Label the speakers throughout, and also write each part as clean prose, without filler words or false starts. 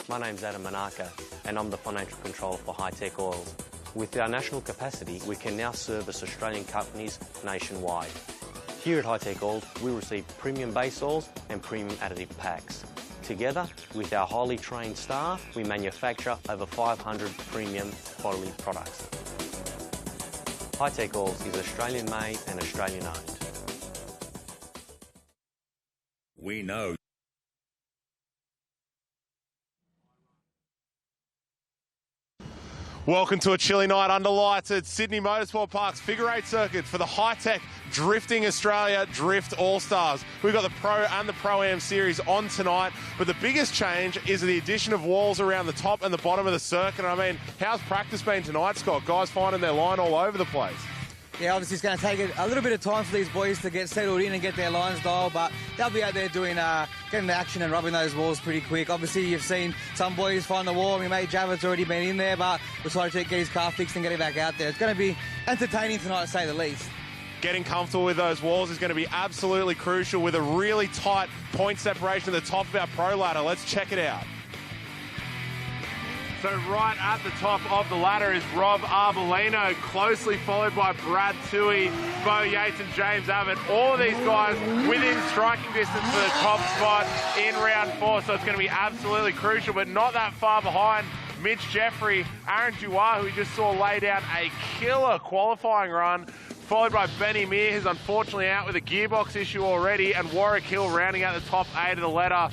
Speaker 1: My name's Adam Manaka and I'm the Financial Controller for Hi-Tec Oils. With our national capacity, we can now service Australian companies nationwide. Here at Hi-Tec Oils, we receive premium base oils and premium additive packs. Together, with our highly trained staff, we manufacture over 500 premium quality products. Hi-Tec Oils is Australian made and Australian owned.
Speaker 2: We know.
Speaker 3: Welcome to a chilly night under lights at Sydney Motorsport Park's Figure 8 circuit for the Hi-Tec Drifting Australia Drift All-Stars. We've got the Pro and the Pro-Am series on tonight, but the biggest change is the addition of walls around the top and the bottom of the circuit. I mean, how's practice been tonight, Scott? Guys finding their line all over the place.
Speaker 4: Yeah, obviously it's going to take a little bit of time for these boys to get settled in and get their lines dialed, but they'll be out there doing getting the action and rubbing those walls pretty quick. Obviously, you've seen some boys find the wall. My mate Javid's already been in there, but we're trying to get his car fixed and get it back out there. It's going to be entertaining tonight, to say the least.
Speaker 3: Getting comfortable with those walls is going to be absolutely crucial with a really tight point separation at the top of our pro ladder. Let's check it out. So right at the top of the ladder is Rob Arbolino, closely followed by Brad Toohey, Bo Yates and James Abbott. All of these guys within striking distance for the top spot in round 4, so it's going to be absolutely crucial, but not that far behind. Mitch Jeffrey, Aaron Duar, who we just saw lay down a killer qualifying run, followed by Benny Meir, who's unfortunately out with a gearbox issue already, and Warwick Hill rounding out the top 8 of the ladder.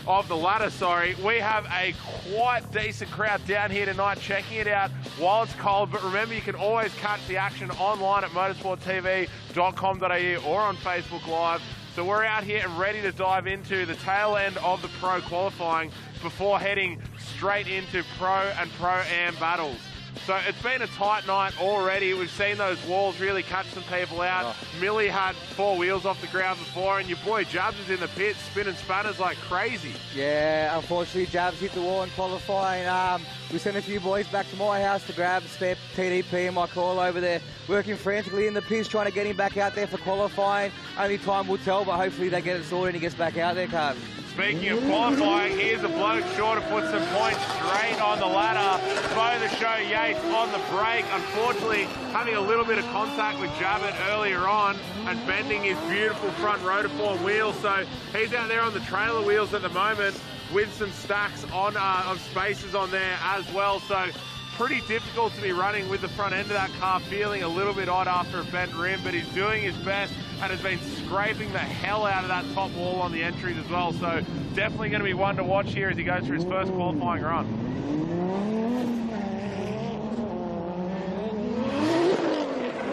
Speaker 3: We have a quite decent crowd down here tonight checking it out while it's cold, but remember you can always catch the action online at motorsporttv.com.au or on Facebook Live. So we're out here and ready to dive into the tail end of the pro qualifying before heading straight into pro and pro-am battles. So it's been a tight night already. We've seen those walls really catch some people out. Millie had 4 wheels off the ground before, and your boy Jabs is in the pit spinning spanners like crazy.
Speaker 4: Yeah, unfortunately Jabs hit the wall in qualifying. We sent a few boys back to my house to grab spare TDP and my call over there, working frantically in the pits, trying to get him back out there for qualifying. Only time will tell, but hopefully they get it sorted and he gets back out there, Carl.
Speaker 3: Speaking of qualifying, here's a bloke sure to put some points straight on the ladder. Bo the Show Yates on the brake, unfortunately having a little bit of contact with Jabbett earlier on and bending his beautiful front rotiform wheels. So he's out there on the trailer wheels at the moment with some stacks on of spaces on there as well. So pretty difficult to be running with the front end of that car, feeling a little bit odd after a bent rim, but he's doing his best and has been scraping the hell out of that top wall on the entries as well. So definitely going to be one to watch here as he goes through his first qualifying run.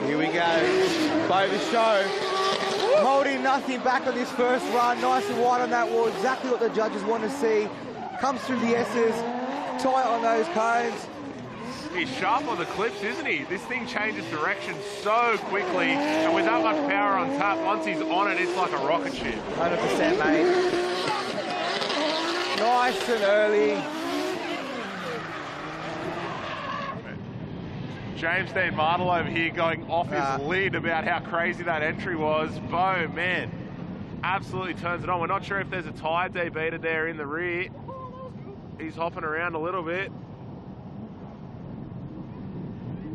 Speaker 4: Here we go. Bo the Show holding nothing back on this first run. Nice and wide on that wall. Exactly what the judges want to see. Comes through the S's. Tight on those cones.
Speaker 3: He's sharp on the clips, isn't he? This thing changes direction so quickly, and with that much power on tap, once he's on it, it's like a rocket ship.
Speaker 4: 100%, mate. Nice and early.
Speaker 3: James Dean Martel over here going off his lead about how crazy that entry was. Bo, man, absolutely turns it on. We're not sure if there's a tyre debeater there in the rear. He's hopping around a little bit.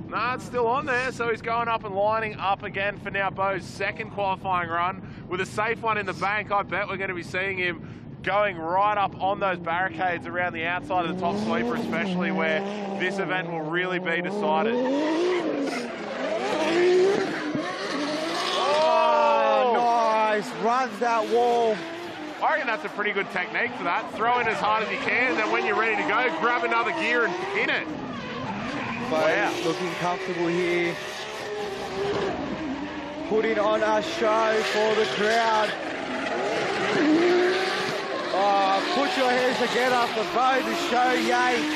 Speaker 3: No, it's still on there, so he's going up and lining up again for now Bo's second qualifying run. With a safe one in the bank, I bet we're going to be seeing him going right up on those barricades around the outside of the top sweeper, especially where this event will really be decided.
Speaker 4: Oh, nice. Runs that wall.
Speaker 3: I reckon that's a pretty good technique for that. Throw in as hard as you can, then when you're ready to go, grab another gear and pin it.
Speaker 4: Wow. Looking comfortable here. Putting on a show for the crowd. Oh, put your hands together for Bo the Show Yates.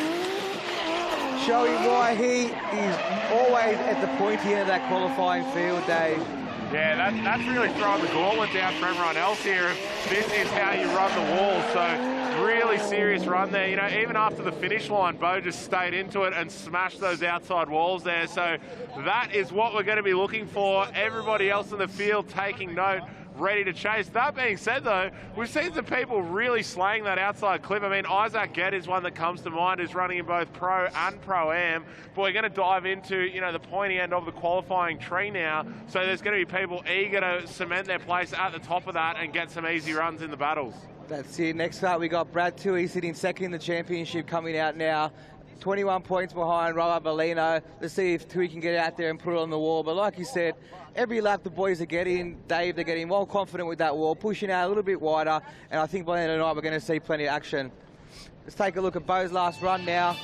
Speaker 4: Showing why he is always at the pointy end of that qualifying field, Dave.
Speaker 3: Yeah, that's really throwing the gauntlet down for everyone else here. This is how you run the wall. So really serious run there. You know, even after the finish line, Bo just stayed into it and smashed those outside walls there. So that is what we're going to be looking for. Everybody else in the field taking note. ready to chase. That being said, though, we've seen some people really slaying that outside clip. I mean, Isaac Gett is one that comes to mind, who's running in both Pro and Pro-Am. But we're going to dive into, you know, the pointy end of the qualifying tree now. So there's going to be people eager to cement their place at the top of that and get some easy runs in the battles. That's
Speaker 4: it. Next up, we got Brad Toohey sitting second in the championship, coming out now. 21 points behind Rob Abellino. Let's see if Toohey can get out there and put it on the wall. But like you said, every lap the boys are getting, Dave, they're getting more confident with that wall, pushing out a little bit wider. And I think by the end of the night, we're going to see plenty of action. Let's take a look at Bo's last run now.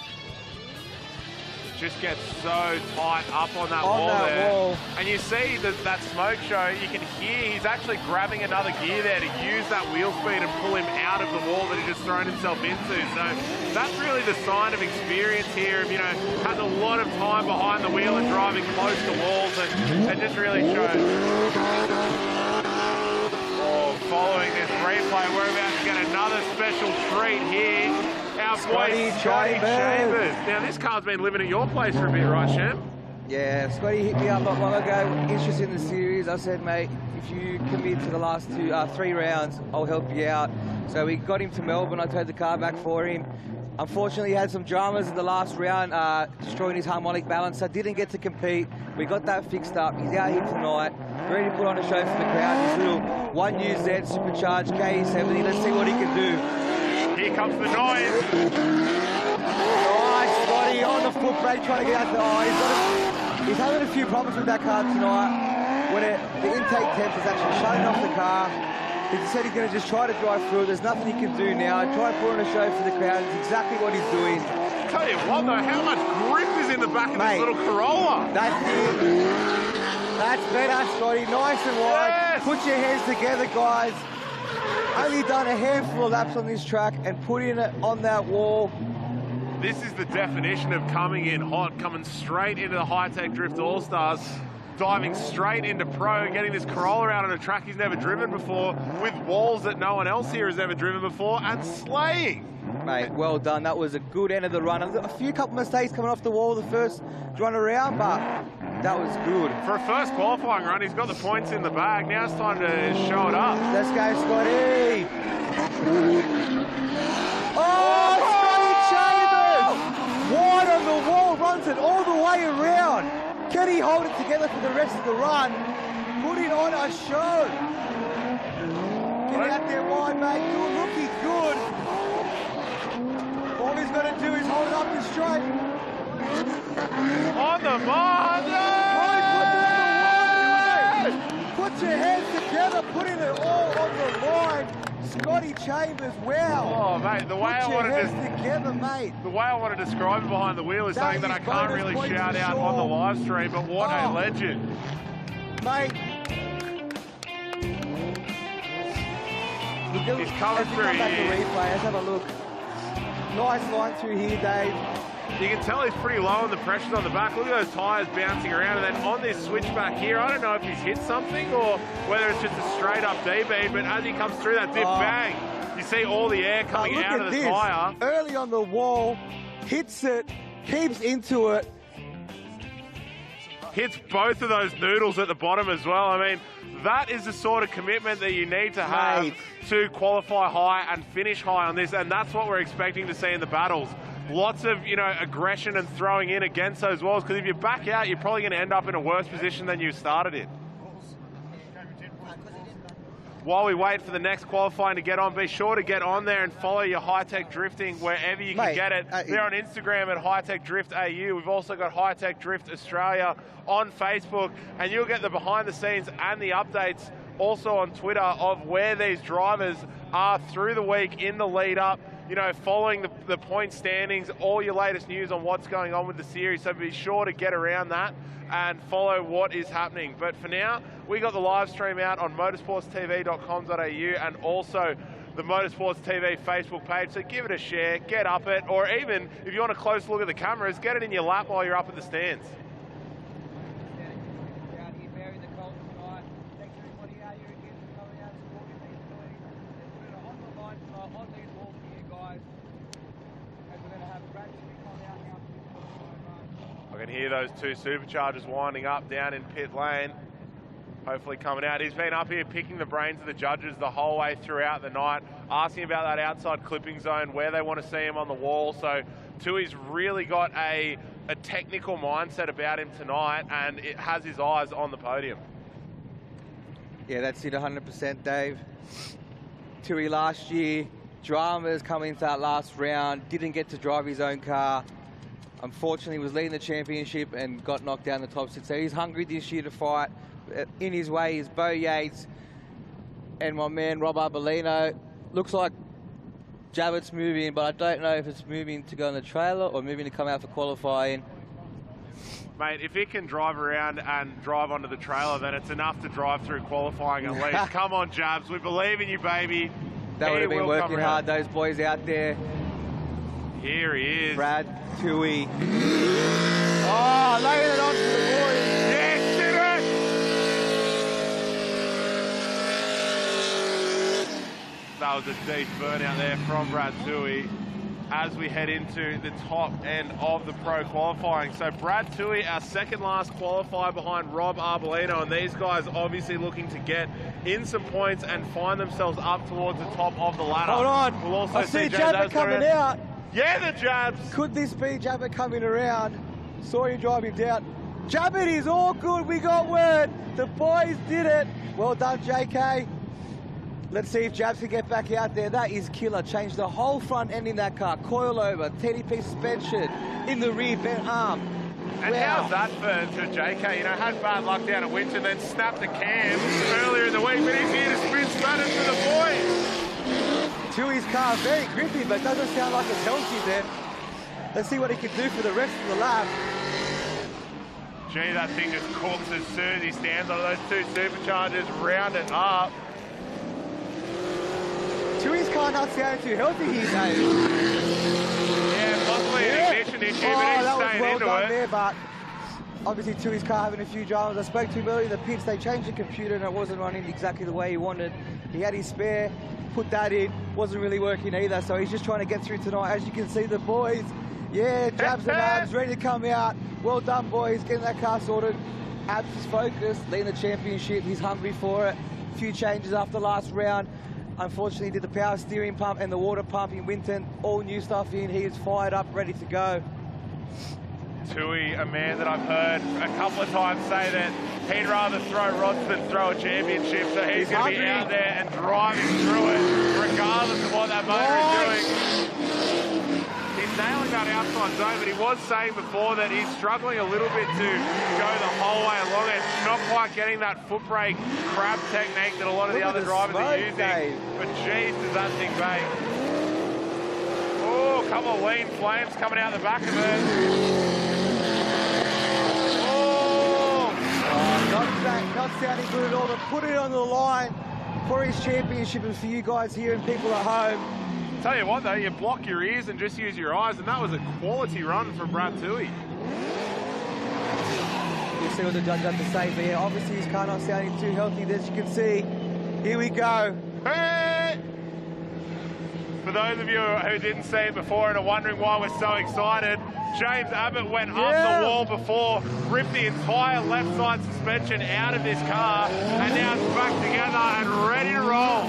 Speaker 3: Just gets so tight up on that wall there. And you see that smoke show, you can hear he's actually grabbing another gear there to use that wheel speed and pull him out of the wall that he's just thrown himself into. So that's really the sign of experience here, of, you know, having a lot of time behind the wheel and driving close to walls, and it just really shows. Oh, following this replay, we're about to get another special treat here. Our boy, Scotty Chambers. Now, this car's been living at your place for a bit, right, Sham?
Speaker 4: Yeah, Scotty hit me up not long ago, interested in the series. I said, mate, if you commit to the last 3 rounds, I'll help you out. So we got him to Melbourne. I towed the car back for him. Unfortunately, he had some dramas in the last round, destroying his harmonic balancer. Didn't get to compete. We got that fixed up. He's out here tonight, ready to put on a show for the crowd. His little 1UZ supercharged KE70. Let's see what he can do.
Speaker 3: Here comes the noise.
Speaker 4: Nice, Scotty on the foot brake, trying to get out the he's having a few problems with that car tonight. When the intake temp is actually shutting off the car. He said he's going to just try to drive through it. There's nothing he can do now. Try to put on a show for the crowd. It's exactly what he's doing.
Speaker 3: Tell you what, though, how much grip is in the back of this little Corolla?
Speaker 4: That's it. That's better, Scotty. Nice and wide.
Speaker 3: Yes.
Speaker 4: Put your hands together, guys. Only done a handful of laps on this track and putting it on that wall.
Speaker 3: This is the definition of coming in hot, coming straight into the Hi-Tec Drift All-Stars, diving straight into Pro, getting this Corolla out on a track he's never driven before, with walls that no one else here has ever driven before, and slaying.
Speaker 4: Mate, well done. That was a good end of the run. A couple mistakes coming off the wall the first run around, but that was good.
Speaker 3: For a first qualifying run, he's got the points in the bag. Now it's time to show it up.
Speaker 4: Let's go, Scotty. Oh, Scotty Chambers! Wide on the wall, runs it all the way around. Can he hold it together for the rest of the run? Putting on a show. Get out there wide, mate. Good, looking good. All he's got to do is hold it up and straight.
Speaker 3: On the mark!
Speaker 4: Put your hands together, putting it all on the line. Scotty Chambers, wow.
Speaker 3: Oh, mate, the way I want to describe it behind the wheel is something that I can't really shout out on the live stream, but what a legend.
Speaker 4: Mate.
Speaker 3: He's coming through here.
Speaker 4: Let's have a look. Nice line through here, Dave.
Speaker 3: You can tell he's pretty low on the pressures on the back. Look at those tyres bouncing around. And then on this switchback here, I don't know if he's hit something or whether it's just a straight up DB, but as he comes through that dip, bang, you see all the air coming out of the tyre.
Speaker 4: Early on the wall, hits it, keeps into it.
Speaker 3: Hits both of those noodles at the bottom as well. I mean, that is the sort of commitment that you need to have to qualify high and finish high on this, and that's what we're expecting to see in the battles. Lots of, you know, aggression and throwing in against those walls, because if you back out, you're probably going to end up in a worse position than you started in. While we wait for the next qualifying to get on, be sure to get on there and follow your Hi-Tec Drifting wherever you can get it. They're on Instagram at Hi-Tec Drift AU. We've also got Hi-Tec Drift Australia on Facebook, and you'll get the behind the scenes and the updates also on Twitter of where these drivers are through the week in the lead up, you know, following the point standings, all your latest news on what's going on with the series. So be sure to get around that and follow what is happening. But for now, we got the live stream out on motorsportstv.com.au and also the Motorsports TV Facebook page. So give it a share, get up it, or even if you want a close look at the cameras, get it in your lap while you're up at the stands. I can hear those two superchargers winding up down in pit lane. hopefully coming out. He's been up here picking the brains of the judges the whole way throughout the night, asking about that outside clipping zone, where they want to see him on the wall. So Tui's really got a technical mindset about him tonight, and it has his eyes on the podium.
Speaker 4: Yeah, that's it 100%, Dave. Tui last year, dramas coming into that last round, didn't get to drive his own car. Unfortunately, was leading the championship and got knocked down the top 6. So he's hungry this year to fight. In his way is Bo Yates and my man Rob Arbolino. Looks like Javid's moving, but I don't know if it's moving to go on the trailer or moving to come out for qualifying.
Speaker 3: Mate, if it can drive around and drive onto the trailer, then it's enough to drive through qualifying at least. Come on, Jabs, we believe in you, baby.
Speaker 4: They would have been working hard, those boys out there.
Speaker 3: Here he is.
Speaker 4: Brad Tui. Oh, laying it on to the boys.
Speaker 3: Yes, did it! That was a deep burnout there from Brad Tui as we head into the top end of the pro qualifying. So Brad Tui, our second last qualifier behind Rob Arbolino, and these guys obviously looking to get in some points and find themselves up towards the top of the ladder.
Speaker 4: Hold on.
Speaker 3: We'll also
Speaker 4: I see Jabba coming out.
Speaker 3: Yeah, the Jabs.
Speaker 4: Could this be Jabba coming around? Saw you drive him down. Jabba, it is all good. We got word. The boys did it. Well done, JK. Let's see if Jabs can get back out there. That is killer. Changed the whole front end in that car. Coil over, 10-piece suspension, in the rear bent arm.
Speaker 3: And
Speaker 4: wow.
Speaker 3: How's that for JK? You know, had bad luck down at Winton, then snapped the cam earlier in the week, but he's here to spin Spanish for the boys.
Speaker 4: Tui's car, very grippy, but doesn't sound like it's healthy then. Let's see what he can do for the rest of the lap.
Speaker 3: Gee, that thing just cooks as soon as he stands on those two superchargers, round it up.
Speaker 4: Tui's car not sounding too healthy here, Dave.
Speaker 3: Yeah, possibly an ignition issue, but he's staying into it.
Speaker 4: There, but obviously Tui's car having a few dramas. I spoke to him earlier in the pits. They changed the computer and it wasn't running exactly the way he wanted. He had his spare, put that in, wasn't really working either. So he's just trying to get through tonight. As you can see, the boys, yeah, Jabs and Abs ready to come out. Well done, boys, getting that car sorted. Abs is focused, leading the championship. He's hungry for it. A few changes after last round. Unfortunately, did the power steering pump and the water pump in Winton. All new stuff in. He is fired up, ready to go.
Speaker 3: Tui, a man that I've heard a couple of times say that he'd rather throw rods than throw a championship, so he's going to be out there and driving through it, regardless of what that motor is doing. He's nailing that outside zone, but he was saying before that he's struggling a little bit to go the whole way along it, not quite getting that foot brake crab technique that a lot of the other drivers are using. Dave. But geez, does that thing bake. Oh, a couple of lean flames coming out the back of it.
Speaker 4: Not sounding good at all, but put it on the line for his championship and for you guys here and people at home.
Speaker 3: Tell you what though, you block your ears and just use your eyes, and that was a quality run from Brad Tui.
Speaker 4: We'll see what the judge has to say, but yeah, obviously his car not sounding too healthy, as you can see. Here we go.
Speaker 3: Hey! For those of you who didn't see it before and are wondering why we're so excited, James Abbott went up the wall before, ripped the entire left side suspension out of this car, and now it's back together and ready to roll.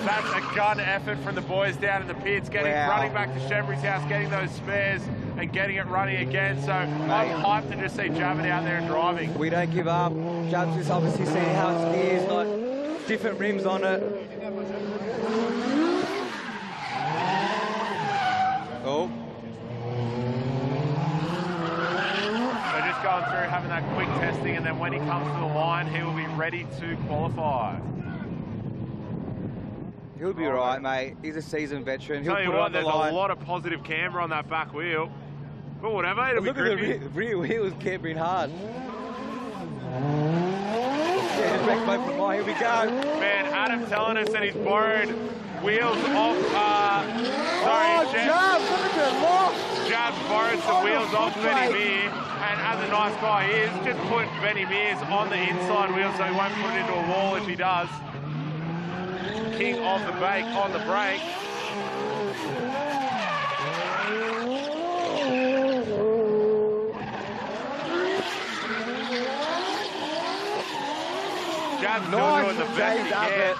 Speaker 3: That's a gun effort from the boys down in the pits, running back to Shembry's house, getting those spares and getting it running again. So I'm hyped to just see Javid out there and driving.
Speaker 4: We don't give up. Javid's just obviously seeing how it steers, like different rims on it. Oh.
Speaker 3: So just going through, having that quick testing, and then when he comes to the line, he will be ready to qualify.
Speaker 4: He'll be right, mate. He's a seasoned veteran. He'll
Speaker 3: Tell you what, there's a lot of positive camber on that back wheel. But whatever, it'll be grippy.
Speaker 4: Look at the rear wheel is cambering hard. Yeah, wreck both of mine. Here we go.
Speaker 3: Man, Adam telling us that he's borrowed wheels off...
Speaker 4: Jabs, look at the loft.
Speaker 3: Jabs borrowed some wheels off Benny Mears, and as a nice guy he is, just put Benny Mears on the inside wheel so he won't put it into a wall if he does. King of the bake on the brake. Gav's still
Speaker 4: Nice
Speaker 3: doing the
Speaker 4: from
Speaker 3: best
Speaker 4: James
Speaker 3: he can.
Speaker 4: Abbott.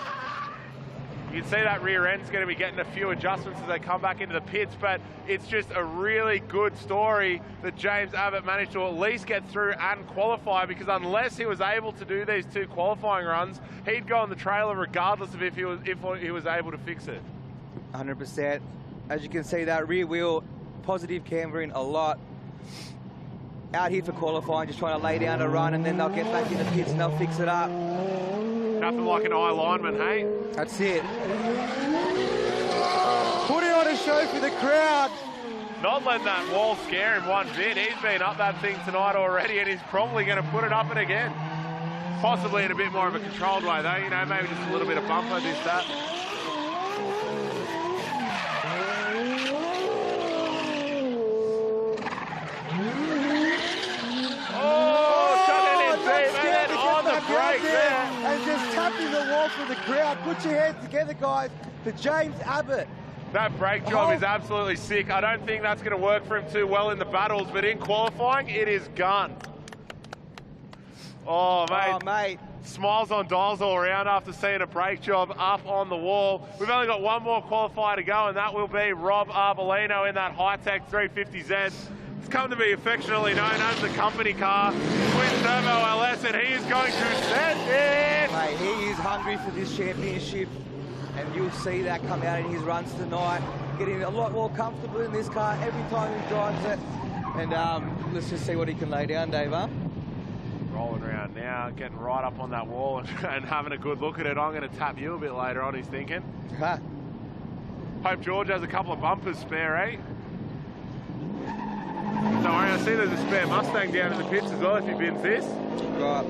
Speaker 3: You can see that rear end's going to be getting a few adjustments as they come back into the pits, but it's just a really good story that James Abbott managed to at least get through and qualify, because unless he was able to do these 2 qualifying runs, he'd go on the trailer regardless of if he was able to fix it.
Speaker 4: 100%. As you can see, that rear wheel, positive cambering a lot. Out here for qualifying, just trying to lay down a run, and then they'll get back in the pits and they'll fix it up.
Speaker 3: Nothing like an eye lineman, hey?
Speaker 4: That's it. Put it on a show for the crowd.
Speaker 3: Not letting that wall scare him one bit. He's been up that thing tonight already, and he's probably going to put it up and again. Possibly in a bit more of a controlled way, though. You know, maybe just a little bit of bumper, this, that.
Speaker 4: Break there. And just tapping the wall for the crowd. Put your hands together, guys, for James Abbott.
Speaker 3: That brake job is absolutely sick. I don't think that's going to work for him too well in the battles, but in qualifying, it is gun. Oh, mate.
Speaker 4: Oh, mate.
Speaker 3: Smiles on dials all around after seeing a brake job up on the wall. We've only got one more qualifier to go, and that will be Rob Arbolino in that Hi-Tec 350Z. It's come to be affectionately known as the company car, twin turbo LS, and he is going to set it.
Speaker 4: Mate, he is hungry for this championship, and you'll see that come out in his runs tonight. Getting a lot more comfortable in this car every time he drives it. And let's just see what he can lay down, Dave, huh?
Speaker 3: Rolling around now, getting right up on that wall and having a good look at it. I'm going to tap you a bit later on, he's thinking.
Speaker 4: Huh.
Speaker 3: Hope George has a couple of bumpers spare, eh? Don't worry, I see there's a spare Mustang down in the pits as well if he bins this.
Speaker 4: Right.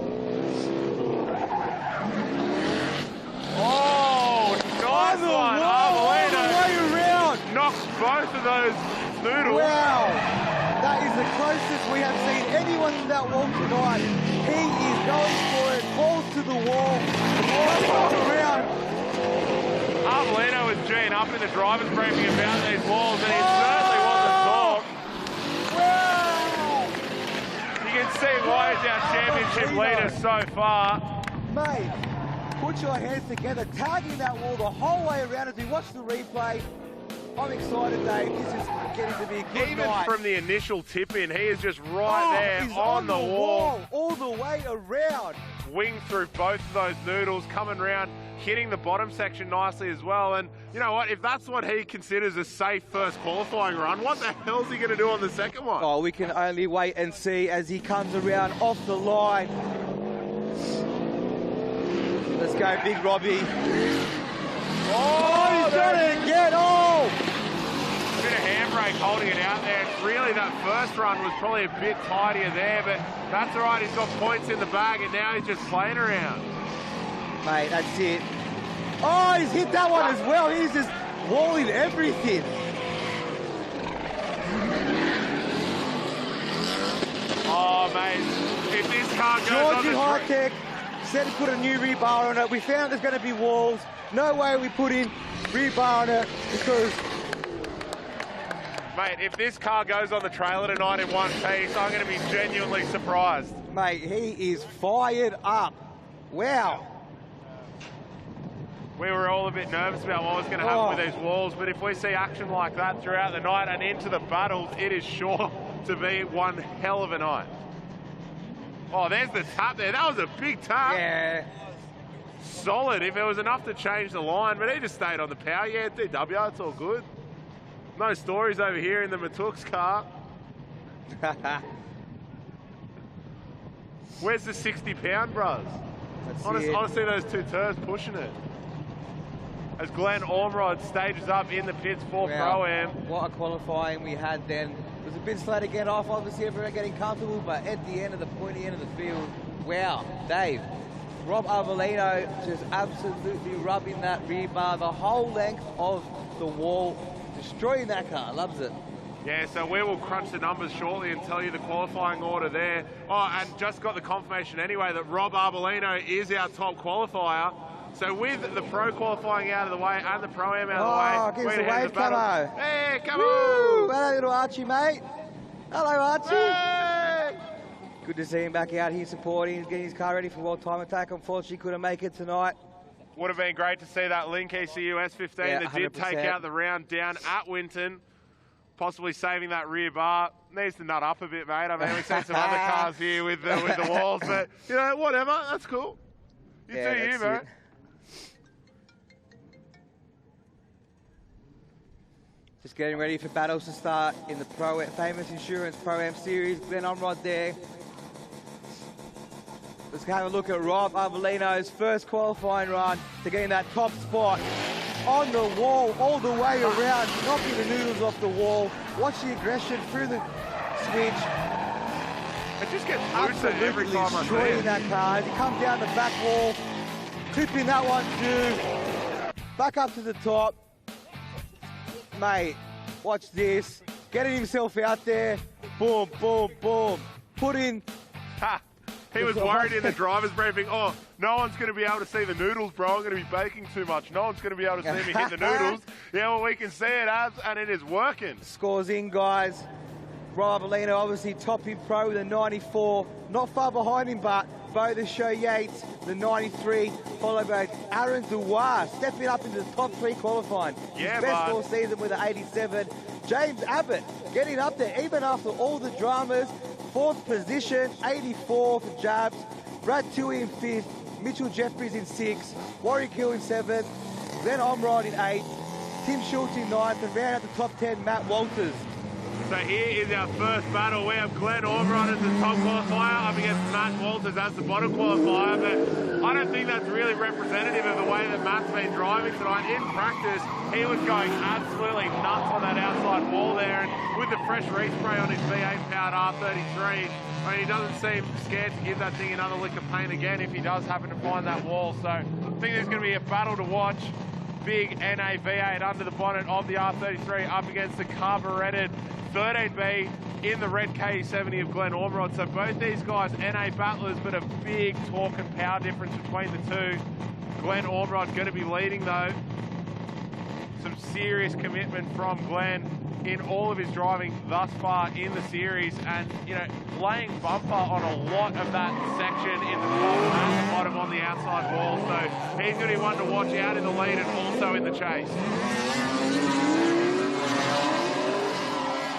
Speaker 3: Oh, nice one. Arbolino
Speaker 4: way around.
Speaker 3: knocks both of those noodles.
Speaker 4: Wow. That is the closest we have seen anyone to that wall tonight. He is going for it, falls to the wall, all around.
Speaker 3: Arbolino was G'ing up in the driver's briefing about these walls, and he certainly wasn't talk.
Speaker 4: Wow.
Speaker 3: You can see why he's our championship leader so far.
Speaker 4: Mate, put your hands together, tagging that wall the whole way around as we watch the replay. I'm excited, Dave. This is getting to be a good
Speaker 3: Even
Speaker 4: night.
Speaker 3: from the initial tip-in, he is just right there
Speaker 4: he's
Speaker 3: on the wall.
Speaker 4: all the way around.
Speaker 3: Wing through both of those noodles, coming round, hitting the bottom section nicely as well. And you know what? If that's what he considers a safe first qualifying run, what the hell's he going to do on the second one?
Speaker 4: Oh, we can only wait and see as he comes around off the line. Let's go, Big Robbie.
Speaker 3: Oh,
Speaker 4: he's done it again. Oh!
Speaker 3: A bit of handbrake holding it out there. Really, that first run was probably a bit tidier there, but that's all right. He's got points in the bag, and now he's just playing around.
Speaker 4: Mate, that's it. Oh, he's hit that one as well. He's just walling everything.
Speaker 3: Oh, mate, if this car goes on the
Speaker 4: Hi-Tec said to put a new rebar on it. We found there's going to be walls. No way we put in rebar on it because...
Speaker 3: Mate, if this car goes on the trailer tonight in one piece, I'm going to be genuinely surprised.
Speaker 4: Mate, he is fired up. Wow.
Speaker 3: We were all a bit nervous about what was going to happen with these walls, but if we see action like that throughout the night and into the battles, it is sure to be one hell of a night. Oh, there's the tap there. That was a big tap.
Speaker 4: Yeah.
Speaker 3: Solid. If it was enough to change the line, but he just stayed on the power. Yeah, DW, it's all good. No stories over here in the Matuk's car. Where's the 60-pound, bros? I want to see those two turds pushing it. As Glenn Ormrod stages up in the pits for Pro-Am.
Speaker 4: What a qualifying we had then. It was a bit slow to get off, obviously everyone getting comfortable, but at the end of the pointy end of the field, wow, Dave. Rob Arbolino just absolutely rubbing that rebar the whole length of the wall, destroying that car, loves it.
Speaker 3: Yeah, so we will crunch the numbers shortly and tell you the qualifying order there. Oh, and just got the confirmation anyway that Rob Arbolino is our top qualifier. So with the pro qualifying out of the way and the pro-am out of the way,
Speaker 4: give us a wave, Camo.
Speaker 3: Hey, come
Speaker 4: Woo!
Speaker 3: on!
Speaker 4: Hello, little Archie, mate. Hello, Archie.
Speaker 3: Hey!
Speaker 4: Good to see him back out here supporting. He's getting his car ready for World Time Attack. Unfortunately, couldn't make it tonight.
Speaker 3: Would have been great to see that Link ECU S15 that did
Speaker 4: 100%.
Speaker 3: take out the round down at Winton, possibly saving that rear bar. Needs to nut up a bit, mate. I mean, we've seen some other cars here with the walls, but, you know, whatever. That's cool. You do you, mate.
Speaker 4: Just getting ready for battles to start in the Famous Insurance Pro-Am Series. Glenn Omrod there. Let's have a look at Rob Arbolino's first qualifying run to get in that top spot. On the wall, all the way around, knocking the noodles off the wall. Watch the aggression through the switch.
Speaker 3: It just gets looser every time I see it.
Speaker 4: That car. As he comes down the back wall, clipping that one too. Back up to the top. Mate, watch this. Getting himself out there. Boom, boom, boom. Put in.
Speaker 3: Ha! He was worried in the driver's briefing, oh, no one's going to be able to see the noodles, bro. I'm going to be baking too much. No one's going to be able to see me hit the noodles. Yeah, well, we can see it, and it is working.
Speaker 4: Scores in, guys. Rob Arbolino, obviously top in pro with a 94. Not far behind him, but Bo the Show Yates, the 93, followed by Aaron Dubois, stepping up into the top 3 qualifying.
Speaker 3: Yeah,
Speaker 4: his best all season with an 87. James Abbott getting up there, even after all the dramas. 4th position, 84 for Jabs. Brad Tui in 5th, Mitchell Jeffries in 6th, Warwick Hill in 7th, Glenn Omrod in 8th, Tim Schultz in 9th, and round out the top 10, Matt Walters.
Speaker 3: So here is our first battle. We have Glenn Omrod as the top qualifier up against Matt Walters as the bottom qualifier, but I don't think that's really representative of the way that Matt's been driving tonight. In practice, he was going absolutely nuts on that outside wall there, and with the fresh respray on his V8-powered R33, I mean, he doesn't seem scared to give that thing another lick of paint again if he does happen to find that wall. So I think there's going to be a battle to watch. Big NA V8 under the bonnet of the R33 up against the carburetted 13B in the red KE70 of Glenn Ormerod. So both these guys, NA battlers, but a big torque and power difference between the two. Glenn Ormerod going to be leading though. Some serious commitment from Glenn in all of his driving thus far in the series, and you know, laying bumper on a lot of that section in the top and the bottom on the outside wall. So he's going to be one to watch out in the lead and also in the chase.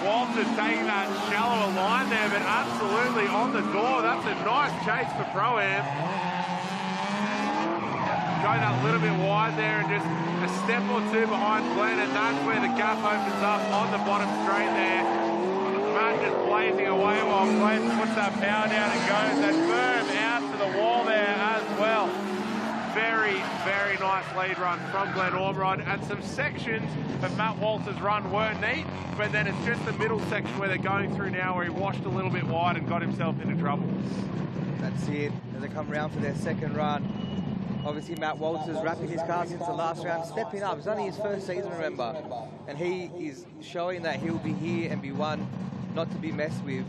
Speaker 3: Walters taking that shallower line there, but absolutely on the door. That's a nice chase for Pro-Am. Going that little bit wide there and just a step or two behind Glenn, and that's where the gap opens up on the bottom straight there. Matt just blazing away while Glenn puts that power down and goes that firm out to the wall there as well. Very, very nice lead run from Glenn Ormerod, and some sections of Matt Walters' run were neat, but then it's just the middle section where they're going through now where he washed a little bit wide and got himself into trouble.
Speaker 4: That's it, as they come round for their second run. Obviously, Matt Walters wrapping his car since the last round, stepping up. It's only his first season, remember, and he is showing that he'll be here and be one not to be messed with.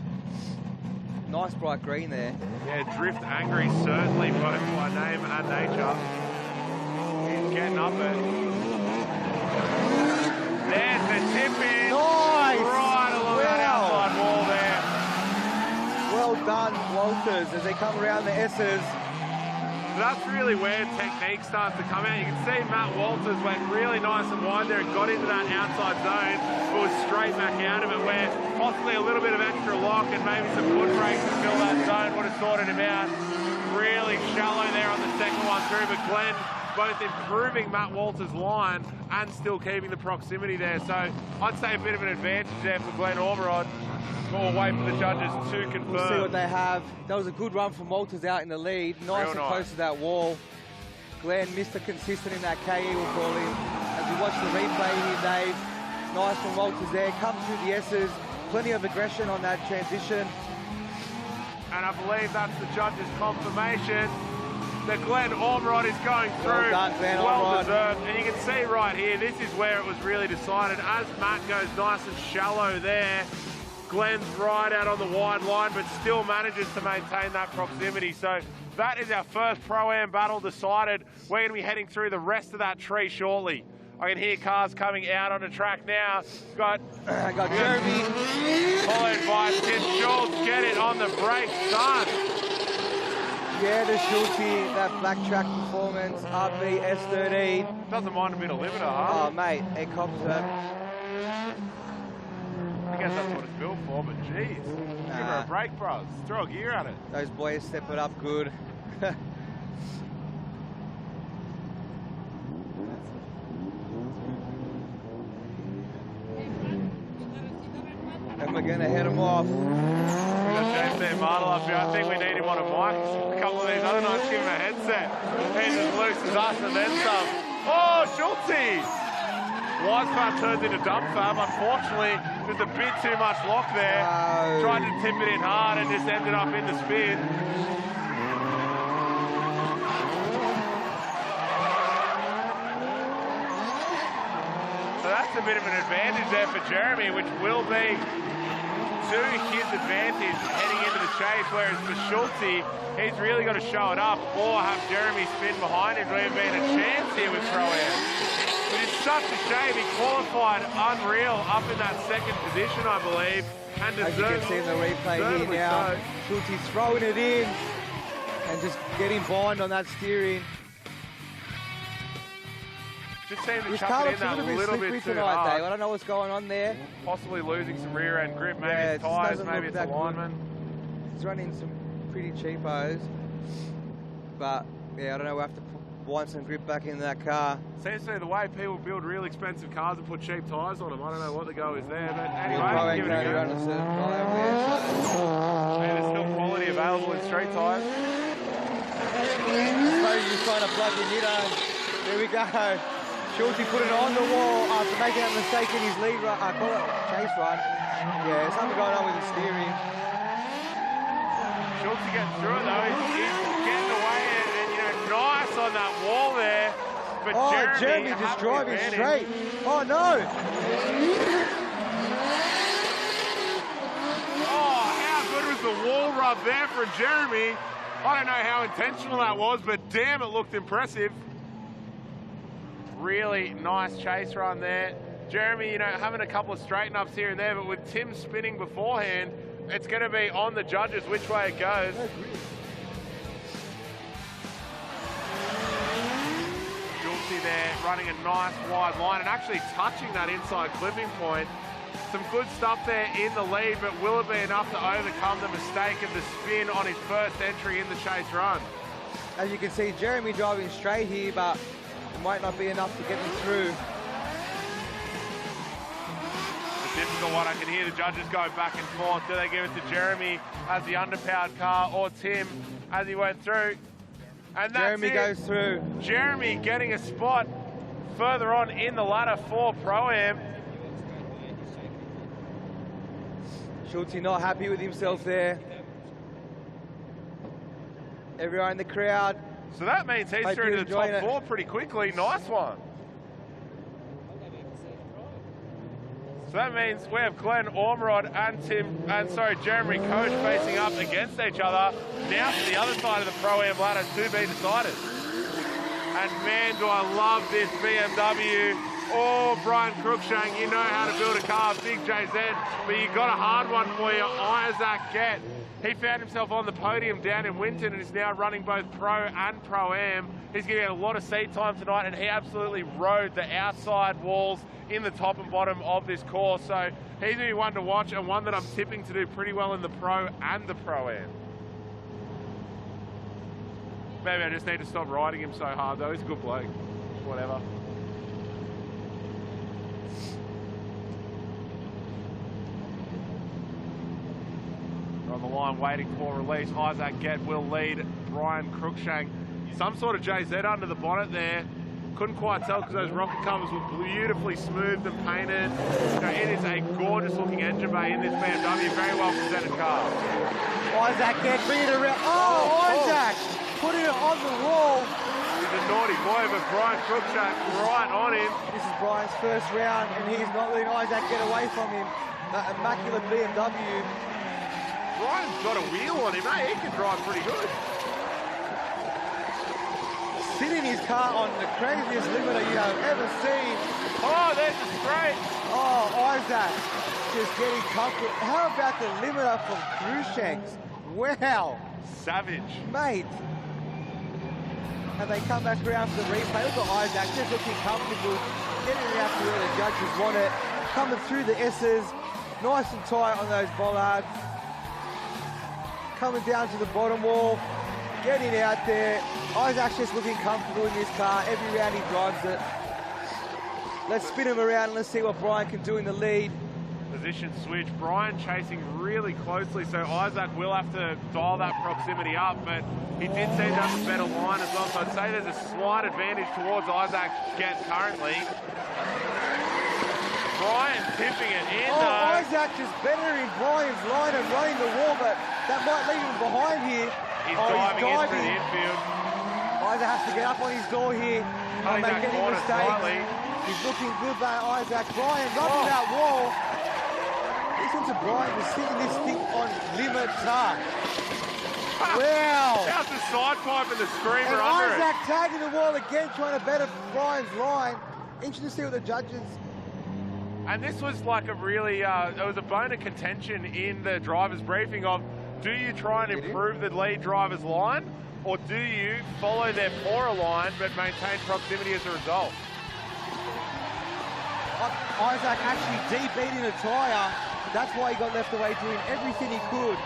Speaker 4: Nice bright green there.
Speaker 3: Yeah, Drift Angry, certainly both by name and nature. He's getting up it. There's the tip in.
Speaker 4: Nice!
Speaker 3: Right along that outside wall there.
Speaker 4: Well done, Walters, as they come around the S's.
Speaker 3: That's really where technique starts to come out. You can see Matt Walters went really nice and wide there and got into that outside zone, but was straight back out of it, where possibly a little bit of extra lock and maybe some foot brakes to fill that zone would have sorted him out. Really shallow there on the second one through, but Glenn both improving Matt Walters' line and still keeping the proximity there. So I'd say a bit of an advantage there for Glenn Ormerod. We'll wait for the judges to confirm.
Speaker 4: We'll see what they have. That was a good run from Walters out in the lead. Nice and close to that wall. Glenn, Mr. Consistent in that KE, we'll call him. As we watch the replay here, Dave. Nice from Walters there. Come through the S's. Plenty of aggression on that transition.
Speaker 3: And I believe that's the judges' confirmation that Glenn Ormerod is going through.
Speaker 4: Well done, Glenn
Speaker 3: well
Speaker 4: Ormerod.
Speaker 3: deserved. And you can see right here, this is where it was really decided. As Matt goes nice and shallow there, Glenn's right out on the wide line, but still manages to maintain that proximity. So that is our first Pro-Am battle decided. We're going to be heading through the rest of that tree shortly. I can hear cars coming out on the track now. Got
Speaker 4: Jeremy.
Speaker 3: followed by Tim Schultz. Get it on the brakes, son.
Speaker 4: Yeah, the Schultz, that black track performance, RB S13.
Speaker 3: Doesn't mind a bit of limiter, huh?
Speaker 4: Oh, mate, it cops it.
Speaker 3: I guess that's what it's built for, but geez. Give her a break, bros. Throw a gear at it.
Speaker 4: Those boys step it up good. And we're going to head them off.
Speaker 3: We've got James there, Martel up here. I think we need him on a mic. A couple of these other nights, give him a headset. He's as loose as us and then some. Oh, Schultzy! Wise part turns into dump fab. Unfortunately, there's a bit too much lock there. Tried to tip it in hard and just ended up in the spin. So that's a bit of an advantage there for Jeremy, which will be to his advantage heading into the chase, whereas for Schultzy, he's really got to show it up or have Jeremy spin behind him to even be a chance here with Pro-Am. But it's such a shame. He qualified unreal up in that second position, I believe. And
Speaker 4: as you can see in the replay here now, Schultzy's throwing it in and just getting behind on that steering.
Speaker 3: Just seemed to
Speaker 4: His
Speaker 3: chuck
Speaker 4: car
Speaker 3: it
Speaker 4: looks
Speaker 3: in
Speaker 4: a
Speaker 3: that
Speaker 4: little bit slippery
Speaker 3: too
Speaker 4: tonight,
Speaker 3: hard.
Speaker 4: Dave. I don't know what's going on there.
Speaker 3: Possibly losing some rear end grip. Maybe
Speaker 4: Yeah,
Speaker 3: it's tyres,
Speaker 4: doesn't
Speaker 3: maybe
Speaker 4: look
Speaker 3: it's
Speaker 4: that good.
Speaker 3: alignment.
Speaker 4: He's running some pretty cheapos. But, yeah, I don't know, we'll have to wind some grip back in that car.
Speaker 3: Seems to be the way people build real expensive cars and put cheap tyres on them. I don't know what the go is there, but
Speaker 4: Probably
Speaker 3: anyway, give it a
Speaker 4: only
Speaker 3: go.
Speaker 4: run a certain time there.
Speaker 3: Hey, there's still quality available in street tyres.
Speaker 4: I suppose he's trying to plug in here. There we go. Schultzy put it on the wall after making that mistake in his lead run, chase run. Yeah, something going on with his steering.
Speaker 3: Schultzy getting through it though. He's getting away and you know, nice on that wall there. But
Speaker 4: Oh,
Speaker 3: Jeremy
Speaker 4: just
Speaker 3: having
Speaker 4: driving
Speaker 3: the
Speaker 4: straight.
Speaker 3: advantage.
Speaker 4: Oh, no.
Speaker 3: Oh, how good was the wall rub there for Jeremy? I don't know how intentional that was, but damn, it looked impressive. Really nice chase run there. Jeremy, you know, having a couple of straighten ups here and there, but with Tim spinning beforehand, it's going to be on the judges which way it goes. Schultzy there running a nice wide line and actually touching that inside clipping point. Some good stuff there in the lead, but will it be enough to overcome the mistake of the spin on his first entry in the chase run?
Speaker 4: As you can see, Jeremy driving straight here, but it might not be enough to get him through.
Speaker 3: A difficult one. I can hear the judges go back and forth. Do they give it to Jeremy as the underpowered car or Tim as he went through? And that's
Speaker 4: Jeremy
Speaker 3: it.
Speaker 4: goes through.
Speaker 3: Jeremy getting a spot further on in the ladder for Pro-Am.
Speaker 4: Schultzy not happy with himself there. Everyone in the crowd.
Speaker 3: So that means he's
Speaker 4: Hope
Speaker 3: through
Speaker 4: you're
Speaker 3: to the top
Speaker 4: enjoying it.
Speaker 3: four pretty quickly. Nice one. So that means we have Glenn Ormerod and Jeremy Coach facing up against each other. Now to the other side of the Pro-Am ladder to be decided. And man, do I love this BMW. Oh, Brian Cruikshank, you know how to build a car, big JZ, but you got a hard one for you, Isaac Gett. He found himself on the podium down in Winton and is now running both Pro and Pro-Am. He's going to get a lot of seat time tonight, and he absolutely rode the outside walls in the top and bottom of this course. So he's going to be one to watch and one that I'm tipping to do pretty well in the Pro and the Pro-Am. Maybe I just need to stop riding him so hard, though. He's a good bloke. Whatever. On the line waiting for release. Isaac Gett will lead Brian Cruikshank. Some sort of JZ under the bonnet there. Couldn't quite tell because those rocket covers were beautifully smoothed and painted. You know, it is a gorgeous looking engine bay in this BMW. Very well presented car.
Speaker 4: Isaac Gett bringing it around. Oh, Isaac putting it on the wall.
Speaker 3: He's a naughty boy, but Brian Cruikshank right on him.
Speaker 4: This is Brian's first round, and he's not letting Isaac get away from him. That immaculate BMW.
Speaker 3: Brian's got a wheel on him, eh? He can drive pretty good.
Speaker 4: sitting his car on the craziest limiter you have ever seen.
Speaker 3: Oh, there's a straight.
Speaker 4: Oh, Isaac just getting comfortable. How about the limiter from Cruikshanks? Wow.
Speaker 3: Savage.
Speaker 4: Mate. And they come back around for the replay. Look at Isaac just looking comfortable, getting it out to where the judges want it, coming through the S's, nice and tight on those bollards, coming down to the bottom wall, getting out there. Isaac's just looking comfortable in this car. Every round he drives it. Let's spin him around and let's see what Brian can do in the lead.
Speaker 3: Position switch. Brian chasing really closely, so Isaac will have to dial that proximity up, but he did seem to have a better line as well, so I'd say there's a slight advantage towards Isaac Gent currently. Brian tipping it in.
Speaker 4: Isaac just better in Brian's line and running the wall, but that might leave him behind here.
Speaker 3: He's diving in through the infield.
Speaker 4: Isaac has to get up on his door here. Not make any mistakes.
Speaker 3: Slightly.
Speaker 4: He's looking good there, Isaac. Brian rubbing that wall. Listen to Brian just sitting this thing on limiter. Wow.
Speaker 3: How's the side pipe and the screamer
Speaker 4: and
Speaker 3: under
Speaker 4: Isaac tagging the wall again, trying to better Brian's line. Interesting to see what the judges...
Speaker 3: And this was like a really, it was a bone of contention in the driver's briefing of, do you try and improve the lead driver's line, or do you follow their poorer line but maintain proximity as a result?
Speaker 4: Isaac actually deep-beating the tyre. That's why he got left away doing everything he could.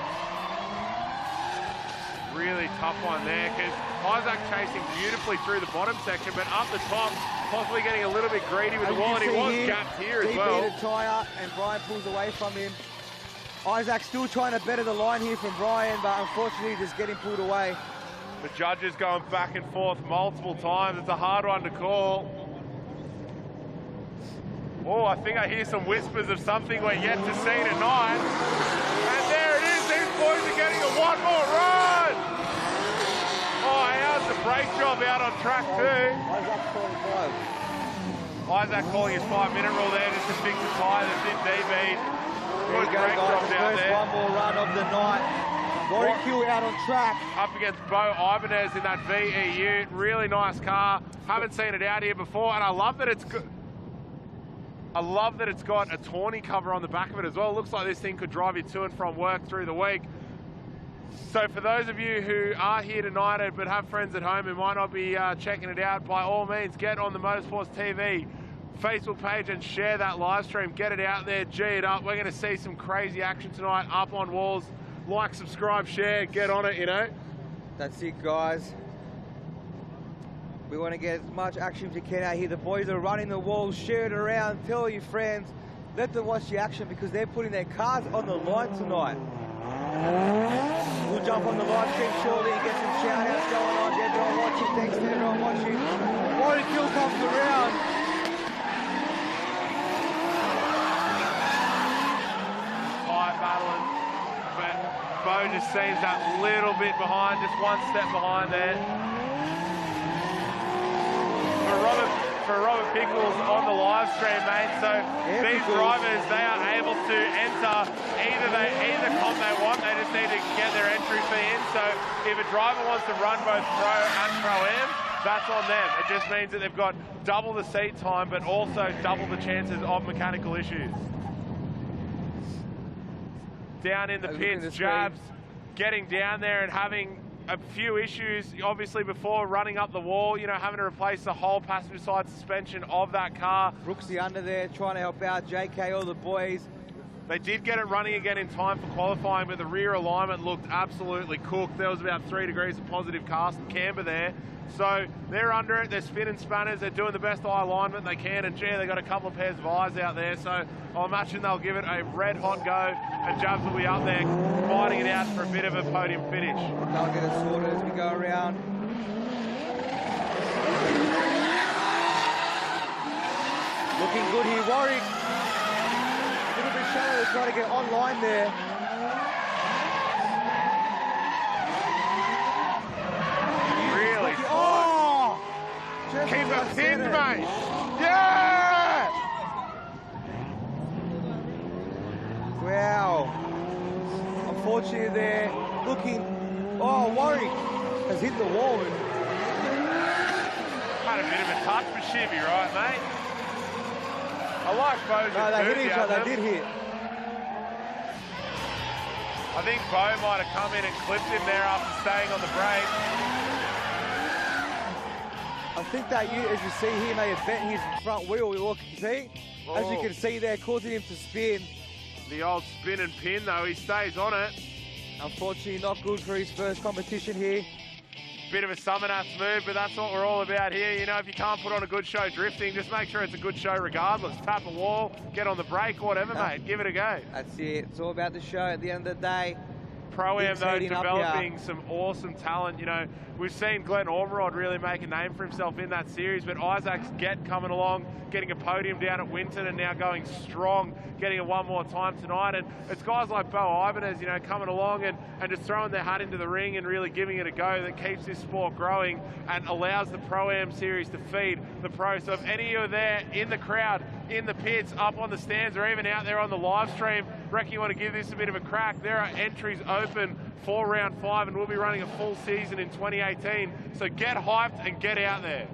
Speaker 3: Really tough one there, because Isaac chasing beautifully through the bottom section, but up the top, possibly getting a little bit greedy with the wall, and he was gapped here as well.
Speaker 4: Deep-beated tyre, and Brian pulls away from him. Isaac still trying to better the line here from Brian, but unfortunately just getting pulled away.
Speaker 3: The judges going back and forth multiple times. It's a hard one to call. Oh, I think I hear some whispers of something we're yet to see tonight. And there it is. These boys are getting a one more run. Oh, how's the brake job out on track two? Isaac calling his 5-minute rule there just to fix the tyre that's been DB'd.
Speaker 4: There you go, guys. The first one more run of the night. Warwick Hill out on track.
Speaker 3: Up against Bo Ibanez in that VEU. Really nice car. Haven't seen it out here before, and I love that it's good. I love that it's got a tawny cover on the back of it as well. It looks like this thing could drive you to and from work through the week. So for those of you who are here tonight but have friends at home who might not be checking it out, by all means, get on the Motorsports TV Facebook page and share that live stream. Get it out there, G it up. We're going to see some crazy action tonight up on walls. Like, subscribe, share, get on it, you know.
Speaker 4: That's it, guys. We want to get as much action as we can out here. The boys are running the walls, share it around, tell your friends, let them watch the action because they're putting their cars on the line tonight. We'll jump on the live stream shortly and get some shout outs going on. Everyone watching, thanks to everyone watching. Warwick Hill comes around.
Speaker 3: Tight battling, but Bo just seems that little bit behind, just one step behind there. For Robert Pickles on the live stream, mate. So these drivers, they are able to enter either comp they want. They just need to get their entry fee in. So if a driver wants to run both Pro and Pro-Am, that's on them. It just means that they've got double the seat time, but also double the chances of mechanical issues. Down in the pits, Jabs getting down there and having a few issues, obviously, before running up the wall, you know, having to replace the whole passenger side suspension of that car.
Speaker 4: Brooksy under there trying to help out JK, all the boys.
Speaker 3: They did get it running again in time for qualifying, but the rear alignment looked absolutely cooked. There was about 3 degrees of positive cast and camber there. So they're under it, they're spinning spanners, they're doing the best eye alignment they can, and gee, they got a couple of pairs of eyes out there, so I'll imagine they'll give it a red hot go, and Jabs will be up there fighting it out for a bit of a podium finish.
Speaker 4: They'll get it sorted as we go around. Looking good here, Warwick. A little bit shallow to try to get online there.
Speaker 3: Really?
Speaker 4: Oh!
Speaker 3: Keep it pinned, mate. Yeah!
Speaker 4: Wow. Unfortunately there, looking, oh, Warwick has hit the wall.
Speaker 3: a bit of a touch for Shivy, right, mate? I like Bo's
Speaker 4: No, they hit each other. They did hit.
Speaker 3: I think Bo might have come in and clipped him there after staying on the break.
Speaker 4: I think that as you see here, may have bent his front wheel. You can see, as you can see there, causing him to spin.
Speaker 3: The old spin and pin, though, he stays on it.
Speaker 4: Unfortunately, not good for his first competition here.
Speaker 3: Bit of a Summonats move, but that's what we're all about here. You know, if you can't put on a good show drifting, just make sure it's a good show regardless. Tap a wall, get on the brake, whatever, mate. Give it a go.
Speaker 4: That's it. It's all about the show at the end of the day.
Speaker 3: Pro-Am, though, developing some awesome talent. You know, we've seen Glenn Ormerod really make a name for himself in that series, but Isaac's coming along, getting a podium down at Winton and now going strong, getting it one more time tonight. And it's guys like Bo Ibanez, you know, coming along and just throwing their hat into the ring and really giving it a go that keeps this sport growing and allows the Pro-Am series to feed the pro. So if any of you are there in the crowd, in the pits, up on the stands, or even out there on the live stream, reckon you want to give this a bit of a crack, there are entries open for round 5 and we'll be running a full season in 2018. So get hyped and get out there.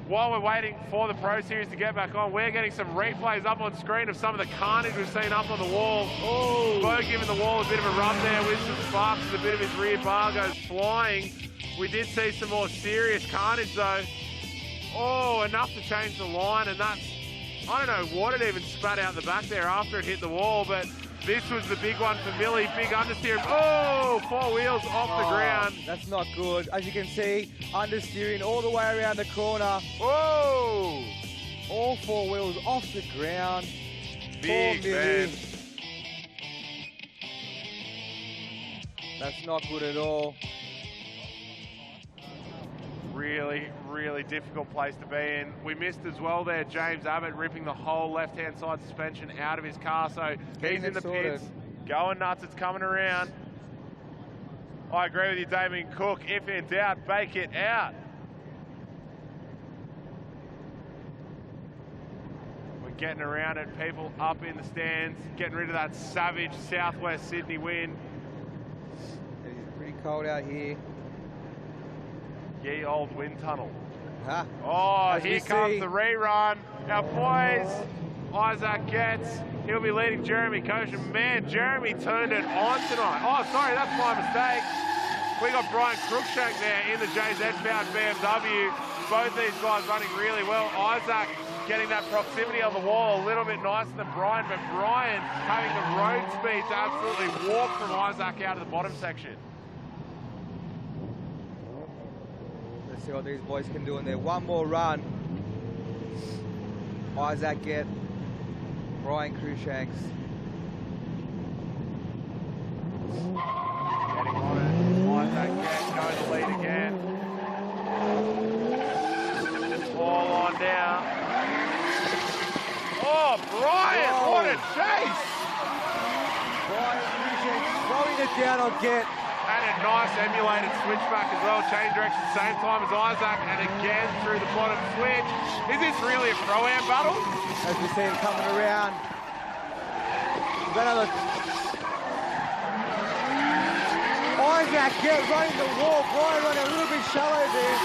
Speaker 3: While we're waiting for the Pro Series to get back on, we're getting some replays up on screen of some of the carnage we've seen up on the wall. Oh, Bo giving the wall a bit of a rub there with some sparks as a bit of his rear bar goes flying. We did see some more serious carnage though. Oh, enough to change the line, and that's, I don't know what it even spat out the back there after it hit the wall, but this was the big one for Millie. Big understeer. Oh, 4 wheels off the ground.
Speaker 4: That's not good. As you can see, understeering all the way around the corner.
Speaker 3: Whoa!
Speaker 4: All 4 wheels off the ground.
Speaker 3: Big man.
Speaker 4: That's not good at all.
Speaker 3: Really, really difficult place to be in. We missed as well there James Abbott ripping the whole left-hand side suspension out of his car, so he's in the pits, going nuts, it's coming around. I agree with you, Damien Cook. If in doubt, bake it out. We're getting around it, people up in the stands, getting rid of that savage southwest Sydney wind.
Speaker 4: It is pretty cold out here.
Speaker 3: Ye old wind tunnel.
Speaker 4: Huh?
Speaker 3: Oh, here comes the rerun. Our boys, Isaac Getz, he'll be leading Jeremy Kosher. Man, Jeremy turned it on tonight. Oh, sorry, that's my mistake. We got Brian Cruikshank there in the JZ-powered BMW. Both these guys running really well. Isaac getting that proximity on the wall a little bit nicer than Brian, but Brian having the road speed to absolutely walk from Isaac out of the bottom section.
Speaker 4: See what these boys can do in there. One more run. Isaac Getz, Brian Cruikshanks.
Speaker 3: Getting on it. Isaac Getz going to lead again. All on down. Oh, Brian, what a chase!
Speaker 4: Brian Cruikshanks throwing it down on Getz.
Speaker 3: And a nice emulated switchback as well. Change direction same time as Isaac, and again through the bottom switch. Is this really a Pro-Am battle?
Speaker 4: As we see him coming around. Another. Isaac Getz running the wall. Brian running a little bit shallow there.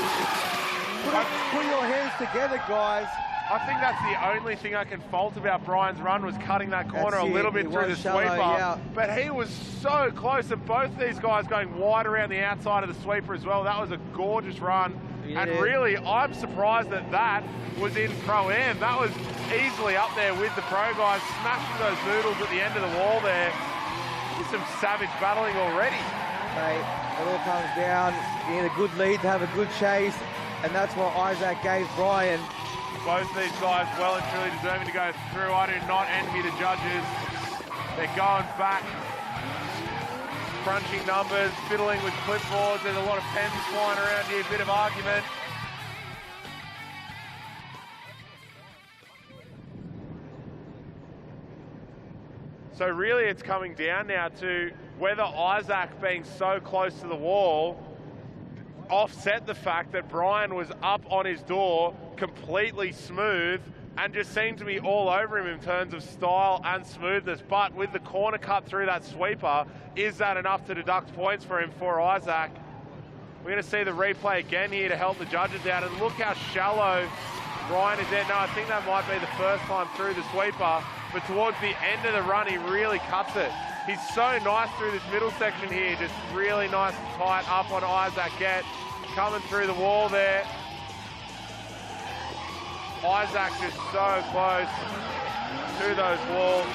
Speaker 4: Put your hands together, guys.
Speaker 3: I think that's the only thing I can fault about Brian's run was cutting that corner a little bit through the sweeper. Yeah. But he was so close, and both these guys going wide around the outside of the sweeper as well. That was a gorgeous run. Yeah. And really, I'm surprised that that was in Pro-Am. That was easily up there with the pro guys, smashing those noodles at the end of the wall there. There's some savage battling already.
Speaker 4: Mate, it all comes down. You need a good lead to have a good chase, and that's what Isaac gave Brian.
Speaker 3: Both these guys well and truly deserving to go through. I do not envy the judges. They're going back, crunching numbers, fiddling with clipboards. There's a lot of pens flying around here, a bit of argument. So really it's coming down now to whether Isaac being so close to the wall offset the fact that Brian was up on his door, completely smooth, and just seemed to be all over him in terms of style and smoothness. But with the corner cut through that sweeper, is that enough to deduct points for him for Isaac? We're going to see the replay again here to help the judges out. And look how shallow Ryan is there. No, I think that might be the first time through the sweeper. But towards the end of the run, he really cuts it. He's so nice through this middle section here. Just really nice and tight up on Isaac Gett. Coming through the wall there. Isaac just so close to those walls.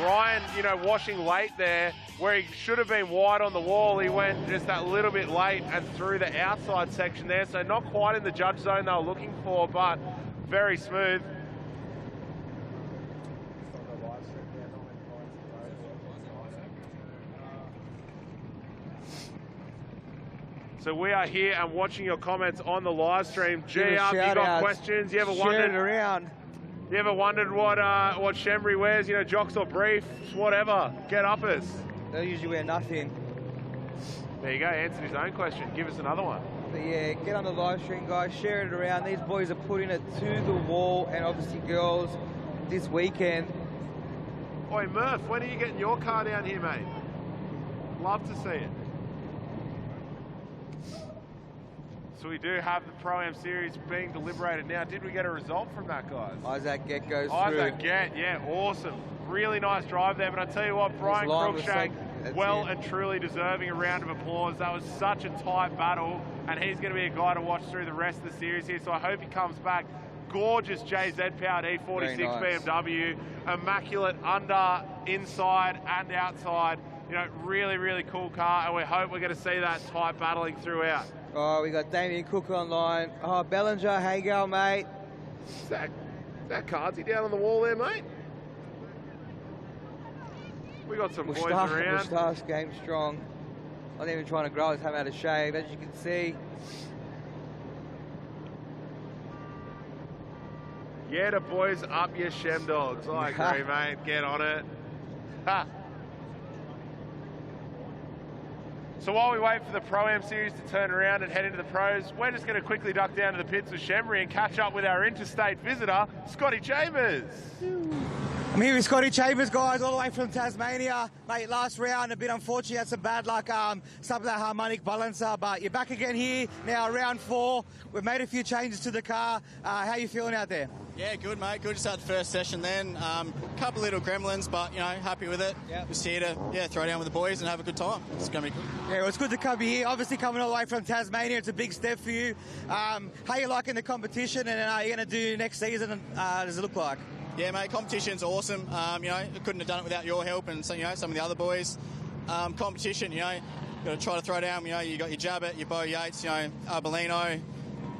Speaker 3: Ryan, you know, washing late there, where he should have been wide on the wall. He went just that little bit late and through the outside section there. So not quite in the judge zone they were looking for, but very smooth. So we are here and watching your comments on the live stream. G up, you got questions? You ever wondered
Speaker 4: around?
Speaker 3: You ever wondered what Shembry wears? You know, jocks or briefs, whatever. Get uppers.
Speaker 4: They usually wear nothing.
Speaker 3: There you go. Answered his own question. Give us another one.
Speaker 4: But yeah, get on the live stream, guys. Share it around. These boys are putting it to the wall, and obviously girls this weekend.
Speaker 3: Oi, Murph, when are you getting your car down here, mate? Love to see it. So we do have the Pro-Am Series being deliberated now. Did we get a result from that, guys?
Speaker 4: Isaac Gett goes through.
Speaker 3: Isaac Gett, yeah, awesome. Really nice drive there. But I tell you what, Brian Cruikshank, well and truly deserving a round of applause. That was such a tight battle, and he's going to be a guy to watch through the rest of the series here. So I hope he comes back. Gorgeous JZ-powered E46 nice. BMW. Immaculate under, inside, and outside. You know, really, really cool car, and we hope we're going to see that tight battling throughout.
Speaker 4: Oh, we got Damien Cook online. Oh, Bellinger, hey, go, mate.
Speaker 3: Is that Cardsy down on the wall there, mate? We got some boys around.
Speaker 4: Moustache game strong. Not even trying to grow his, haven't had a shave, as you can see.
Speaker 3: Yeah, the boys up your Shem dogs. I agree, mate. Get on it. Ha. So while we wait for the Pro-Am Series to turn around and head into the pros, we're just going to quickly duck down to the pits with Shembry and catch up with our interstate visitor, Scotty Chambers.
Speaker 4: I'm here with Scotty Chambers, guys, all the way from Tasmania. Mate, last round, a bit unfortunate, had some bad luck, some of that harmonic balancer, but you're back again here, now round 4. We've made a few changes to the car. How are you feeling out there?
Speaker 5: Yeah, good, mate. Good to start the first session then. Couple little gremlins, but, you know, happy with it. Yep. Just here to, throw down with the boys and have a good time. It's going to be good.
Speaker 4: Yeah, well, it's good to come here. Obviously, coming all the way from Tasmania, it's a big step for you. How are you liking the competition, and are you going to do next season? Does it look like?
Speaker 5: Yeah, mate, competition's awesome. You know, I couldn't have done it without your help and, you know, some of the other boys. Competition, you know, got to try to throw down, you know, you got your Jabbet, your Bo Yates, you know, Arbolino,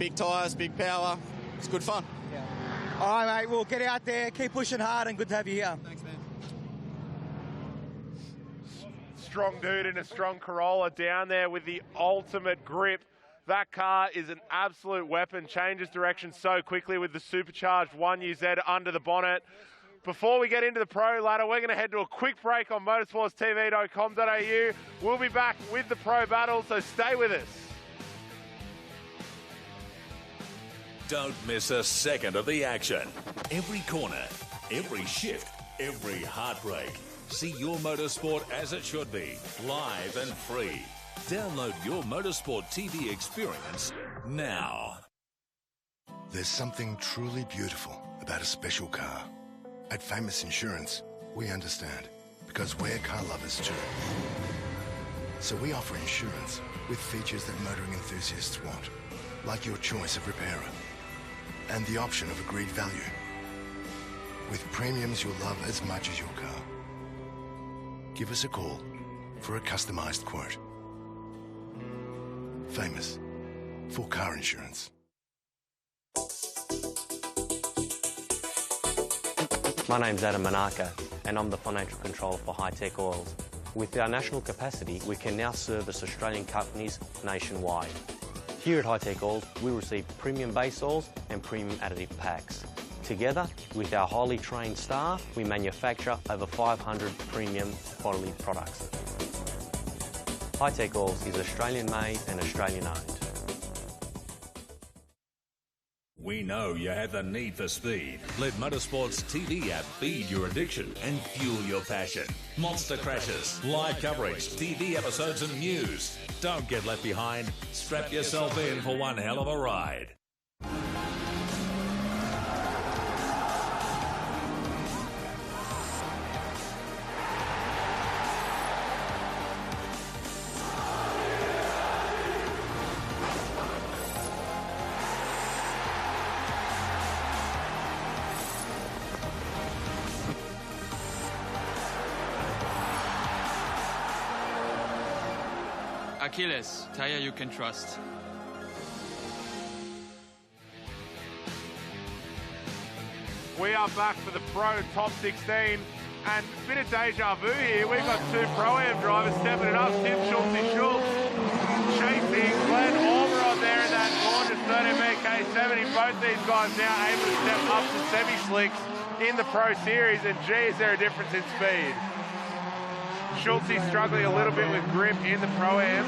Speaker 5: big tyres, big power. It's good fun.
Speaker 4: Yeah. All right, mate, we'll get out there, keep pushing hard, and good to have you here.
Speaker 5: Thanks, man.
Speaker 3: Strong dude in a strong Corolla down there with the ultimate grip. That car is an absolute weapon, changes direction so quickly with the supercharged 1UZ under the bonnet. Before we get into the pro ladder, we're going to head to a quick break on motorsportstv.com.au. We'll be back with the pro battle, so stay with us.
Speaker 2: Don't miss a second of the action. Every corner, every shift, every heartbreak. See your motorsport as it should be, live and free. Download your Motorsport TV experience now.
Speaker 6: There's something truly beautiful about a special car. At Famous Insurance, we understand, because we're car lovers too. So we offer insurance with features that motoring enthusiasts want, like your choice of repairer and the option of agreed value, with premiums you'll love as much as your car. Give us a call for a customized quote. Famous for car insurance.
Speaker 1: My name's Adam Manaka, and I'm the financial controller for Hi-Tec Oils. With our national capacity, we can now service Australian companies nationwide. Here at Hi-Tec Oils, we receive premium base oils and premium additive packs. Together, with our highly trained staff, we manufacture over 500 premium quality products. Hi-Tec Oils is Australian made and Australian owned.
Speaker 2: We know you have the need for speed. Let Motorsport's TV app feed your addiction and fuel your passion. Monster crashes, live coverage, TV episodes and news. Don't get left behind. Strap yourself in for one hell of a ride.
Speaker 7: Achilles, tire you can trust.
Speaker 3: We are back for the Pro Top 16, and a bit of deja vu here. We've got two Pro-Am drivers stepping it up. Tim Schultz chasing Glenn Alvarez there in that gorgeous 13 K70. Both these guys now able to step up to semi-slicks in the Pro Series, and gee, is there a difference in speed. Schultz struggling a little bit with grip in the Pro-Am.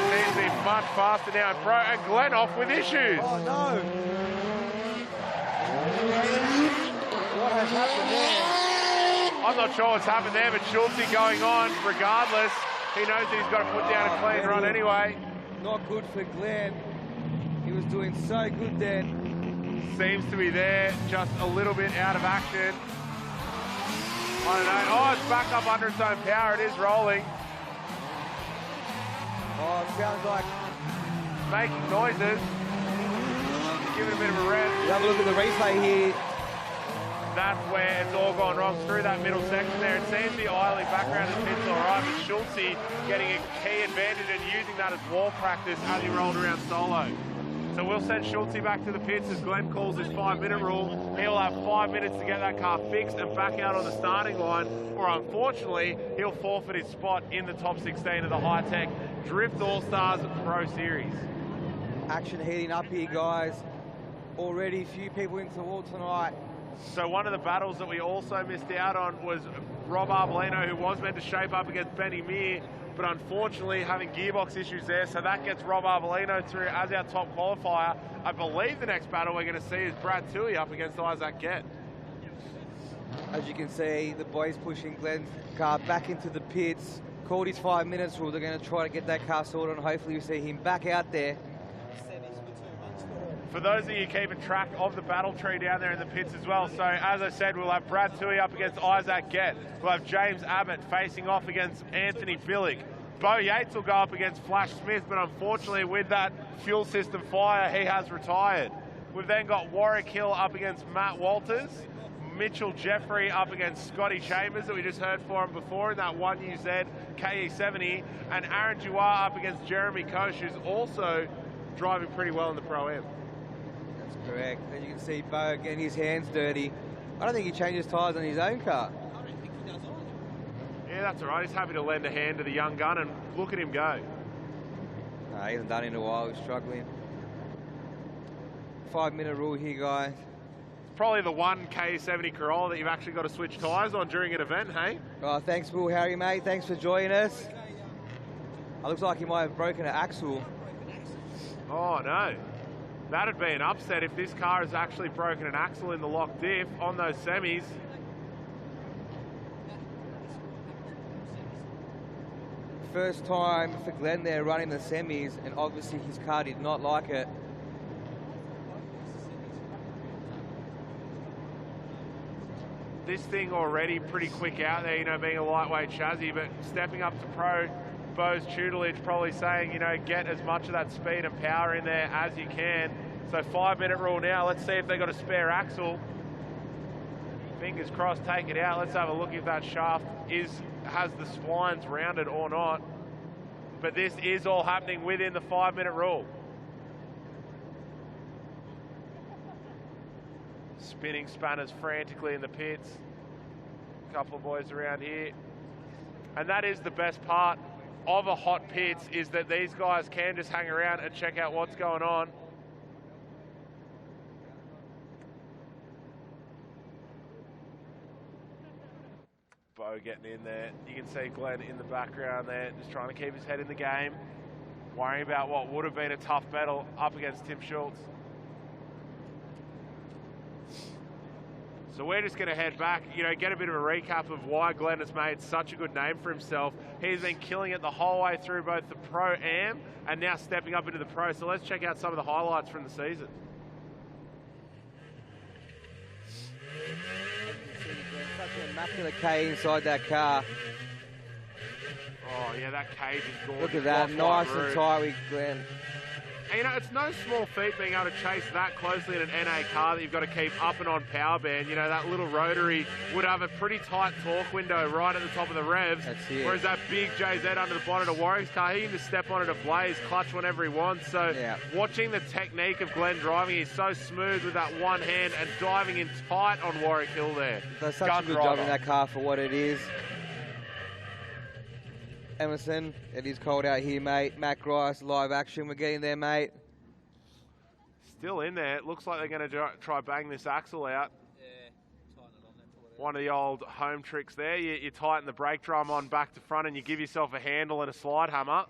Speaker 3: Seems to be much faster now in Pro, and Glenn off with issues.
Speaker 4: Oh no! What has happened there?
Speaker 3: I'm not sure what's happened there, but Schultz going on regardless. He knows that he's got to put down a clean run anyway.
Speaker 4: Not good for Glenn. He was doing so good then.
Speaker 3: Seems to be there, just a little bit out of action. I don't know. Oh, it's back up under its own power. It is rolling.
Speaker 4: Oh, it sounds like
Speaker 3: making noises. Give it a bit of a rest.
Speaker 4: Have a look at the replay here.
Speaker 3: That's where it's all gone wrong, through that middle section there. It seems the Eiley background is pits all right, but Schultz getting a key advantage and using that as wall practice as he rolled around solo. So we'll send Schultz back to the pits as Glenn calls his 5-minute rule. He'll have 5 minutes to get that car fixed and back out on the starting line, or unfortunately, he'll forfeit his spot in the top 16 of the Hi-Tec Drift All-Stars Pro Series.
Speaker 4: Action heating up here, guys. Already a few people into the wall tonight.
Speaker 3: So one of the battles that we also missed out on was Rob Arbolino, who was meant to shape up against Benny Meir, but unfortunately having gearbox issues there, so that gets Rob Arbolino through as our top qualifier. I believe the next battle we're going to see is Brad Toohey up against Isaac Gett.
Speaker 4: As you can see, the boys pushing Glenn's car back into the pits. Called his 5 minutes rule. They're going to try to get that car sorted, and hopefully we see him back out there.
Speaker 3: For those of you keeping track of the battle tree down there in the pits as well, so as I said, we'll have Brad Toohey up against Isaac Gett. We'll have James Abbott facing off against Anthony Billick. Bo Yates will go up against Flash Smith, but unfortunately with that fuel system fire, he has retired. We've then got Warwick Hill up against Matt Walters. Mitchell Jeffrey up against Scotty Chambers that we just heard for him before in that 1UZ KE70. And Aaron Duar up against Jeremy Koch, who's also driving pretty well in the Pro-Am.
Speaker 4: Correct. As you can see, Bo getting his hands dirty. I don't think he changes tyres on his own car.
Speaker 3: Yeah, that's all right. He's happy to lend a hand to the young gun, and look at him go.
Speaker 4: No, he hasn't done it in a while. He's struggling. 5-minute rule here, guys.
Speaker 3: It's probably the one K70 Corolla that you've actually got to switch tyres on during an event, hey?
Speaker 4: Oh, thanks, Will Harry, mate. Thanks for joining us. It looks like he might have broken an axle.
Speaker 3: Oh, no. That'd be an upset if this car has actually broken an axle in the lock diff on those semis.
Speaker 4: First time for Glenn there running the semis, and obviously his car did not like it.
Speaker 3: This thing already pretty quick out there, you know, being a lightweight chassis, but stepping up to Pro, Bo's tutelage probably saying, you know, get as much of that speed and power in there as you can. So 5-minute rule now. Let's see if they got a spare axle. Fingers crossed, take it out. Let's have a look if that shaft has the splines rounded or not. But this is all happening within the 5-minute rule. Spinning spanners frantically in the pits. A couple of boys around here. And that is the best part of a hot pits, is that these guys can just hang around and check out what's going on. Bo getting in there. You can see Glenn in the background there, just trying to keep his head in the game. worrying about what would have been a tough battle up against Tim Schultz. So we're just going to head back, get a bit of a recap of why Glenn has made such a good name for himself. He's been killing it the whole way through both the Pro-Am and now stepping up into the Pro. So let's check out some of the highlights from the season.
Speaker 4: Such an immaculate K inside that car.
Speaker 3: Oh, yeah, that cage is gorgeous.
Speaker 4: Look at that, nice and tight with Glenn.
Speaker 3: And, it's no small feat being able to chase that closely in an NA car that you've got to keep up and on power band. That little rotary would have a pretty tight torque window right at the top of the revs.
Speaker 4: That's it.
Speaker 3: Whereas that big JZ under the bonnet of Warwick's car, he can just step on it to blaze, clutch whenever he wants. So watching the technique of Glenn driving, he's so smooth with that one hand and diving in tight on Warwick Hill there.
Speaker 4: Does such a good job in that car for what it is. Emerson, it is cold out here, mate. Matt Grice, live action. We're getting there, mate.
Speaker 3: Still in there. It looks like they're going to try bang this axle out.
Speaker 4: Yeah, tighten it on there.
Speaker 3: One of the old home tricks there. You tighten the brake drum on back to front and you give yourself a handle and a slide hammer.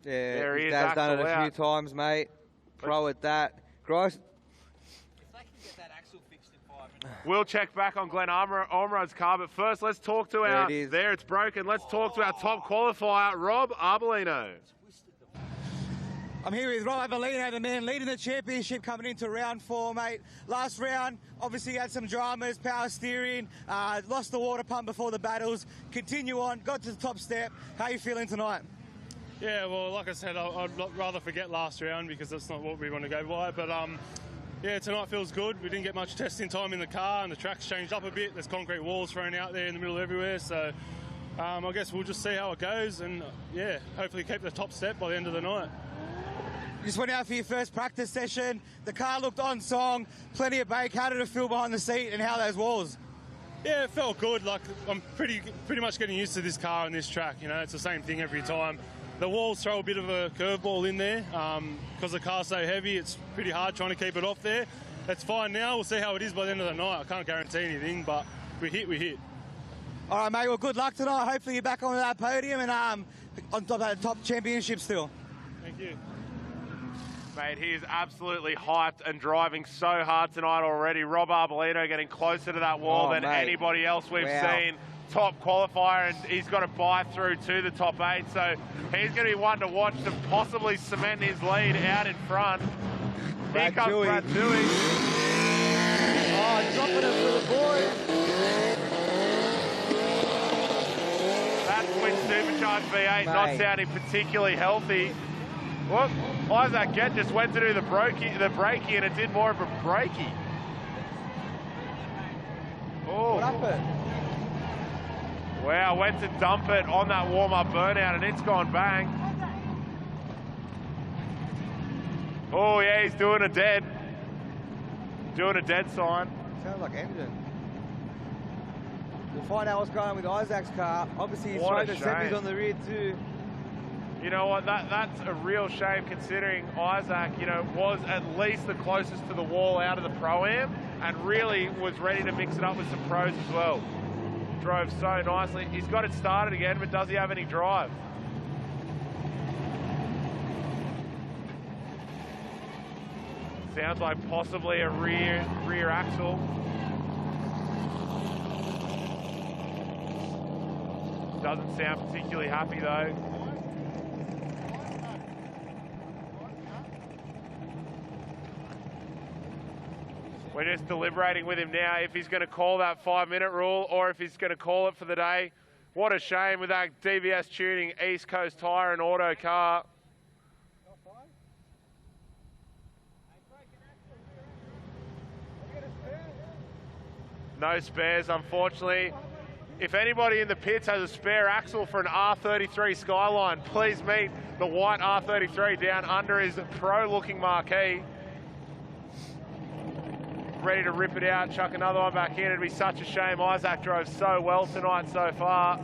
Speaker 4: Yeah,
Speaker 3: there he is.
Speaker 4: Dad's done it a few times, mate. Pro at that. Grice.
Speaker 3: We'll check back on Glenn Ormerod's car, but first let's talk to it's broken. Let's talk to our top qualifier, Rob Arbolino.
Speaker 4: I'm here with Rob Arbolino, the man leading the championship coming into round 4, mate. Last round, obviously had some dramas, power steering, lost the water pump before the battles. Continue on, got to the top step. How are you feeling tonight?
Speaker 8: Yeah, well, like I said, I'd rather forget last round because that's not what we want to go by, but yeah, tonight feels good. We didn't get much testing time in the car and the track's changed up a bit. There's concrete walls thrown out there in the middle of everywhere. So I guess we'll just see how it goes and, yeah, hopefully keep the top step by the end of the night.
Speaker 4: You just went out for your first practice session. The car looked on song, plenty of bake. How did it feel behind the seat and how are those walls?
Speaker 8: Yeah, it felt good. Like, I'm pretty much getting used to this car and this track. It's the same thing every time. The walls throw a bit of a curveball in there because the car's so heavy. It's pretty hard trying to keep it off there. It's fine now. We'll see how it is by the end of the night. I can't guarantee anything, but we hit.
Speaker 4: All right, mate. Well, good luck tonight. Hopefully you're back on that podium and on top of that top championship still.
Speaker 8: Thank you.
Speaker 3: Mate, he is absolutely hyped and driving so hard tonight already. Rob Arbolino getting closer to that wall than anybody else we've seen. Top qualifier, and he's got to buy through to the top 8, so he's going to be one to watch to possibly cement his lead out in front. Here comes Brad Toohey.
Speaker 4: Oh, dropping it for the boys.
Speaker 3: That twin supercharged V8 not sounding particularly healthy. Whoop, Isaac Gett just went to do the brakey, and it did more of a brakey. Oh.
Speaker 4: What happened?
Speaker 3: Wow, went to dump it on that warm-up burnout and it's gone bang. Oh yeah, he's doing a dead sign.
Speaker 4: Sounds like engine. We'll find out what's going on with Isaac's car. Obviously he's throwing the semis on the rear too.
Speaker 3: You know what, that's a real shame considering Isaac, was at least the closest to the wall out of the Pro-Am and really was ready to mix it up with some pros as well. Drove so nicely. He's got it started again, but does he have any drive? Sounds like possibly a rear axle. Doesn't sound particularly happy though. We're just deliberating with him now if he's going to call that 5-minute rule or if he's going to call it for the day. What a shame with that DBS tuning, East Coast Tyre and Auto car. No spares, unfortunately. If anybody in the pits has a spare axle for an R33 Skyline, please meet the white R33 down under his pro-looking marquee. Ready to rip it out, chuck another one back in. It'd be such a shame. Isaac drove so well tonight so far.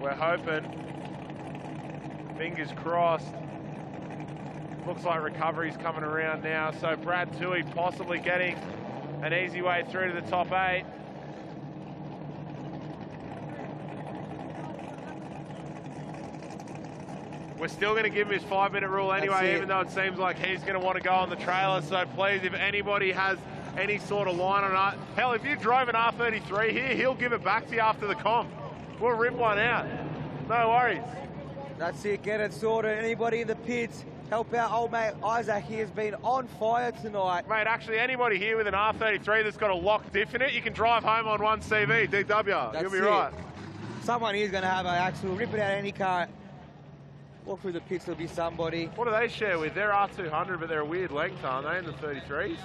Speaker 3: We're hoping, fingers crossed. Looks like recovery's coming around now. So Brad Toohey possibly getting an easy way through to the top 8. We're still going to give him his 5-minute rule anyway, even though it seems like he's going to want to go on the trailer. So please, if anybody has any sort of line on it, hell, if you drove an R33 here, he'll give it back to you after the comp. We'll rip one out. No worries.
Speaker 4: That's it, get it sorted. Anybody in the pits, help out old mate Isaac. He has been on fire tonight.
Speaker 3: Mate, actually, anybody here with an R33 that's got a lock diff in it, you can drive home on one CV, DW. You'll be right.
Speaker 4: Someone here's going to have an axle, rip it out of any car. Walk through the pits, there'll be somebody.
Speaker 3: What do they share with? They're R200, but they're a weird length, aren't they, in the 33s?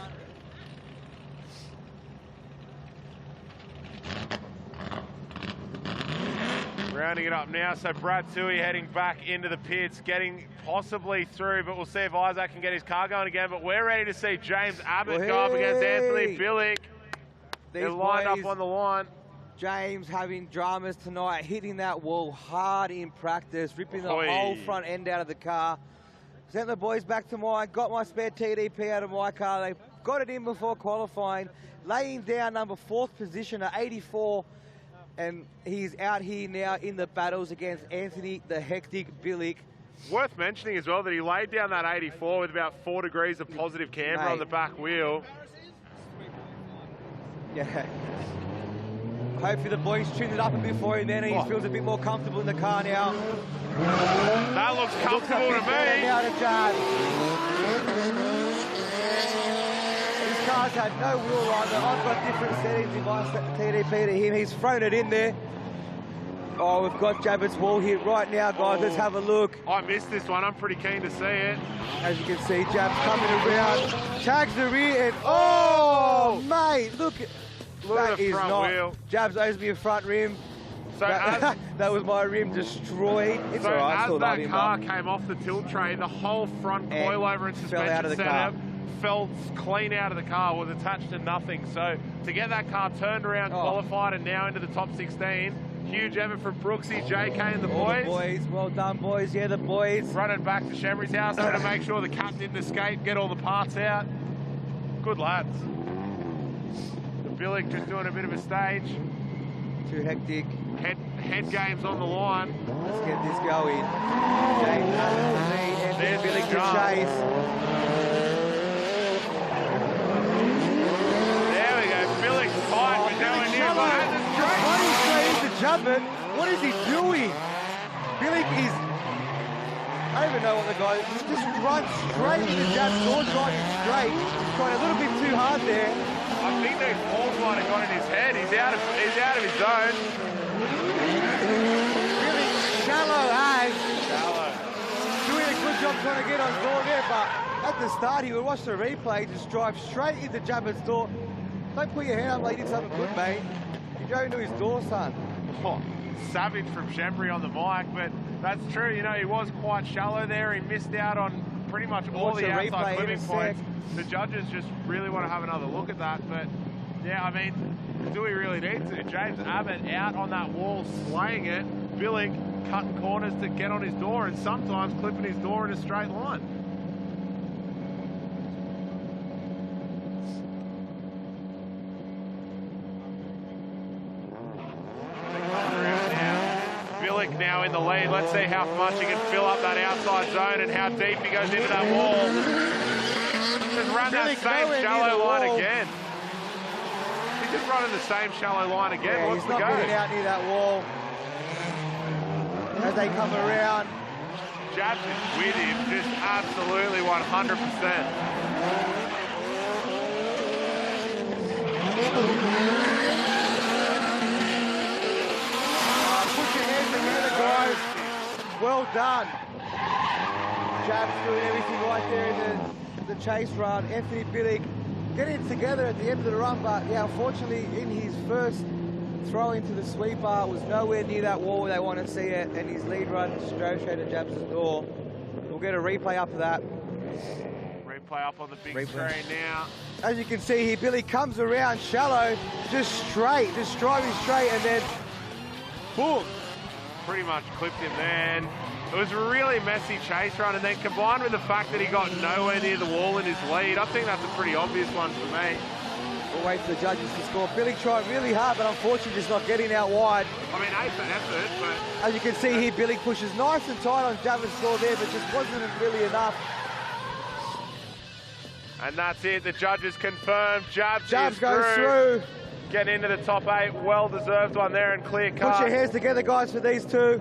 Speaker 3: Rounding it up now, so Brad Tui heading back into the pits, getting possibly through, but we'll see if Isaac can get his car going again. But we're ready to see James Abbott go up against Anthony Billick. They're lined up on the line.
Speaker 4: James having dramas tonight, hitting that wall hard in practice, ripping the whole front end out of the car. Sent the boys back to mine, got my spare TDP out of my car. They got it in before qualifying, laying down number 4th position at 84. And he's out here now in the battles against Anthony the Hectic Billick.
Speaker 3: Worth mentioning as well that he laid down that 84 with about 4 degrees of positive camber on the back wheel.
Speaker 4: Yeah. Hopefully the boys tuned it up a bit for him then and he feels a bit more comfortable in the car now.
Speaker 3: That looks comfortable to me.
Speaker 4: Now to Jad. His car's had no wheel line, but I've got different settings if I set the TDP to him. He's thrown it in there. Oh, we've got Jabbert's wall here right now, guys. Let's have a look.
Speaker 3: I missed this one. I'm pretty keen to see it.
Speaker 4: As you can see, Jab's coming around, tags the rear, and oh, mate, look at
Speaker 3: the front wheel.
Speaker 4: Jabs owes me a front rim.
Speaker 3: So
Speaker 4: that was my rim destroyed. It's
Speaker 3: so
Speaker 4: all right.
Speaker 3: As that car came off the tilt tray, the whole front coilover and suspension setup fell clean out of the car, was attached to nothing. So to get that car turned around, qualified, and now into the top 16, huge effort from Brooksy, JK, and the boys.
Speaker 4: Well done, boys. Yeah, the boys.
Speaker 3: Running back to Shemry's house to make sure the cat didn't escape, get all the parts out. Good lads. The Billick just doing a bit of a stage.
Speaker 4: Too hectic.
Speaker 3: Head games on the line.
Speaker 4: Let's get this going. James Abbott to lead, and then Billick to chase.
Speaker 3: There we go. Billick's tight, but nowhere near behind the straight.
Speaker 4: Running straight into Jabbert. What is he doing? Billick is... I don't even know what the guy... Just runs straight into Jab's door, driving straight. Trying a little bit too hard there.
Speaker 3: I think those balls might have got in his head. He's out of his zone.
Speaker 4: Really shallow, Shallow. Doing a good job trying to get on door there, but at the start he would watch the replay, just drive straight into Jabbert's door. Don't put your hand up like you did something good, mate. You drove into his door, son.
Speaker 3: Oh, savage from Shembry on the mic, but that's true. You know, he was quite shallow there. He missed out on pretty much all the outside clipping points. The judges just really want to have another look at that, but yeah, I mean, do we really need to? James Abbott out on that wall, slaying it. Billick cutting corners to get on his door and sometimes clipping his door in a straight line. Billick now in the lead. Let's see how much he can fill up that outside zone and how deep he goes into that wall. Just run that same shallow line again. He's just running the same shallow line again.
Speaker 4: Yeah,
Speaker 3: what's the go?
Speaker 4: He's not getting out near that wall. As they come around.
Speaker 3: Jabs is with him, just absolutely 100%.
Speaker 4: Put your hands together, guys. Well done. Jabs doing everything right there in the chase run. Anthony Billick getting it together at the end of the run, but yeah, unfortunately in his first throw into the sweeper was nowhere near that wall where they want to see it, and his lead run drove straight to Jabs' door. We'll get a replay up of that.
Speaker 3: Replay up on the big screen now.
Speaker 4: As you can see here, Billy comes around shallow, just straight, just driving straight, and then boom.
Speaker 3: Pretty much clipped him then. It was a really messy chase run, and then combined with the fact that he got nowhere near the wall in his lead, I think that's a pretty obvious one for me.
Speaker 4: We'll wait for the judges to score. Billy tried really hard, but unfortunately just not getting out wide.
Speaker 3: I mean, ace for effort, but...
Speaker 4: As you can see here, Billy pushes nice and tight on Javid's score there, but just wasn't really enough.
Speaker 3: And that's it. The judges confirmed. Jabs
Speaker 4: goes through.
Speaker 3: Getting into the top 8. Well-deserved one there and clear cut.
Speaker 4: Put your hands together, guys, for these two.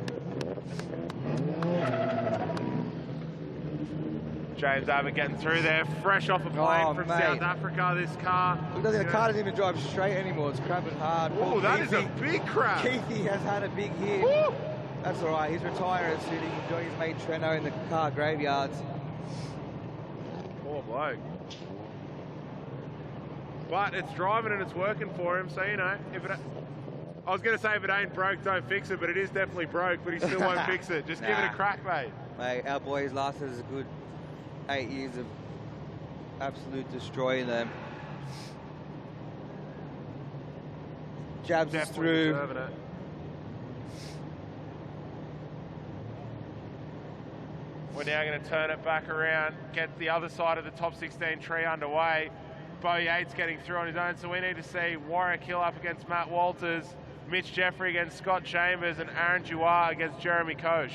Speaker 3: James Abbott getting through there. Fresh off a plane from South Africa, this car.
Speaker 4: Look, the car doesn't even drive straight anymore. It's cramping hard.
Speaker 3: Oh, that is a big crap.
Speaker 4: Keithy has had a big hit.
Speaker 3: Woo!
Speaker 4: That's all right. He's retiring soon. He can join his mate Treno in the car graveyards.
Speaker 3: Poor bloke. But it's driving and it's working for him, so, you know, if it... I was going to say if it ain't broke, don't fix it, but it is definitely broke, but he still won't fix it. Just give it a crack, mate.
Speaker 4: Mate, our boys lasted us a good 8 years of absolute destroying them. Jabs is through.
Speaker 3: Deserving it. We're now going to turn it back around, get the other side of the top 16 tree underway. Bo Yates getting through on his own, so we need to see Warwick Hill up against Matt Walters, Mitch Jeffrey against Scott Chambers, and Aaron Duar against Jeremy Koch.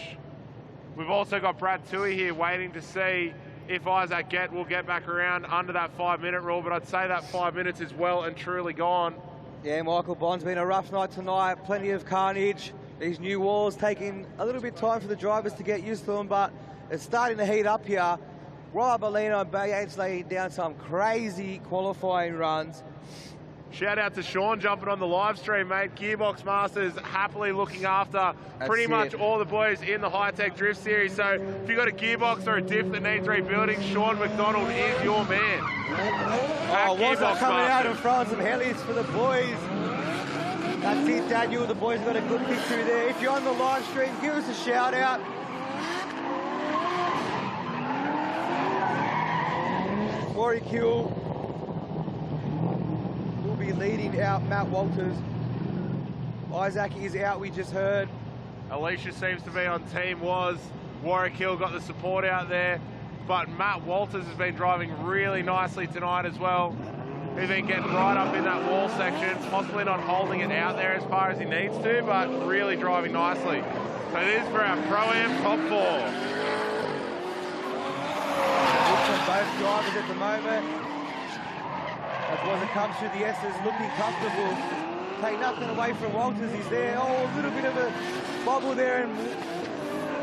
Speaker 3: We've also got Brad Toohey here waiting to see if Isaac Gett will get back around under that 5-minute rule, but I'd say that 5 minutes is well and truly gone.
Speaker 4: Yeah, Michael Bond's been a rough night tonight, plenty of carnage. These new walls taking a little bit of time for the drivers to get used to them, but it's starting to heat up here. Rob Bellino and Bo Yates laying down some crazy qualifying runs.
Speaker 3: Shout out to Sean jumping on the live stream, mate. Gearbox Masters happily looking after pretty much all the boys in the Hi-Tec Drift Series. So if you've got a gearbox or a diff that needs rebuilding, Sean McDonald is your man.
Speaker 4: Oh, Wazza coming out and throwing some helis for the boys. That's it, Daniel. The boys got a good kick through there. If you're on the live stream, give us a shout out. Warwick Hill will be leading out Matt Walters. Isaac is out, we just heard.
Speaker 3: Alicia seems to be on Team Was. Warwick Hill got the support out there. But Matt Walters has been driving really nicely tonight as well. He's been getting right up in that wall section, possibly not holding it out there as far as he needs to, but really driving nicely. So it is for our Pro-Am top 4.
Speaker 4: Both drivers at the moment. As Wazza comes through the S's looking comfortable. Take nothing away from Walters, he's there. Oh, a little bit of a bobble there, and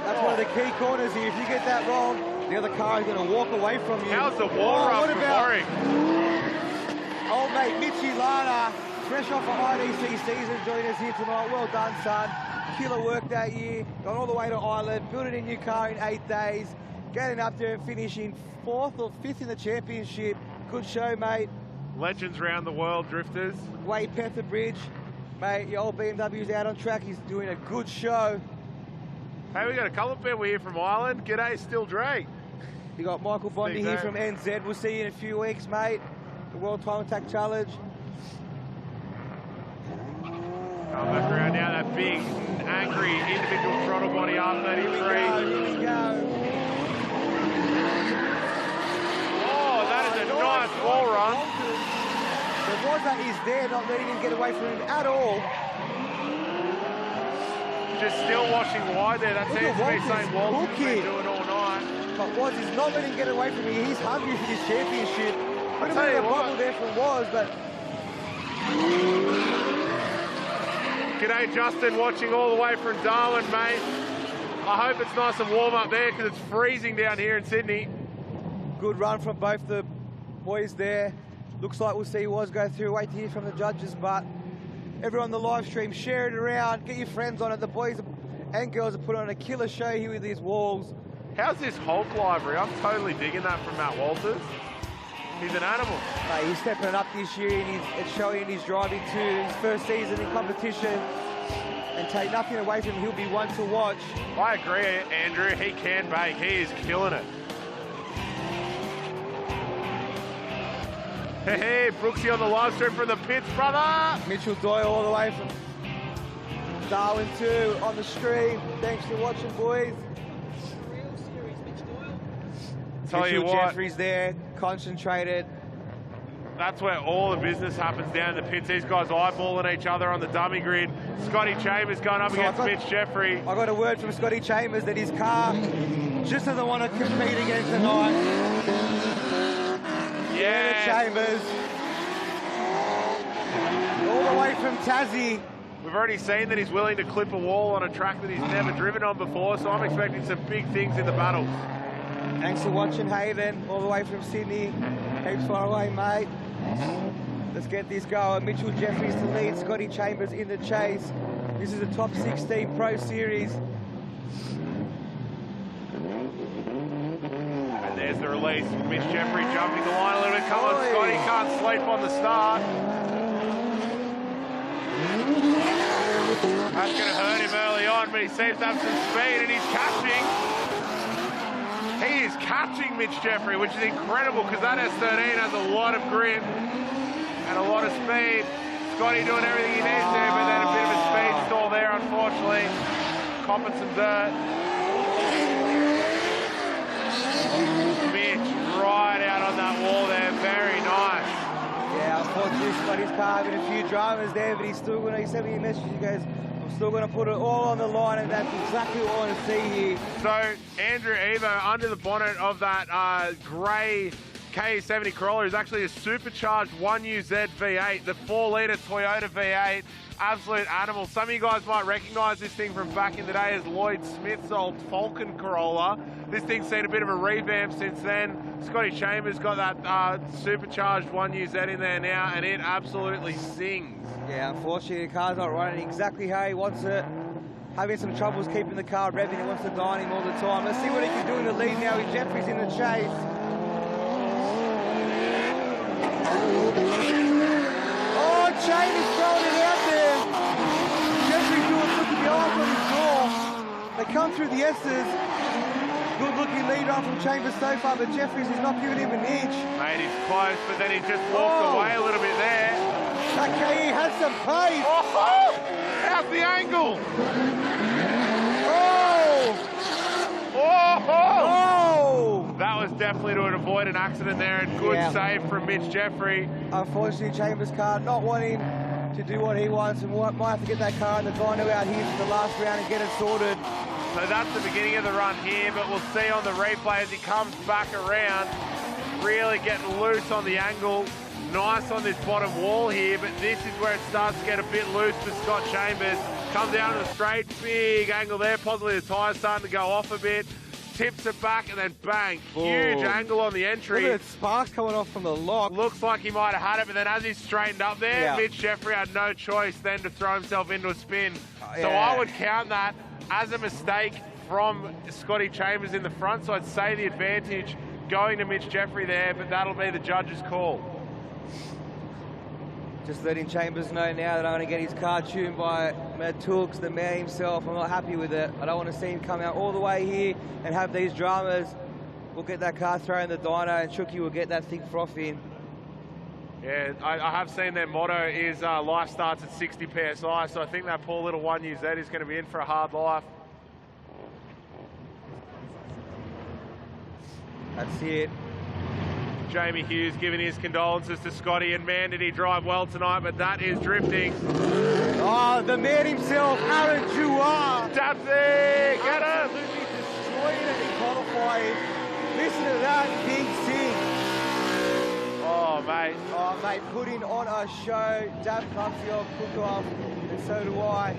Speaker 4: that's one of the key corners here. If you get that wrong, the other car is going to walk away from you.
Speaker 3: How's the wall run for Warwick?
Speaker 4: Old mate Mitchie Lana, fresh off a IDC season, joining us here tonight. Well done, son. Killer work that year. Gone all the way to Ireland, building a new car in 8 days. Getting up there and finishing 4th or 5th in the championship. Good show, mate.
Speaker 3: Legends round the world, drifters.
Speaker 4: Wade Petherbridge, mate, your old BMW's out on track. He's doing a good show.
Speaker 3: Hey, we got a couple of people here from Ireland. G'day, Still Drake.
Speaker 4: You got Michael Bondi here from NZ. We'll see you in a few weeks, mate. The World Time Attack Challenge.
Speaker 3: Come back around now, that big, angry individual throttle body R33.
Speaker 4: Here we go.
Speaker 3: Nice wall run.
Speaker 4: The Wazza is there, not letting him get away from him at all.
Speaker 3: Just still washing wide there. That seems to be saying Walters been doing all night.
Speaker 4: But Waz is not letting him get away from him. He's hungry for this championship. I'll tell you a bubble there from Waz, but...
Speaker 3: G'day, Justin, watching all the way from Darwin, mate. I hope it's nice and warm up there because it's freezing down here in Sydney.
Speaker 4: Good run from both the boys there. Looks like we'll see Waz go through. Wait to hear from the judges, but everyone on the live stream, share it around, get your friends on it. The boys and girls are putting on a killer show here with these walls.
Speaker 3: How's this Hulk livery? I'm totally digging that from Matt Walters. He's an animal.
Speaker 4: Mate, he's stepping it up this year, and it's showing in his driving too. His first season in competition, and take nothing away from him, he'll be one to watch.
Speaker 3: I agree, Andrew. He can bake. He is killing it. Hey, Brooksy on the live stream from the pits, brother.
Speaker 4: Mitchell Doyle all the way from Darwin too on the stream. Thanks for watching, boys.
Speaker 9: Real series, Mitch Doyle.
Speaker 3: Tell you what,
Speaker 4: Jeffrey's there, concentrated.
Speaker 3: That's where all the business happens down in the pits. These guys eyeballing each other on the dummy grid. Scotty Chambers going up against Mitch Jeffrey.
Speaker 4: I got a word from Scotty Chambers that his car just doesn't want to compete again tonight.
Speaker 3: Yeah,
Speaker 4: Chambers. All the way from Tassie.
Speaker 3: We've already seen that he's willing to clip a wall on a track that he's never driven on before, so I'm expecting some big things in the battle.
Speaker 4: Thanks for watching, Hayden, all the way from Sydney. Heaps far away, mate. Let's get this going. Mitchell Jeffries to lead, Scotty Chambers in the chase. This is the top 16 Pro Series.
Speaker 3: And there's the release. Mitch Jeffrey jumping the line a little bit. Come on, Scotty, can't sleep on the start. That's going to hurt him early on, but he seems to have some speed, and he's catching. He is catching Mitch Jeffrey, which is incredible because that S13 has a lot of grip and a lot of speed. Scotty doing everything he needs to, but then a bit of a speed stall there, unfortunately. Copping some dirt. Mitch right out on that wall there, very nice.
Speaker 4: Yeah, unfortunately, Scotty's car having a few dramas there, but he's still going to, he sent me a message, he goes, I'm still going to put it all on the line, and that's exactly what I want to see here.
Speaker 3: So, Andrew Evo, under the bonnet of that grey KE70 Corolla, is actually a supercharged 1UZ V8, the 4-litre Toyota V8. Absolute animal. Some of you guys might recognise this thing from back in the day as Lloyd Smith's old Falcon Corolla. This thing's seen a bit of a revamp since then. Scotty Chambers got that supercharged 1UZ in there now, and it absolutely sings. Yeah,
Speaker 4: unfortunately the car's not running exactly how he wants it. Having some troubles keeping the car revving. He wants to dine him all the time. Let's see what he can do in the lead now with Jeffries in the chase. Oh, Chambers throwing it out there. Jeffries looking behind on his door. They come through the S's. Good looking lead on from Chambers so far, but Jeffries is not giving him an inch.
Speaker 3: Mate, he's close, but then he just walked away a little bit there.
Speaker 4: That KE has some pace.
Speaker 3: Oh, how's the angle? Oh! That was definitely to avoid an accident there, and good save from Mitch Jeffrey.
Speaker 4: Unfortunately, Chambers' car not wanting to do what he wants, and might have to get that car in the dyno out here for the last round and get it sorted.
Speaker 3: So that's the beginning of the run here, but we'll see on the replay as he comes back around, really getting loose on the angle. Nice on this bottom wall here, but this is where it starts to get a bit loose for Scott Chambers. Comes down to the straight, big angle there, possibly the tyre's starting to go off a bit. Tips it back and then bang, huge angle on the entry.
Speaker 4: Look at that sparks coming off from the lock.
Speaker 3: Looks like he might have had it, but then as he's straightened up there, Mitch Jeffrey had no choice then to throw himself into a spin. So I would count that as a mistake from Scotty Chambers in the front, so I'd say the advantage going to Mitch Jeffrey there, but that'll be the judge's call.
Speaker 4: Just letting Chambers know now that I'm going to get his car tuned by Matt Tooks, the man himself. I'm not happy with it. I don't want to see him come out all the way here and have these dramas. We'll get that car thrown in the dyno and Chucky will get that thing frothing.
Speaker 3: Yeah, I have seen their motto is life starts at 60 PSI, so I think that poor little 1UZ is going to be in for a hard life.
Speaker 4: That's it.
Speaker 3: Jamie Hughes giving his condolences to Scotty, and man, did he drive well tonight, but that is drifting.
Speaker 4: Oh, the man himself, Aaron Jouard.
Speaker 3: That's it, get him!
Speaker 4: Absolutely destroyed it in qualifying. Listen to that big sing.
Speaker 3: Oh, mate.
Speaker 4: Oh, mate, putting on a show. Dab Clumsy cook off, and so do I.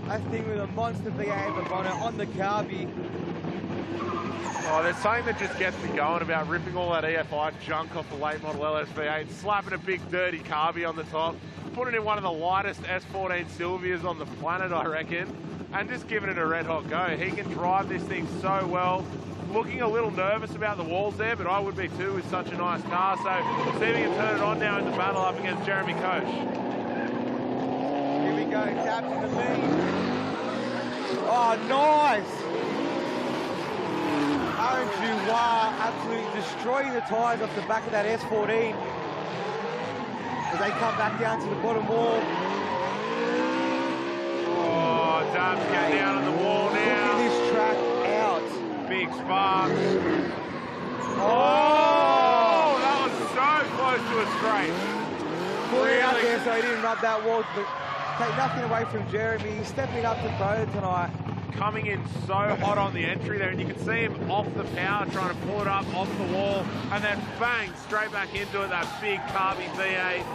Speaker 4: That thing with a monster V8 bonnet on the carby.
Speaker 3: Oh, there's something that just gets me going about ripping all that EFI junk off the late model LSV8, slapping a big dirty carby on the top, putting in one of the lightest S14 Silvias on the planet, I reckon, and just giving it a red hot go. He can drive this thing so well. Looking a little nervous about the walls there, but I would be too with such a nice car. So see if he can turn it on now in the battle up against Jeremy Koch.
Speaker 4: Here we go, tapped in the lead. Oh, nice! Aaron Jouard absolutely destroying the tyres off the back of that S14 as they come back down to the bottom wall.
Speaker 3: Oh, Dub's getting down on the wall now.
Speaker 4: Look at this track out.
Speaker 3: Big sparks. Oh, that was so close to a straight.
Speaker 4: Pulling out
Speaker 3: Really?
Speaker 4: there so he didn't rub that wall, but take nothing away from Jeremy. He's stepping up to pro tonight.
Speaker 3: Coming in so hot on the entry there, and you can see him off the power trying to pull it up off the wall, and then bang, straight back into it, that big carby V8.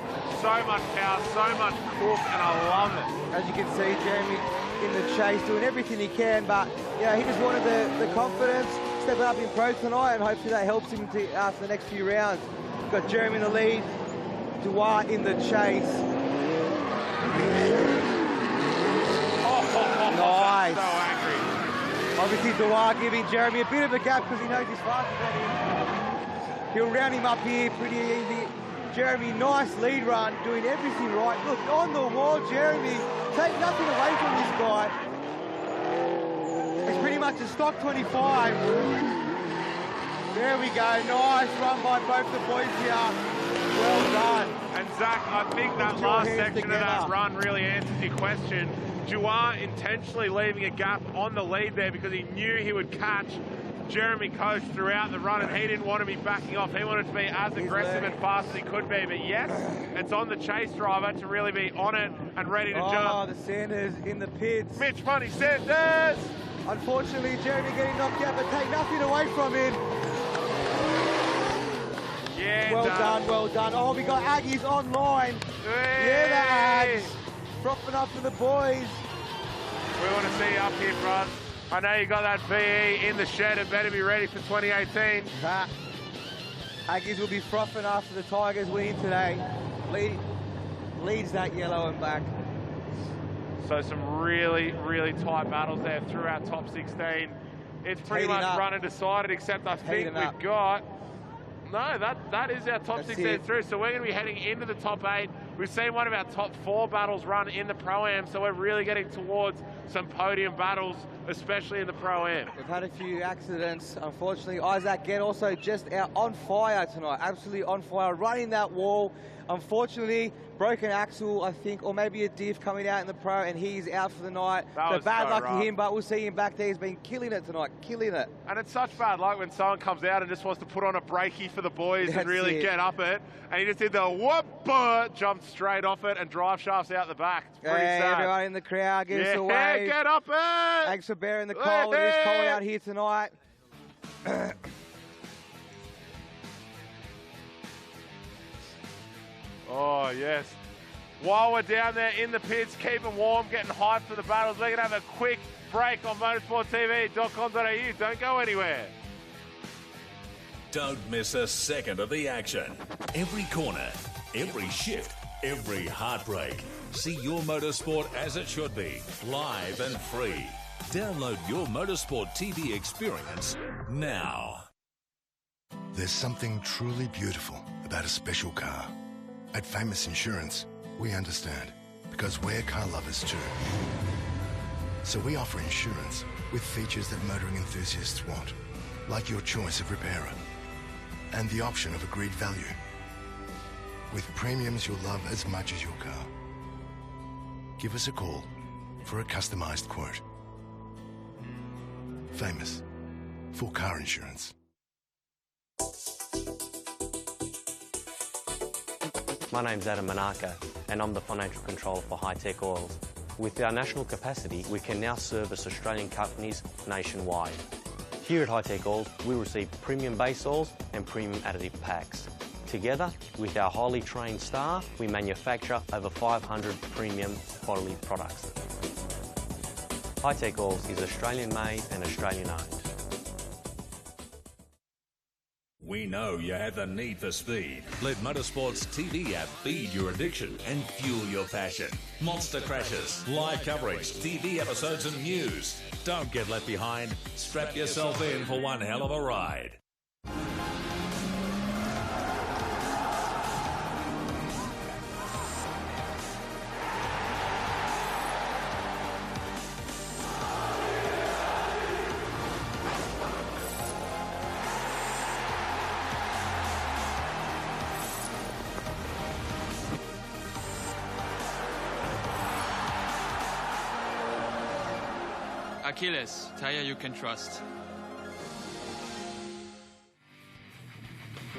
Speaker 3: So much power, so much cook, and I love it.
Speaker 4: As you can see, Jeremy in the chase, doing everything he can, but you know, he just wanted the confidence, stepping up in pro tonight, and hopefully that helps him to, for the next few rounds. We've got Jeremy in the lead, Duarte in the chase. Nice.
Speaker 3: So angry.
Speaker 4: Obviously Duarte giving Jeremy a bit of a gap because he knows he's faster than him. He'll round him up here pretty easy. Jeremy, nice lead run, doing everything right. Look, on the wall, Jeremy, take nothing away from this guy. It's pretty much a stock 25. There we go, nice run by both the boys here. Well done.
Speaker 3: And Zach, I think that
Speaker 4: Put your
Speaker 3: last
Speaker 4: hands
Speaker 3: section
Speaker 4: together.
Speaker 3: of that run really answers your question. Duarte intentionally leaving a gap on the lead there because he knew he would catch Jeremy Coach throughout the run, and he didn't want to be backing off. He wanted to be as aggressive and fast as he could be. But yes, it's on the chase driver to really be on it and ready to jump.
Speaker 4: Oh, the Sanders in the pits.
Speaker 3: Mitch Money Sanders!
Speaker 4: Unfortunately, Jeremy getting knocked out, but take nothing away from him.
Speaker 3: Yeah,
Speaker 4: Well done, well done. Oh, we got Aggies online.
Speaker 3: Hey.
Speaker 4: Yeah, the Aggies. Propping up for the boys.
Speaker 3: We want to see you up here front. I know you got that VE in the shed and better be ready for 2018.
Speaker 4: Aggies will be frothing after the Tigers win today. Leads that yellow and black.
Speaker 3: So some really, really tight battles there throughout top 16. It's pretty much run and decided, except I think we've got... No, that is our top 16 through. So we're going to be heading into the top 8. We've seen one of our top 4 battles run in the Pro-Am, so we're really getting towards some podium battles, especially in the Pro-Am.
Speaker 4: We've had a few accidents. Unfortunately, Isaac Gett also just out on fire tonight. Absolutely on fire, running that wall. Unfortunately, broken axle, I think, or maybe a diff coming out in the Pro, and he's out for the night. So bad luck to him, but we'll see him back there. He's been killing it tonight, killing it.
Speaker 3: And it's such bad luck when someone comes out and just wants to put on a breakie for the boys and really get up it. And he just did the whoop, jumped straight off it, and drive shafts out the back. It's pretty sad.
Speaker 4: Everyone in the crowd, give us a wave.
Speaker 3: Get up it!
Speaker 4: Thanks for bearing the cold. It is cold out here tonight.
Speaker 3: Oh, yes. While we're down there in the pits, keeping warm, getting hyped for the battles, we're going to have a quick break on motorsporttv.com.au. Don't go anywhere.
Speaker 2: Don't miss a second of the action. Every corner, every shift, every heartbreak. See your motorsport as it should be, live and free. Download your Motorsport TV experience now.
Speaker 6: There's something truly beautiful about a special car. At Famous Insurance, we understand, because we're car lovers too. So we offer insurance with features that motoring enthusiasts want, like your choice of repairer and the option of agreed value, with premiums you'll love as much as your car. Give us a call for a customized quote. Famous for car insurance.
Speaker 1: My name's Adam Manaka, and I'm the financial controller for Hi-Tec Oils. With our national capacity, we can now service Australian companies nationwide. Here at Hi-Tec Oils, we receive premium base oils and premium additive packs. Together, with our highly trained staff, we manufacture over 500 premium quality products. Hi-Tec Oils is Australian made and Australian owned.
Speaker 2: We know you have the need for speed. Let Motorsport's TV app feed your addiction and fuel your passion. Monster crashes, live coverage, TV episodes and news. Don't get left behind. Strap yourself in for one hell of a ride.
Speaker 7: Achilles, tire you can trust.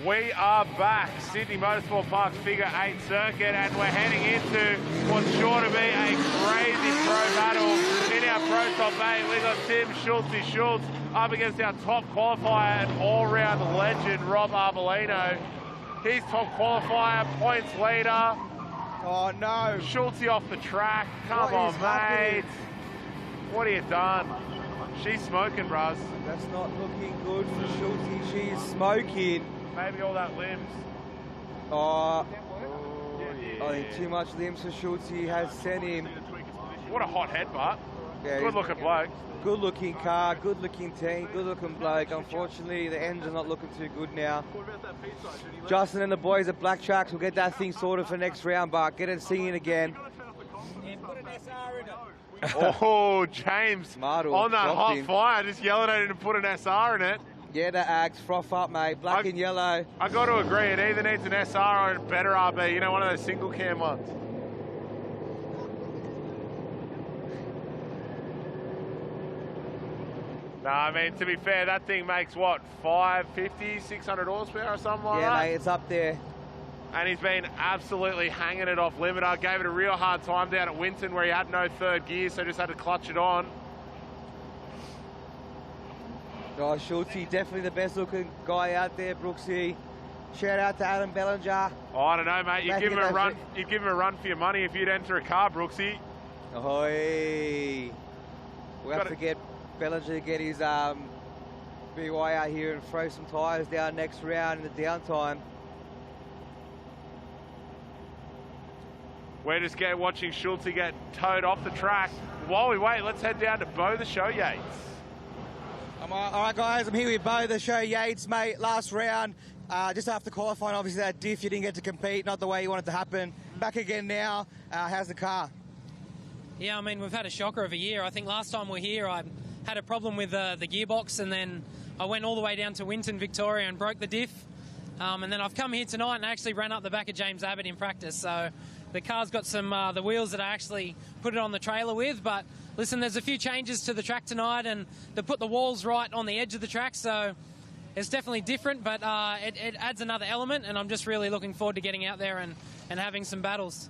Speaker 3: We are back, Sydney Motorsport Park's Figure 8 circuit, and we're heading into what's sure to be a crazy pro battle. In our Pro Top 8, we've got Tim Schultz up against our top qualifier and all-round legend, Rob Arbolino. He's top qualifier, points leader.
Speaker 4: Oh, no.
Speaker 3: Schultz off the track. Come on, mate. What have you done? She's smoking, Bros.
Speaker 4: That's not looking good for Schultz. She's smoking.
Speaker 3: Maybe all that limbs.
Speaker 4: Oh, I think too much limbs for Schultz. He has sent him.
Speaker 3: What a hot headbutt.
Speaker 4: Yeah,
Speaker 3: good looking bloke.
Speaker 4: Good looking car, good looking team, good looking bloke. Unfortunately, the engine's not looking too good now. Justin and the boys at Black Tracks will get that thing sorted for next round, but get it singing again.
Speaker 3: Oh, James,
Speaker 4: Martle
Speaker 3: on that hot
Speaker 4: him.
Speaker 3: fire, just yelling at him to put an SR in it.
Speaker 4: Yeah, that axe, froth up, mate. Black and yellow.
Speaker 3: I got to agree, it either needs an SR or a better RB, you know, one of those single cam ones. No, I mean, to be fair, that thing makes, what, 550, 600 horsepower or something like that?
Speaker 4: Yeah, mate, it's up there.
Speaker 3: And he's been absolutely hanging it off limiter. Gave it a real hard time down at Winton where he had no third gear, so just had to clutch it on.
Speaker 4: Oh, Schultz, definitely the best looking guy out there, Brooksy. Shout out to Adam Bellinger.
Speaker 3: Oh, I don't know, mate. You'd give him a run. You'd give him a run for your money if you'd enter a car, Brooksy.
Speaker 4: Ahoy! We have to get Bellinger to get his BY out here and throw some tyres down next round in the downtime.
Speaker 3: We're just watching Schultz get towed off the track. While we wait, let's head down to Bo the Show Yates.
Speaker 4: All right, guys, I'm here with Bo the Show Yates, mate. Last round, just after qualifying, obviously that diff, you didn't get to compete, not the way you wanted to happen. Back again now. How's the car?
Speaker 9: Yeah, I mean, we've had a shocker of a year. I think last time we were here, I had a problem with the gearbox, and then I went all the way down to Winton, Victoria, and broke the diff. And then I've come here tonight and actually ran up the back of James Abbott in practice. So the car's got some the wheels that I actually put it on the trailer with. But listen, there's a few changes to the track tonight, and they put the walls right on the edge of the track. So it's definitely different, but it adds another element, and I'm just really looking forward to getting out there and having some battles.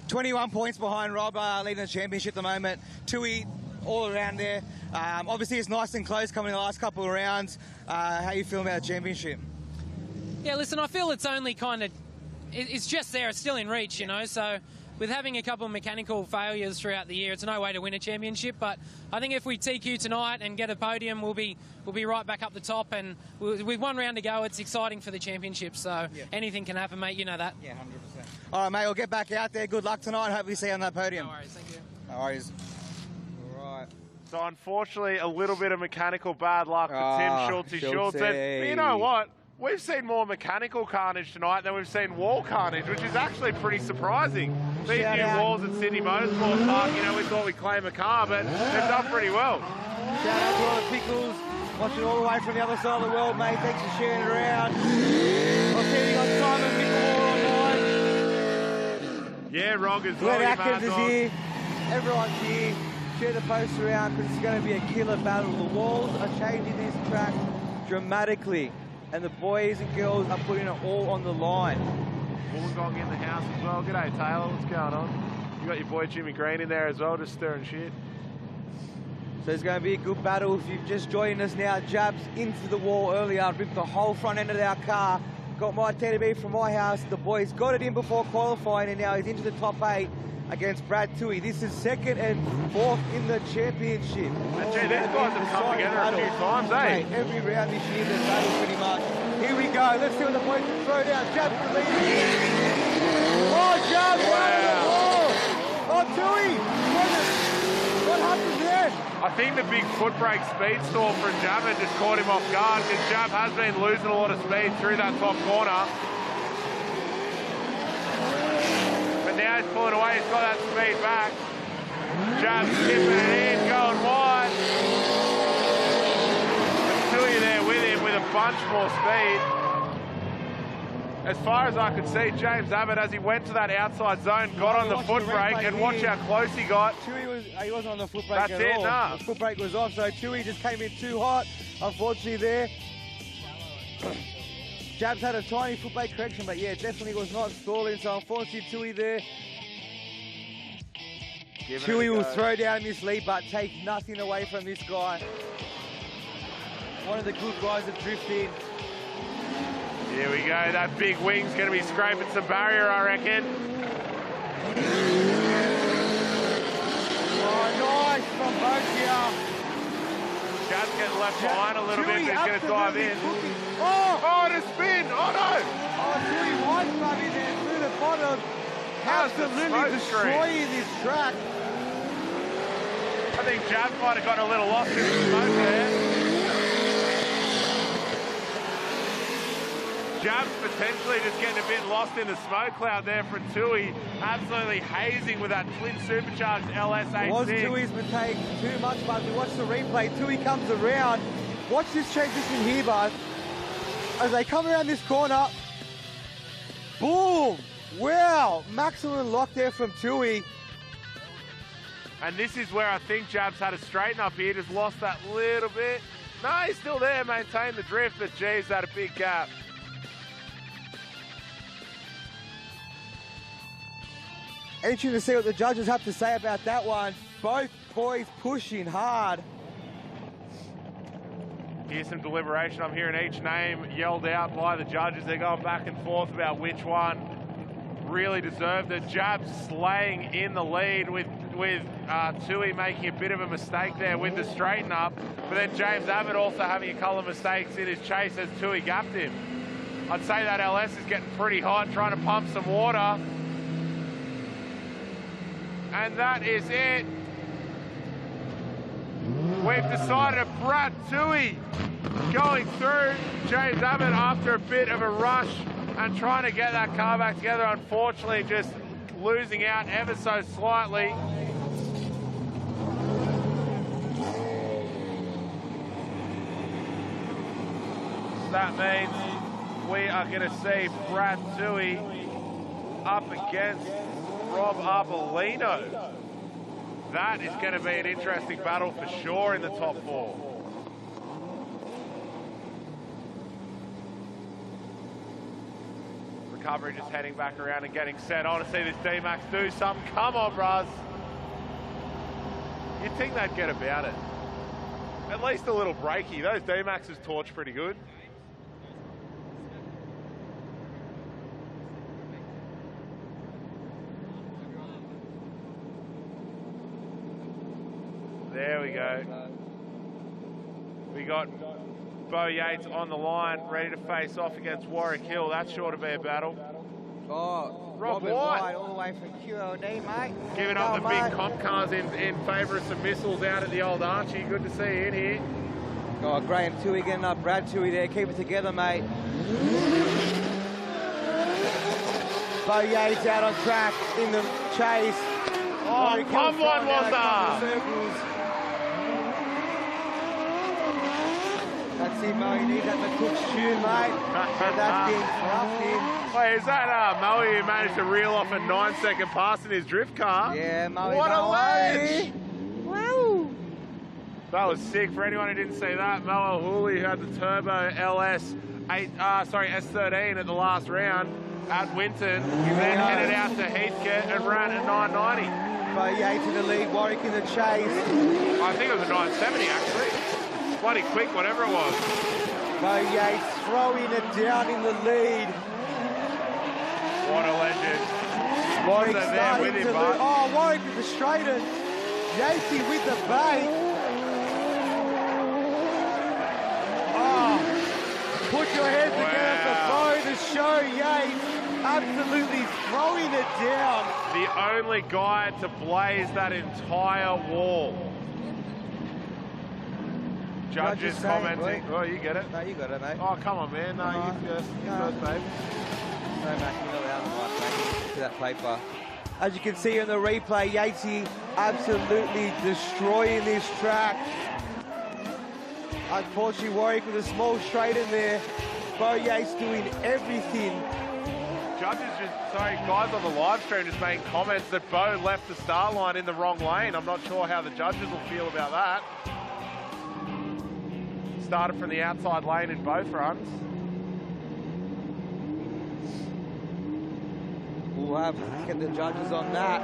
Speaker 4: 21 points behind Rob, leading the championship at the moment. Tui all around there. Obviously, it's nice and close coming in the last couple of rounds. How you feeling about the championship?
Speaker 9: Yeah, listen, I feel it's only kind of, it's just there, it's still in reach, you know, so with having a couple of mechanical failures throughout the year, it's no way to win a championship, but I think if we TQ tonight and get a podium, we'll be right back up the top, and with one round to go, it's exciting for the championship, so anything can happen, mate, you know that.
Speaker 4: Yeah, 100%. All right, mate, we'll get back out there. Good luck tonight. Hope we see you on that podium.
Speaker 9: No worries, thank you.
Speaker 4: No worries. All right.
Speaker 3: So unfortunately, a little bit of mechanical bad luck for Tim Schultz. And you know what? We've seen more mechanical carnage tonight than we've seen wall carnage, which is actually pretty surprising. These new walls at Sydney Motorsport Park, you know, we thought we'd claim a car, but they've done pretty well.
Speaker 4: Shout out to all the pickles, watching all the way from the other side of the world, mate. Thanks for sharing it around. I'll see you on Simon Mickelmore online.
Speaker 3: Yeah, Rog as
Speaker 4: Glenn
Speaker 3: well.
Speaker 4: Atkins is here. Everyone's here. Share the post around because it's going to be a killer battle. The walls are changing this track dramatically, and the boys and girls are putting it all on the line.
Speaker 3: Wollongong in the house as well. G'day, Taylor. What's going on? You got your boy Jimmy Green in there as well, just stirring shit.
Speaker 4: So it's going to be a good battle. If you've just joined us now, Jabs into the wall earlier, ripped the whole front end of our car. Got my TDB from my house. The boys got it in before qualifying, and now he's into the top 8 against Brad Tui. This is second and fourth in the championship.
Speaker 3: And gee, these guys have come together a few times, eh?
Speaker 4: Mate, every round this year, there's battle pretty much. Here we go. Let's see what the boys can throw down. Jabs the lead. Oh, Jabs! Wow. Oh, Tui! What happens then?
Speaker 3: I think the big foot brake speed stall for Jabba just caught him off guard, because Jab has been losing a lot of speed through that top corner. But now he's pulling away, he's got that speed back. Jab tipping it in, going wide. But Tui there with him with a bunch more speed. As far as I could see, James Abbott, as he went to that outside zone, got on the foot brake, and watch how close he got.
Speaker 4: Tui he wasn't on the foot brake at all.
Speaker 3: That's it, nah.
Speaker 4: The foot brake was off, so Tui just came in too hot, unfortunately there. Jabs had a tiny footplate correction, but yeah, definitely was not stalling. So unfortunately, Tui there. Tui will throw down this lead, but take nothing away from this guy. One of the good guys that drift in.
Speaker 3: Here we go. That big wing's going to be scraping some barrier, I reckon.
Speaker 4: Oh, nice from both here.
Speaker 3: Jab's getting left behind a little bit, but he's going to dive in.
Speaker 4: Oh,
Speaker 3: the spin! Oh, no!
Speaker 4: Oh, Tui might come in there through the bottom. Absolutely destroying this track.
Speaker 3: I think Jabs might have gotten a little lost in the smoke there. Jabs potentially just getting a bit lost in the smoke cloud there for Tui. Absolutely hazing with that twin supercharged LS86.
Speaker 4: It was Tui's mistake too much, but we watch the replay. Tui comes around. Watch this transition here, bud. As they come around this corner. Boom! Wow! Maximum lock there from Tui.
Speaker 3: And this is where I think Jabs had to straighten up here. Just lost that little bit. No, he's still there, maintained the drift, but geez, that a big gap.
Speaker 4: Interesting to see what the judges have to say about that one. Both boys pushing hard.
Speaker 3: Here's some deliberation. I'm hearing each name yelled out by the judges. They're going back and forth about which one really deserved it. Jabs slaying in the lead with Tui making a bit of a mistake there with the straighten up. But then James Abbott also having a couple of mistakes in his chase as Tui gapped him. I'd say that LS is getting pretty hot, trying to pump some water. And that is it. We've decided that Brad Tui going through James Abbott after a bit of a rush and trying to get that car back together. Unfortunately, just losing out ever so slightly. That means we are going to see Brad Tui up against Rob Arbolino. That is going to be an interesting battle for sure in the top four. Recovery just heading back around and getting set. I want to see this D-Max do something. Come on, bruz. You'd think they'd get about it. At least a little breaky. Those D-Maxes torch pretty good. There we go. We got Bo Yates on the line, ready to face off against Warwick Hill. That's sure to be a battle.
Speaker 4: Oh,
Speaker 3: Rob
Speaker 4: White all the way from QLD, mate.
Speaker 3: Giving up the big comp cars in favour of some missiles out at the old Archie. Good to see you in here.
Speaker 4: Oh, Graham Tui getting up, Brad Tui there. Keep it together, mate. Bo Yates out on track in the chase.
Speaker 3: Oh, pump one was that.
Speaker 4: That's it, Mo. You need that McCook's tune, mate. So that's being fluffed in.
Speaker 3: Wait, is that Moe who managed to reel off a 9-second pass in his drift car?
Speaker 4: Yeah, Moe.
Speaker 3: What a ledge!
Speaker 4: Wow.
Speaker 3: That was sick. For anyone who didn't see that, Mo O'Hooley who had the turbo S13 at the last round at Winton. He then headed out to Heathcote and ran at 990.
Speaker 4: Bo Yates in the lead, Warwick in the chase.
Speaker 3: I think it was a 970 actually. Bloody quick, whatever it was.
Speaker 4: Bo Yates throwing it down in the lead.
Speaker 3: What a legend.
Speaker 4: Warwick
Speaker 3: there with him, but...
Speaker 4: Oh, Warwick with the straighten. Yatesy with the bait. Oh, put your heads together for Bo to show Yates absolutely throwing it down.
Speaker 3: The only guy to blaze that entire wall. Judges commenting. Oh, you get it?
Speaker 4: No, you got it, mate.
Speaker 3: Oh, come on, man. No, you first. You first, babe.
Speaker 4: No, Mac, you're not allowed to that paper. As you can see in the replay, Yatesy absolutely destroying this track. Unfortunately, Warwick with a small straight in there. Bo Yates doing everything.
Speaker 3: Judges guys on the live stream just making comments that Bo left the start line in the wrong lane. I'm not sure how the judges will feel about that. Started from the outside lane in both runs.
Speaker 4: we'll get the judges on that.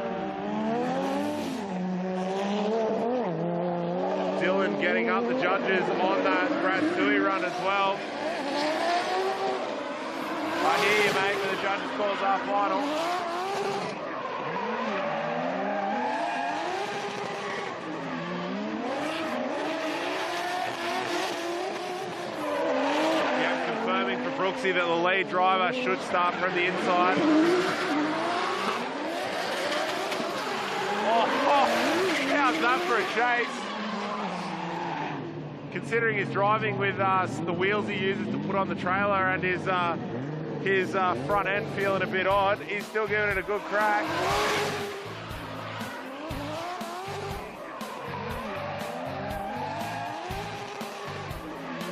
Speaker 3: Dylan getting up the judges on that Brad Tui run as well. I hear you, mate, but the judges calls our final. Yeah, confirming for Brooksy that the lead driver should start from the inside. How's that for a chase? Considering his driving with the wheels he uses to put on the trailer and his front end feeling a bit odd, he's still giving it a good crack.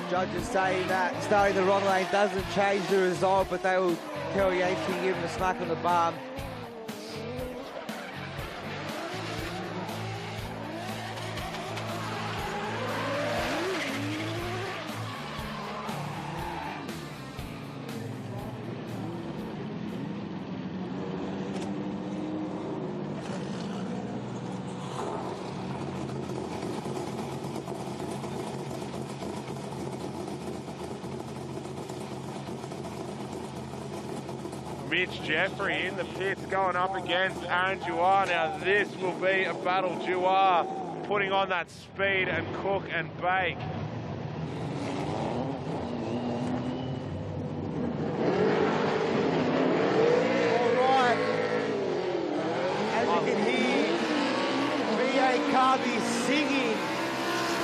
Speaker 4: Judges saying that starting the wrong lane doesn't change the result, but they will tell Yates to give him a smack on the bum.
Speaker 3: Mitch Jeffrey in the pits going up against Aaron Duar. Now this will be a battle. Duar putting on that speed and cook and bake.
Speaker 4: All right. As you can hear, V8 Carby singing.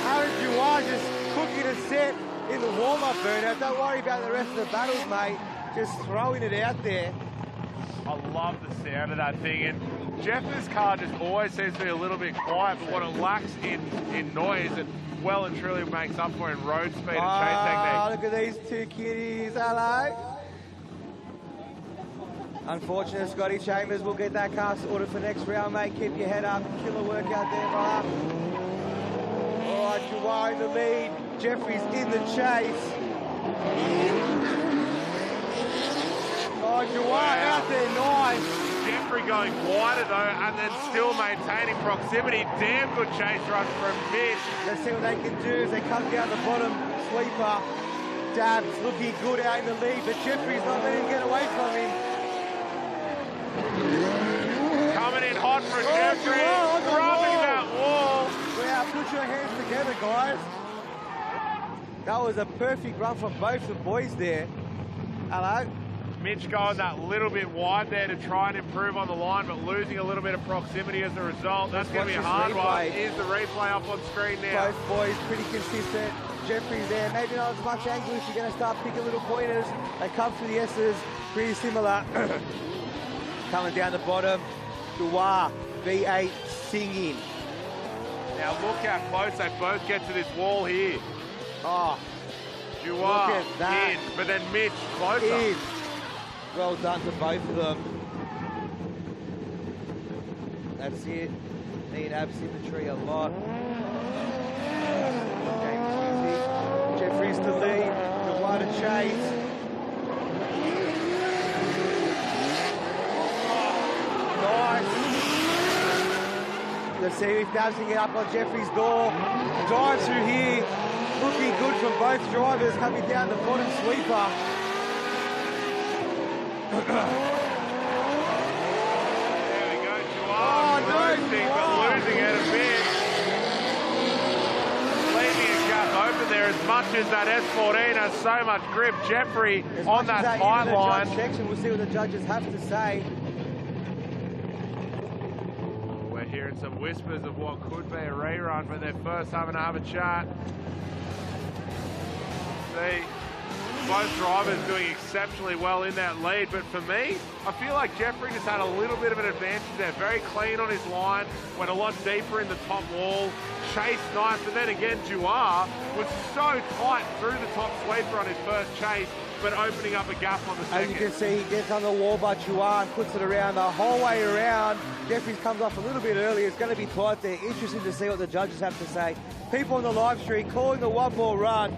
Speaker 4: Aaron Duar just cooking a set in the warm-up burnout. Don't worry about the rest of the battles, mate. Just throwing it out there.
Speaker 3: I love the sound of that thing. And Jeff's car just always seems to be a little bit quiet, but what it lacks in noise, it well and truly makes up for in road speed and chase technique.
Speaker 4: Look at these two kitties. Hello. Unfortunate, Scotty Chambers will get that car ordered for next round, mate. Keep your head up. Killer work out there, brother. All right, Duar in the lead. Jeffrey's in the chase. Oh, Duar out there, nice.
Speaker 3: Jeffrey going wider though, and then still maintaining proximity. Damn good chase run from Mitch.
Speaker 4: Let's see what they can do as they come down the bottom. Sweeper. Dabs looking good out in the lead, but Jeffrey's not letting him get away from him.
Speaker 3: Coming in hot for Jeffrey. Rubbing that wall.
Speaker 4: Wow, put your hands together, guys. That was a perfect run from both the boys there. Hello.
Speaker 3: Mitch going that little bit wide there to try and improve on the line, but losing a little bit of proximity as a result. That's going to be a hard one. Here's the replay up on screen now.
Speaker 4: Both boys pretty consistent. Jeffrey's there. Maybe not as much angle if you're going to start picking little pointers. They come through the S's. Pretty similar. Coming down the bottom. Duar, V8 singing.
Speaker 3: Now look how close they both get to this wall here.
Speaker 4: Oh,
Speaker 3: Duar
Speaker 4: look at that.
Speaker 3: in, but then Mitch closer.
Speaker 4: In. Well done to both of them. That's it. Need ab symmetry a lot. Jeffrey's the lead. Duar to chase. Nice. Let's see if Dabs can get up on Jeffrey's door. Drive through here. Looking good from both drivers coming down the bottom sweeper.
Speaker 3: There we go, Duar losing, but losing it a bit. Leaving a gap open there as much as that S14 has so much grip. Jeffrey on that tight line.
Speaker 4: We'll see what the judges have to say.
Speaker 3: We're hearing some whispers of what could be a rerun, but they're first having to have a chat. See, both drivers doing exceptionally well in that lead, but for me, I feel like Jeffrey just had a little bit of an advantage there. Very clean on his line, went a lot deeper in the top wall, chased nice, but then again, Duar was so tight through the top sweeper on his first chase, but opening up a gap on the second.
Speaker 4: As you can see, he gets on the wall by Duar and puts it around the whole way around. Jeffries comes off a little bit early. It's going to be tight there. Interesting to see what the judges have to say. People on the live stream calling the one more run.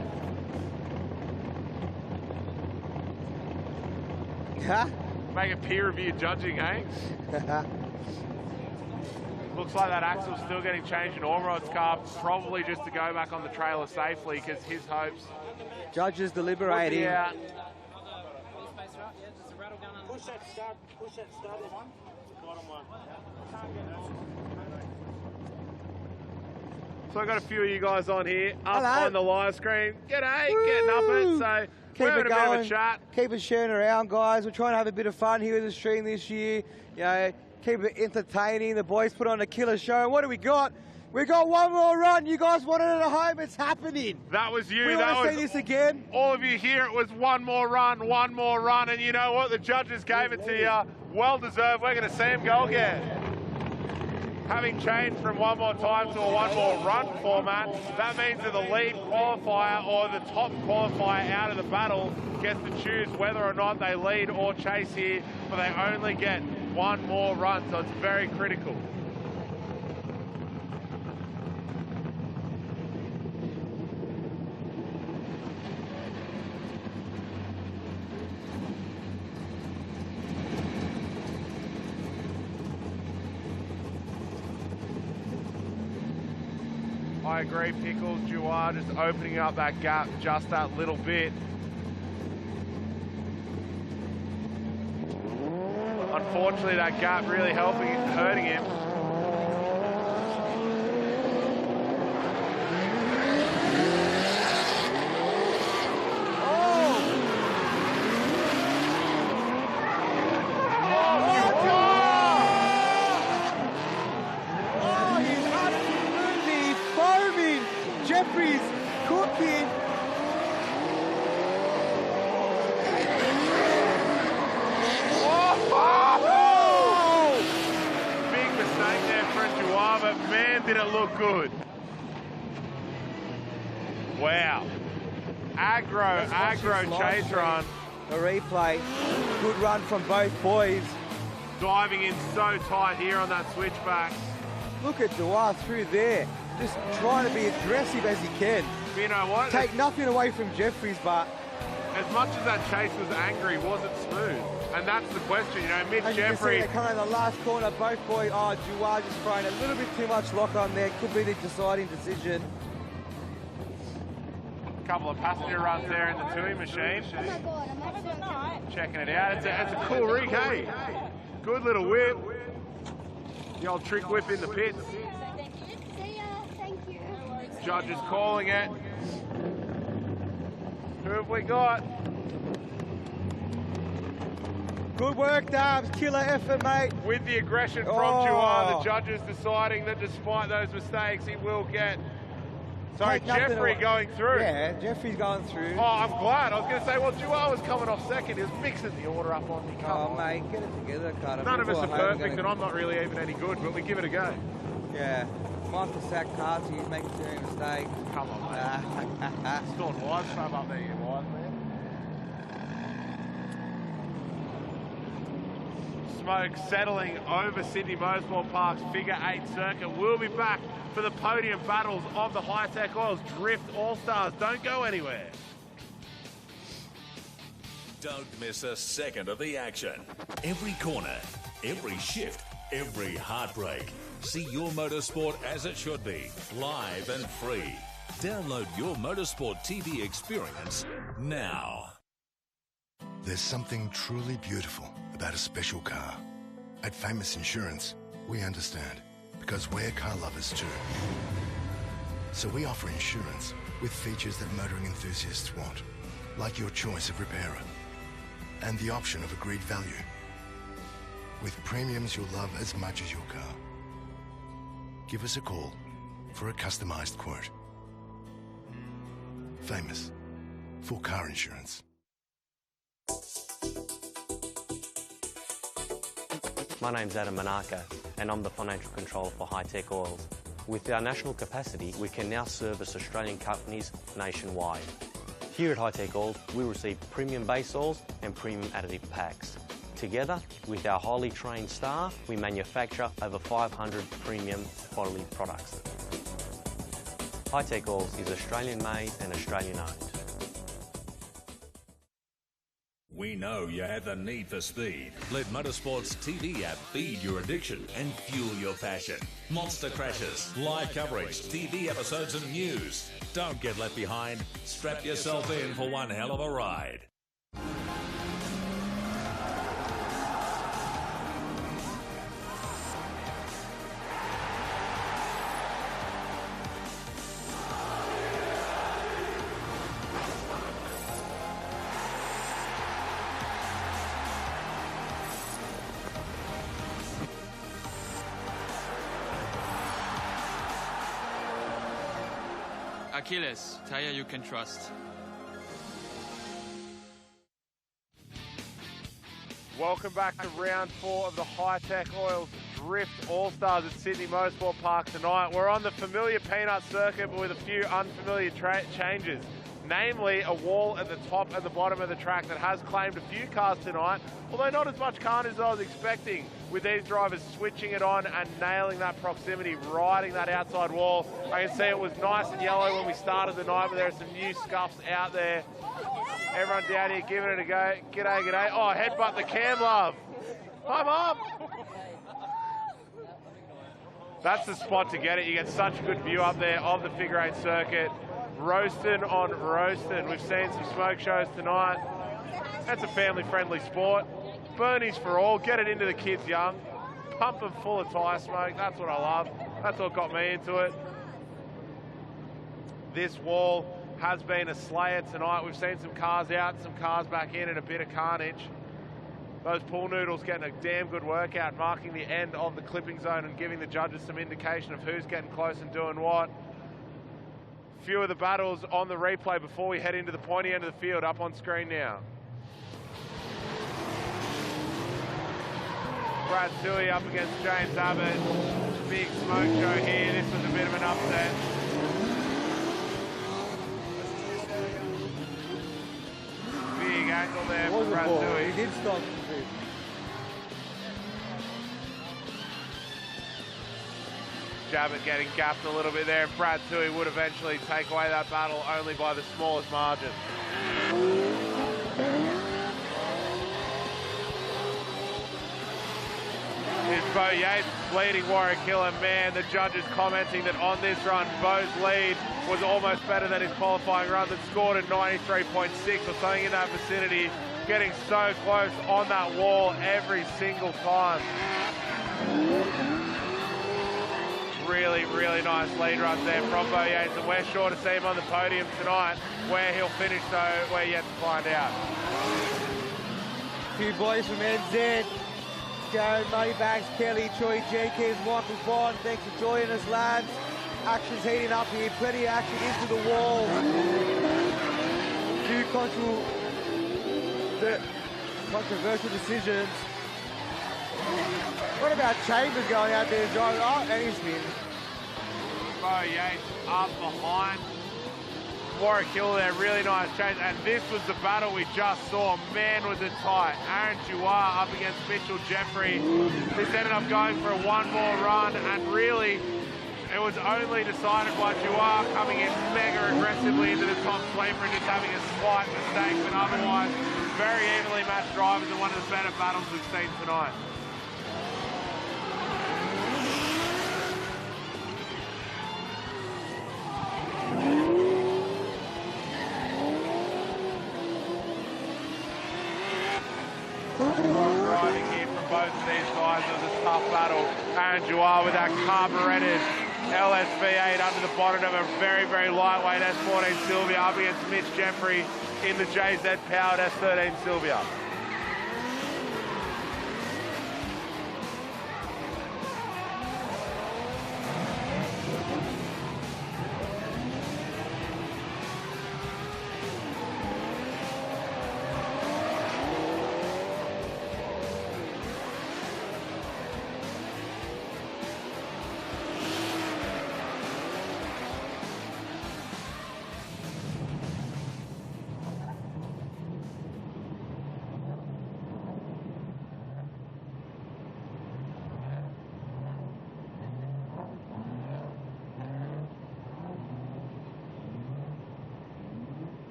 Speaker 4: Huh?
Speaker 3: Make a peer-reviewed judging, eh? Looks like that axle's still getting changed in Ormerod's car, probably just to go back on the trailer safely because his hopes.
Speaker 4: Judges deliberating.
Speaker 3: Yeah.
Speaker 10: Push that starter one. Bottom one.
Speaker 3: So I got a few of you guys on here up
Speaker 4: Hello.
Speaker 3: on the live screen. G'day, getting up it. So
Speaker 4: Keep
Speaker 3: we're having
Speaker 4: it
Speaker 3: a bit
Speaker 4: going.
Speaker 3: of a chat.
Speaker 4: Keep it sharing around, guys. We're trying to have a bit of fun here with the stream this year. You know, keep it entertaining. The boys put on a killer show. What do we got? We got one more run. You guys wanted it at home. It's happening.
Speaker 3: That was you.
Speaker 4: We
Speaker 3: That
Speaker 4: want to
Speaker 3: was
Speaker 4: see this again.
Speaker 3: all of you here. It was one more run, and you know what? The judges gave it to you. Well deserved. We're going to see him go again. Having changed from one more time to a one more run format, that means that the lead qualifier or the top qualifier out of the battle gets to choose whether or not they lead or chase here, but they only get one more run, so it's very critical. I agree, Pickles, Juar, just opening up that gap just that little bit. Unfortunately, that gap really hurting him.
Speaker 4: Jeffries cooking.
Speaker 3: Oh! Big mistake there for Juar, but man, did it look good. Wow. Aggro chase run.
Speaker 4: A replay. Good run from both boys.
Speaker 3: Diving in so tight here on that switchback.
Speaker 4: Look at Juar through there. Just trying to be aggressive as he can.
Speaker 3: You know what?
Speaker 4: Take nothing away from Jeffries, but
Speaker 3: as much as that chase was angry, was it smooth? And that's the question, you know, Mitch
Speaker 4: as
Speaker 3: Jeffrey.
Speaker 4: You can see, they're coming in the last corner, both boys. Oh, Juar just throwing a little bit too much lock on there. Could be the deciding decision.
Speaker 3: A couple of passenger runs there in the Tui machine.
Speaker 11: Oh my God, I'm actually
Speaker 3: checking it out. It's a cool rig, hey? Good little whip. The old trick whip in the pits. Judges calling it. Who have we got?
Speaker 4: Good work, Darbs. Killer effort, mate.
Speaker 3: With the aggression from Juar, the judges deciding that despite those mistakes, he will get. Sorry, Jeffrey going through.
Speaker 4: Yeah, Jeffrey's going through.
Speaker 3: Oh, I'm glad. I was going to say, well, Juar was coming off second. He was mixing the order up on me.
Speaker 4: Oh, mate, get it together, Carter.
Speaker 3: None of us are perfect, and I'm not really even any good, but we give it a go.
Speaker 4: Yeah. Michael sack cards, he's making serious mistakes.
Speaker 3: Come on, mate. Stored wise from up there, you wise man. Smoke settling over Sydney Motorsport Park's Figure 8 circuit. We'll be back for the podium battles of the Hi-Tec Oils Drift All-Stars. Don't go anywhere.
Speaker 2: Don't miss a second of the action. Every corner, every shift, every heartbreak. See your motorsport as it should be, live and free. Download your Motorsport TV experience now.
Speaker 6: There's something truly beautiful about a special car. At Famous Insurance, we understand, because we're car lovers too. So we offer insurance with features that motoring enthusiasts want, like your choice of repairer and the option of agreed value, with premiums you'll love as much as your car. Give us a call for a customized quote. Famous for car insurance.
Speaker 1: My name's Adam Manaka, and I'm the financial controller for Hi-Tec Oils. With our national capacity, we can now service Australian companies nationwide. Here at Hi-Tec Oils, we receive premium base oils and premium additive packs. Together, with our highly trained staff, we manufacture over 500 premium quality products. Hi-Tec Oils is Australian made and Australian owned.
Speaker 2: We know you have the need for speed. Let Motorsport's TV app feed your addiction and fuel your passion. Monster crashes, live coverage, TV episodes and news. Don't get left behind. Strap yourself in for one hell of a ride.
Speaker 7: Achilles, tire you can trust.
Speaker 3: Welcome back to round 4 of the Hi-Tec Oils Drift All-Stars at Sydney Motorsport Park tonight. We're on the familiar peanut circuit, but with a few unfamiliar changes. Namely, a wall at the top and the bottom of the track that has claimed a few cars tonight, although not as much carnage as I was expecting, with these drivers switching it on and nailing that proximity, riding that outside wall. I can see it was nice and yellow when we started the night, but there are some new scuffs out there. Everyone down here giving it a go. G'day, g'day. Oh, headbutt the cam, love. I'm up. That's the spot to get it. You get such a good view up there of the figure 8 circuit. Roasting on roasting. We've seen some smoke shows tonight. That's a family-friendly sport. Burnies for all. Get it into the kids young. Pump them full of tyre smoke. That's what I love. That's what got me into it. This wall has been a slayer tonight. We've seen some cars out, some cars back in, and a bit of carnage. Those pool noodles getting a damn good workout, marking the end of the clipping zone and giving the judges some indication of who's getting close and doing what. Few of the battles on the replay before we head into the pointy end of the field, up on screen now. Brad Toohey up against James Abbott. Big smoke show here. This was a bit of an upset. Big angle there for Brad Toohey.
Speaker 4: He did stop.
Speaker 3: Abbott getting gapped a little bit there. Brad Toohey would eventually take away that battle only by the smallest margin. Here's Bo Yates leading Warwick Hill, and man, the judges commenting that on this run, Bo's lead was almost better than his qualifying run that scored at 93.6 or something in that vicinity, getting so close on that wall every single time. Really, really nice lead runs there from Bo Yates, and we're sure to see him on the podium tonight. Where he'll finish, though, we're yet to find out.
Speaker 4: A few boys from NZ, Jared Moneybags, Kelly, Troy Jenkins, Michael Bond, thanks for joining us, lads. Action's heating up here, plenty of action into the wall. Few controversial decisions. What about Chambers going out there driving? Oh, and he's in.
Speaker 3: Bo Yates up behind Warwick Hill there, really nice change. And this was the battle we just saw. Man, was it tight. Aaron Jouard up against Mitchell Jeffrey. This ended up going for a one more run, and really, it was only decided by Jouard coming in mega aggressively into the top sleeper and just having a slight mistake, but otherwise, very evenly matched drivers and one of the better battles we've seen tonight. Driving here from both of these guys. It was a tough battle. Aaron Jouard with that carburetted LSV8 under the bonnet of a very, very lightweight S14 Sylvia up against Mitch Jeffrey in the JZ powered S13 Sylvia.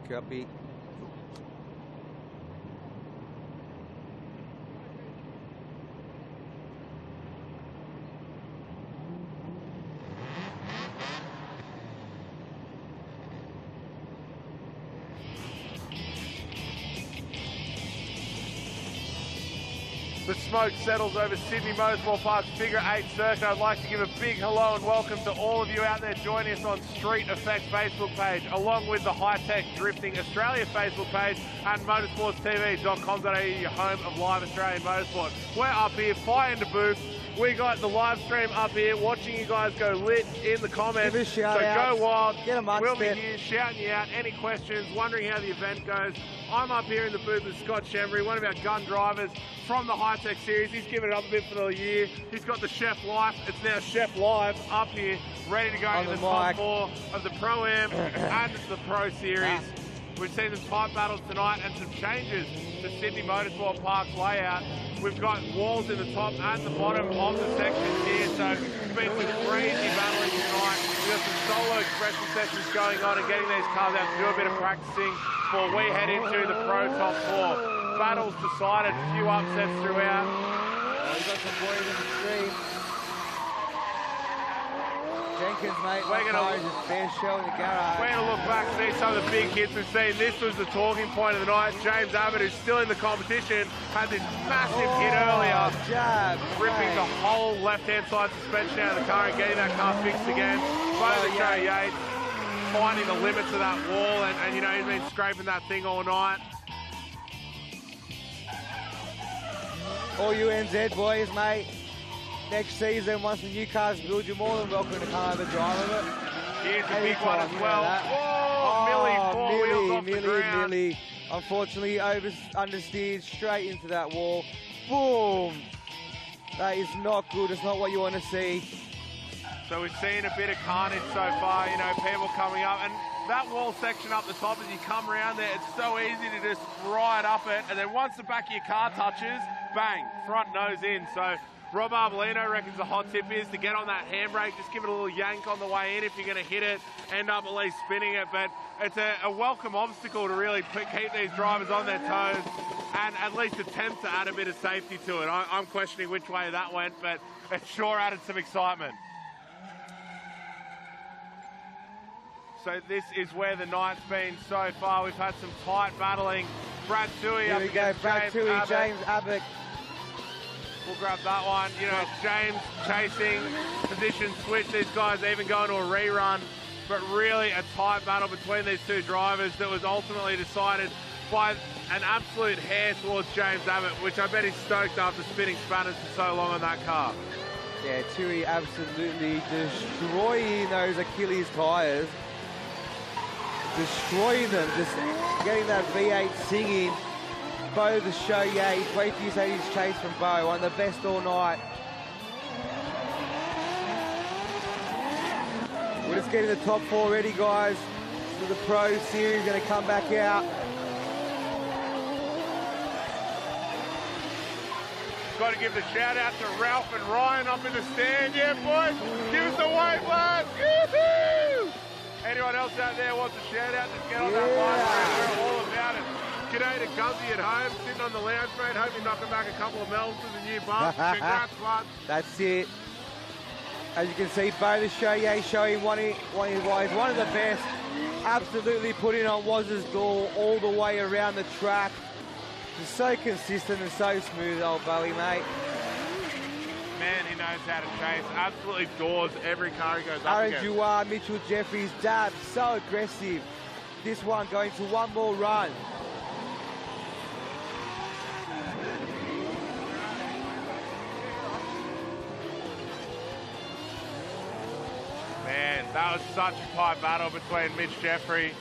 Speaker 4: Copy.
Speaker 3: the smoke settles over Sydney Motorsport Park's Figure 8 circuit. I'd like to give a big hello and welcome to all of you out there joining us on Street Effect Facebook page, along with the Hi-Tec Drifting Australia Facebook page and motorsportstv.com.au, your home of live Australian motorsport. We're up here, fire into booth. We got the live stream up here, watching you guys go lit in the comments.
Speaker 4: Give us a shout
Speaker 3: so
Speaker 4: out.
Speaker 3: go wild.
Speaker 4: Get amongst
Speaker 3: we'll be
Speaker 4: it.
Speaker 3: here shouting you out. Any questions, wondering how the event goes. I'm up here in the booth with Scott Shembry, one of our gun drivers from the Hi-Tec series. He's given it up a bit for the year. He's got the Chef Life. It's now Chef Live up here, ready to go in the top 4 of the Pro-Am and the Pro Series. We've seen some tight battles tonight and some changes to Sydney Motorsport Park's layout. We've got walls in the top and the bottom of the sections here, so it's been some crazy battling tonight. We've got some solo expression sessions going on and getting these cars out to do a bit of practicing before we head into the Pro Top 4. Battles decided, a few upsets throughout.
Speaker 4: We've got some boys in the stream. Jenkins, mate, we're going to fair show in the garage.
Speaker 3: We're going to look back and see some of the big hits we've seen. This was the talking point of the night. James Abbott, who's still in the competition, had this massive hit earlier, ripping the whole left-hand side suspension out of the car and getting that car fixed again. Both of Joe Yates finding the limits of that wall, and you know, he's been scraping that thing all night.
Speaker 4: All you NZ boys, mate. Next season, once the new cars build, you're more than welcome to come over and drive with it.
Speaker 3: Here's a big one as well. Whoa, Millie, 4 wheels off the ground.
Speaker 4: Millie. Unfortunately, understeered straight into that wall. Boom! That is not good. It's not what you want to see.
Speaker 3: So we've seen a bit of carnage so far, you know, people coming up. And that wall section up the top, as you come around there, it's so easy to just ride up it. And then once the back of your car touches, bang, front nose in. So Rob Arbolino reckons the hot tip is to get on that handbrake, just give it a little yank on the way in if you're going to hit it, end up at least spinning it. But it's a welcome obstacle to really keep these drivers on their toes and at least attempt to add a bit of safety to it. I'm questioning which way that went, but it sure added some excitement. So this is where the night's been so far. We've had some tight battling. Brad Toohey up against
Speaker 4: Brad Toohey, James Abbott.
Speaker 3: We'll grab that one. You know, James chasing, position switch. These guys even going to a rerun. But really a tight battle between these two drivers that was ultimately decided by an absolute hair towards James Abbott, which I bet he's stoked after spinning spanners for so long on that car.
Speaker 4: Yeah, Toohey absolutely destroying those Achilles tyres. Destroying them, just getting that V8 singing. Bo the show, Yates. Wait till you say his chase from Bo, one of the best all night. We're just getting the top 4 ready, guys. So the Pro Series going to come back out.
Speaker 3: Got to give the shout out to Ralph and Ryan up in the stand. Yeah, boys, give us a wave, lads. Yoo-hoo! Anyone else out there wants a shout out, just get on that line. We're all about it. G'day to Guzzy at home, sitting on the lounge, mate. Hope you're knocking back a couple of medals to the new bus. Congrats, bud.
Speaker 4: That's it. As you can see, Bo the show, showing one of his ways, one of the best. Absolutely putting on Waz's door all the way around the track. Just so consistent and so smooth, old Bowie, mate.
Speaker 3: Man, he knows how to chase. Absolutely doors every car he goes up
Speaker 4: Aaron
Speaker 3: against.
Speaker 4: Jouard, Mitchell Jeffries, Dab, so aggressive. This one going to one more run.
Speaker 3: Man, that was such a tight battle between Mitch Jeffrey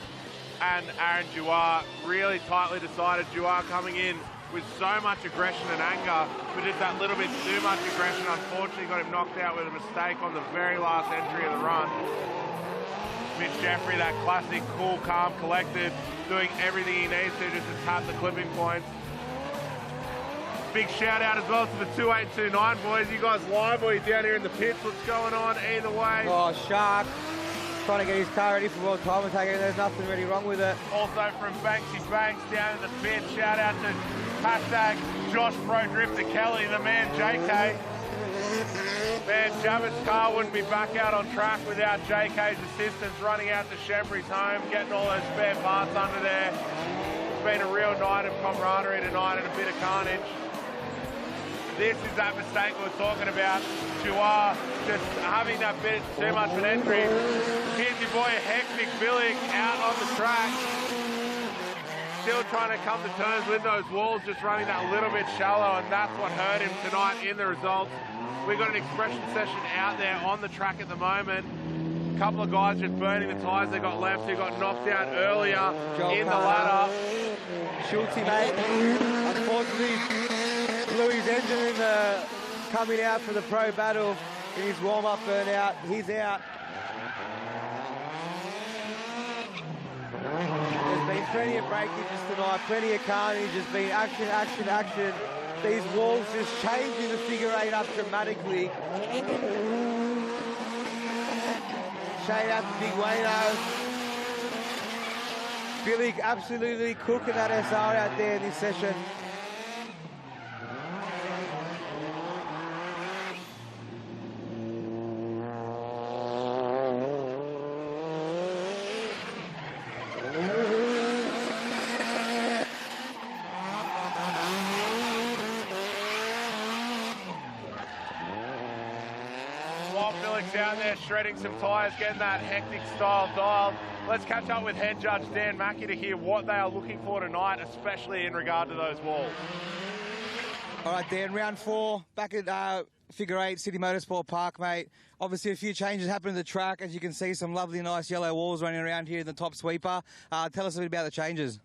Speaker 3: and Aaron Jouard. Really tightly decided. Jouard coming in with so much aggression and anger, but just that little bit too much aggression. Unfortunately, got him knocked out with a mistake on the very last entry of the run. Mitch Jeffrey, that classic, cool, calm, collected, doing everything he needs to just to tap the clipping points. Big shout out as well to the 2829 boys. You guys live or you down here in the pits? What's going on? Either way.
Speaker 4: Oh, Shark trying to get his car ready for World Commentator. There's nothing really wrong with it.
Speaker 3: Also from Banksy Banks down in the pit. Shout out to hashtag Josh Pro Drifter Kelly, the man JK. Man, Javid's car wouldn't be back out on track without JK's assistance, running out to Shembry's home, getting all those spare parts under there. It's been a real night of camaraderie tonight and a bit of carnage. this is that mistake we were talking about. Chua just having that bit too much of an entry. Here's your boy Hectic Billig out on the track. Still trying to come to terms with those walls, just running that little bit shallow, and that's what hurt him tonight in the results. We've got an expression session out there on the track at the moment. A couple of guys just burning the tyres they got left, who got knocked out earlier in the ladder.
Speaker 4: Schultz, mate, unfortunately blew his engine in the coming out for the pro battle in his warm-up burnout. He's out. There's been plenty of breakages tonight, plenty of carnage. There's been action, action, action. These walls just changing the figure 8 up dramatically. Shade out to Big Wayno. Billy absolutely cooking that SR out there in this session.
Speaker 3: Down there shredding some tyres, getting that hectic style dialed. Let's catch up with head judge Dan Mackey to hear what they are looking for tonight, especially in regard to those walls.
Speaker 4: All right, Dan, round 4, back at figure 8, City Motorsport Park, mate. Obviously, a few changes happened to the track. As you can see, some lovely, nice yellow walls running around here in the top sweeper. Tell us a bit about the changes.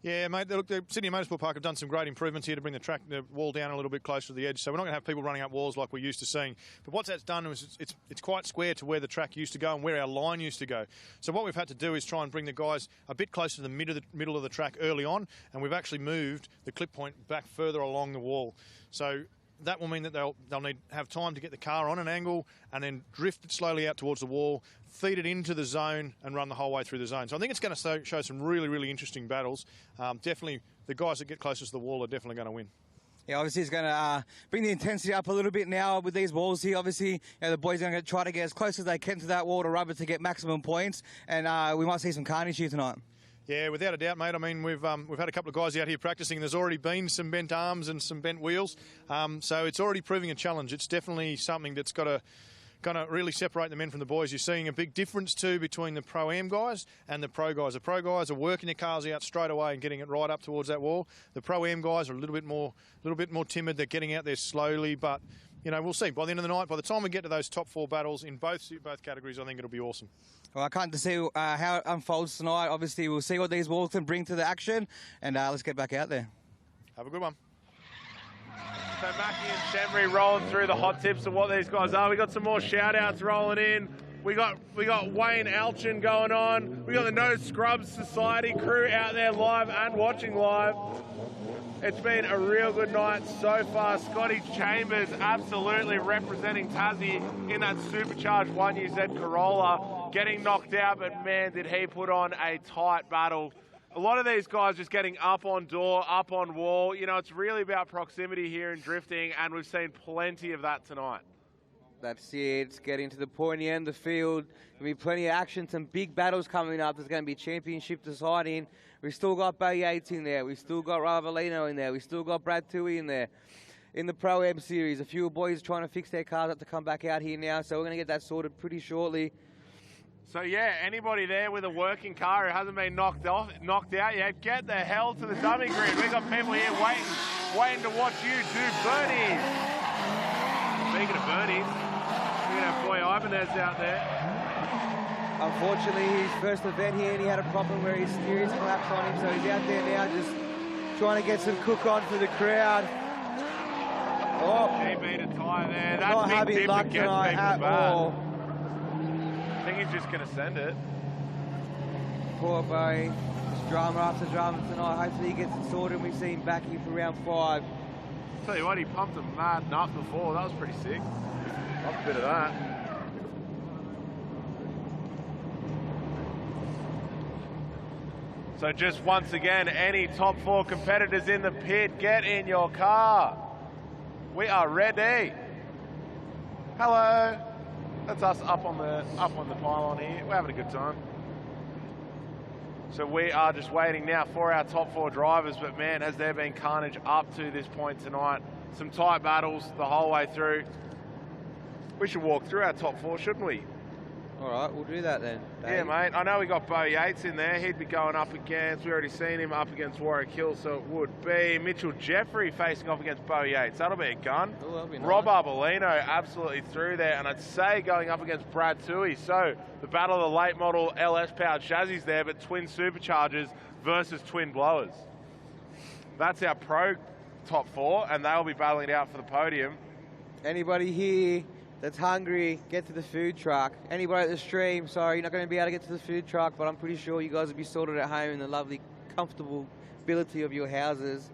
Speaker 12: Yeah, mate, look, the Sydney Motorsport Park have done some great improvements here to bring the wall down a little bit closer to the edge, so we're not going to have people running up walls like we're used to seeing. But what that's done is it's quite square to where the track used to go and where our line used to go. So what we've had to do is try and bring the guys a bit closer to the middle of the track early on, and we've actually moved the clip point back further along the wall. So that will mean that they'll have time to get the car on an angle and then drift it slowly out towards the wall, feed it into the zone and run the whole way through the zone. So I think it's going to show some really, really interesting battles. Definitely the guys that get closest to the wall are definitely going to win.
Speaker 4: Yeah, obviously it's going to bring the intensity up a little bit now with these walls here. Obviously, the boys are going to try to get as close as they can to that wall to rub it to get maximum points, and we might see some carnage here tonight. Yeah, without a doubt, mate. I mean, we've had a couple of guys out here practicing. There's already been some bent arms and some bent wheels, so it's already proving a challenge. It's definitely something that's going to really separate the men from the boys. You're seeing a big difference too between the Pro-Am guys and the Pro guys. The Pro guys are working their cars out straight away and getting it right up towards that wall. The Pro-Am guys are a little bit more timid. They're getting out there slowly, but you know, we'll see. By the end of the night, by the time we get to those top 4 battles in both categories, I think it'll be awesome. Well, I can't see how it unfolds tonight. Obviously, we'll see what these walls can bring to the action, and let's get back out there. Have a good one.
Speaker 3: So Mackie and Shemry rolling through the hot tips of what these guys are. We got some more shout-outs rolling in. We got Wayne Alchin going on. We got the No Scrubs Society crew out there live and watching live. It's been a real good night so far. Scotty Chambers absolutely representing Tassie in that supercharged 1UZ Corolla, getting knocked out, but man, did he put on a tight battle. A lot of these guys just getting up on door, up on wall. You know, it's really about proximity here in drifting, and we've seen plenty of that tonight.
Speaker 4: That's it. It's getting to the pointy end of the field. There'll be plenty of action, some big battles coming up. There's going to be championship deciding. We've still got Bo Yates in there. We've still got Ravalino in there. We've still got Brad Toohey in there. In the Pro-Am series, a few boys trying to fix their cars up to come back out here now, so we're going to get that sorted pretty shortly.
Speaker 3: So yeah, anybody there with a working car who hasn't been knocked out yet, get the hell to the dummy grid. We've got people here waiting to watch you do birdies. Speaking of birdies, we're going to have Boy Ibanez out there.
Speaker 4: Unfortunately, his first event here, and he had a problem where his steering collapsed on him, so he's out there now just trying to get some cook on for the crowd. Oh,
Speaker 3: he beat a tyre there. That's
Speaker 4: not having luck tonight at all.
Speaker 3: I think he's just going to send it.
Speaker 4: Poor Bo. Just drama after drama tonight. Hopefully he gets it sorted and we see him back here for round 5.
Speaker 3: Tell you what, he pumped a mad nut before. That was pretty sick. Love a bit of that. So just once again, any top 4 competitors in the pit, get in your car. We are ready. Hello. That's us up on the pylon here. We're having a good time. So we are just waiting now for our top 4 drivers, but man, has there been carnage up to this point tonight. some tight battles the whole way through. We should walk through our top 4, shouldn't we?
Speaker 13: All right, we'll do that then, Dave.
Speaker 3: Yeah, mate. I know we got Bo Yates in there. He'd be going up against, we already seen him up against Warwick Hill, so it would be Mitchell Jeffrey facing off against Bo Yates. That'll be a gun.
Speaker 13: Oh, that'll be nice.
Speaker 3: Rob Arbolino absolutely through there, and I'd say going up against Brad Toohey. So the battle of the late model LS powered chassis there, but twin superchargers versus twin blowers. That's our pro top 4, and they'll be battling it out for the podium.
Speaker 13: Anybody here that's hungry, get to the food truck. Anybody at the stream, sorry, you're not going to be able to get to the food truck, but I'm pretty sure you guys will be sorted at home in the lovely comfortability of your houses.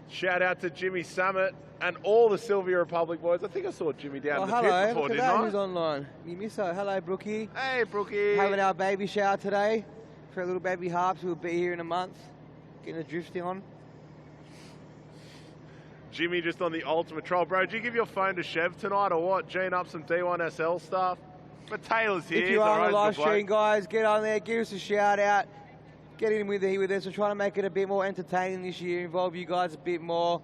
Speaker 3: Shout out to Jimmy Summit and all the Sylvia Republic boys. I think I saw Jimmy down in the pit before,
Speaker 13: look at
Speaker 3: didn't
Speaker 13: that,
Speaker 3: I?
Speaker 13: who's online. You miss her. Hello, Brookie.
Speaker 3: Hey, Brookie.
Speaker 13: Having our baby shower today for our little baby Harps who will be here in a month. Getting the drifting on.
Speaker 3: Jimmy just on the ultimate troll. Bro, did you give your phone to Chev tonight or what? Gene up some D1SL stuff? But Taylor's here.
Speaker 13: If you're on the live stream, guys, get on there, give us a shout out. Get in with us. We're trying to make it a bit more entertaining this year, involve you guys a bit more.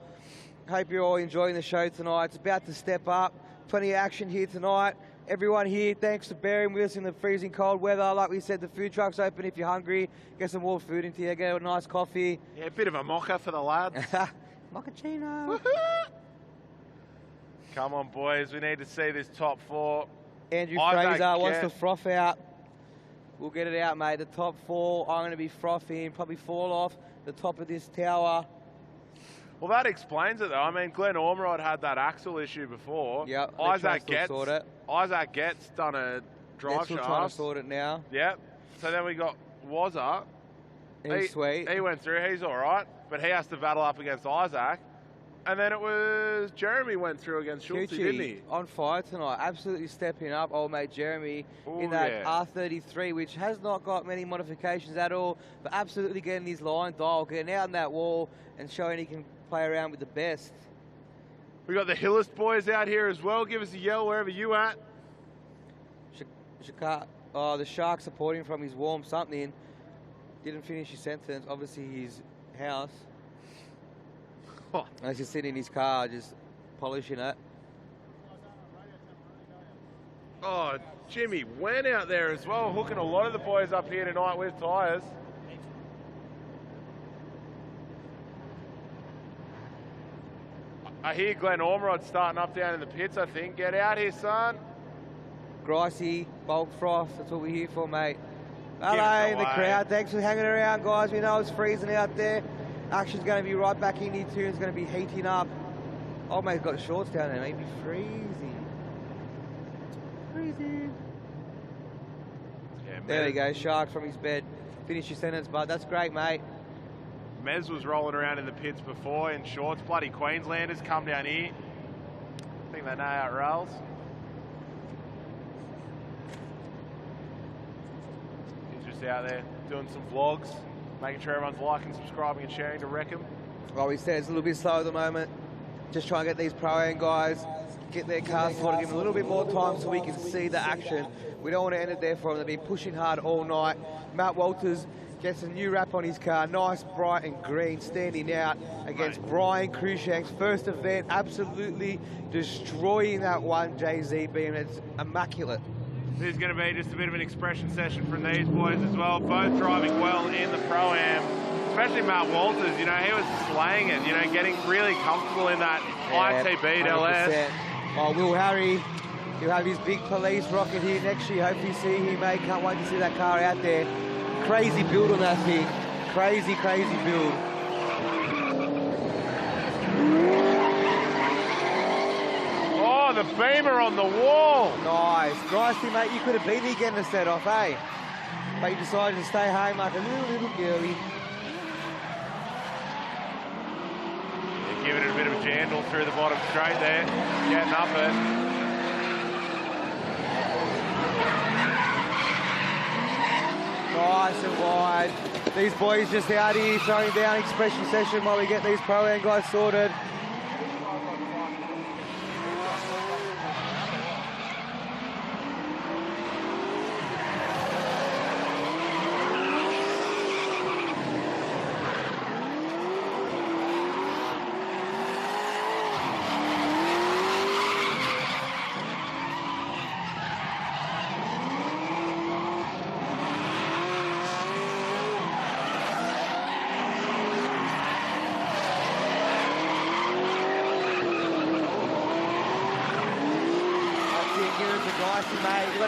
Speaker 13: Hope you're all enjoying the show tonight. It's about to step up. Plenty of action here tonight. Everyone here, thanks for bearing with us in the freezing cold weather. Like we said, the food truck's open if you're hungry. Get some more food into you. Get a nice coffee.
Speaker 3: Yeah, a bit of a mocha for the lads.
Speaker 13: Mochaccino.
Speaker 3: Come on, boys. We need to see this top 4.
Speaker 13: Andrew Fraser wants to froth out. We'll get it out, mate. The top 4, I'm going to be frothing. Probably fall off the top of this tower.
Speaker 3: Well, that explains it, though. I mean, Glenn Ormerod had that axle issue before.
Speaker 13: Yep.
Speaker 3: Isaac Getz done a drive shaft.
Speaker 13: Trying to sort it now.
Speaker 3: Yep. So then we got Wazza.
Speaker 13: He's sweet.
Speaker 3: He went through. He's all right. But he has to battle up against Isaac. And then it was Jeremy went through against Schultz, didn't he?
Speaker 13: On fire tonight. Absolutely stepping up, old mate Jeremy, in that R33, which has not got many modifications at all, but absolutely getting his line dial, getting out on that wall and showing he can play around with the best.
Speaker 3: We got the Hillist boys out here as well. Give us a yell wherever you at.
Speaker 13: The shark supporting from his warm something. Didn't finish his sentence. Obviously his house. He's just sitting in his car, just polishing it.
Speaker 3: Oh, Jimmy went out there as well, hooking a lot of the boys up here tonight with tyres. I hear Glenn Ormerod starting up down in the pits, I think. Get out here, son.
Speaker 13: Grassy, bulk froth, that's what we're here for, mate. Hello in the crowd, thanks for hanging around, guys. We know it's freezing out there. Action's going to be right back in here too. It's going to be heating up. Old mate's got shorts down there, maybe freezing. Freezing.
Speaker 3: Yeah,
Speaker 13: there we go, Shark from his bed. Finish your sentence, bud. That's great, mate.
Speaker 3: Mez was rolling around in the pits before in shorts. Bloody Queenslanders come down here. I think they know how it rolls. He's just out there doing some vlogs, making sure everyone's liking, subscribing and sharing to Wreckham.
Speaker 13: Well, we said it's a little bit slow at the moment. Just try and get these pro-am guys, get their cars sorted, give them a little bit more time so we can see the action. We don't want to end it there for them. They've been pushing hard all night. Matt Walters gets a new wrap on his car, nice, bright and green, standing out against Brian Krusak's first event, absolutely destroying that one JZ beam. It's immaculate.
Speaker 3: This is going to be just a bit of an expression session from these boys as well, both driving well in the Pro-Am, especially Matt Walters. You know, he was slaying it, you know, getting really comfortable in that ITB LS.
Speaker 13: Oh, Will Harry, he'll have his big police rocket here next year. Hopefully see him, mate. Can't wait to see that car out there. Crazy build on that thing. Crazy, crazy build.
Speaker 3: Oh, the beamer on the wall.
Speaker 13: Nice. Nicely, mate. You could have been here getting the set off, eh? But you decided to stay home like a little girly.
Speaker 3: You're giving it a bit of a jandle through the bottom straight there. Getting up it.
Speaker 13: Nice and wide. These boys just out here throwing down expression session while we get these pro-am guys sorted.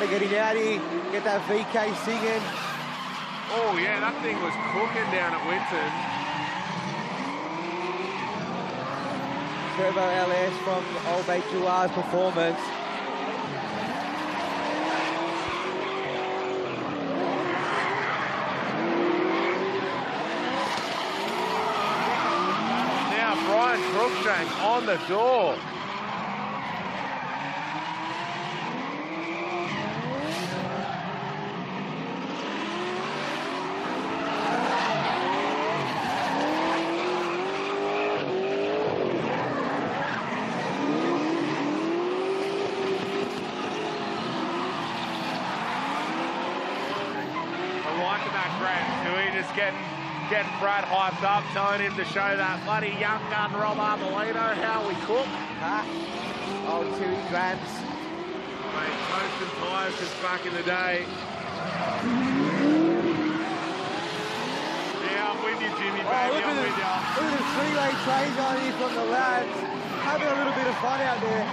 Speaker 13: to get him out here, get that VK singing.
Speaker 3: Oh, yeah, that thing was cooking down at Winton.
Speaker 13: Turbo LS from Old Mate Juar's performance.
Speaker 3: Now Brian Cruikshank on the door. Getting Brad hyped up, telling him to show that bloody young gun Rob Arbolino how we cook.
Speaker 13: Old Tui Grants.
Speaker 3: Mate, toast and tyres since back in the day. Yeah, I'm with you, Jimmy, baby, I'm with you.
Speaker 13: Look at the three-way change on here from the lads. Having a little bit of fun out there.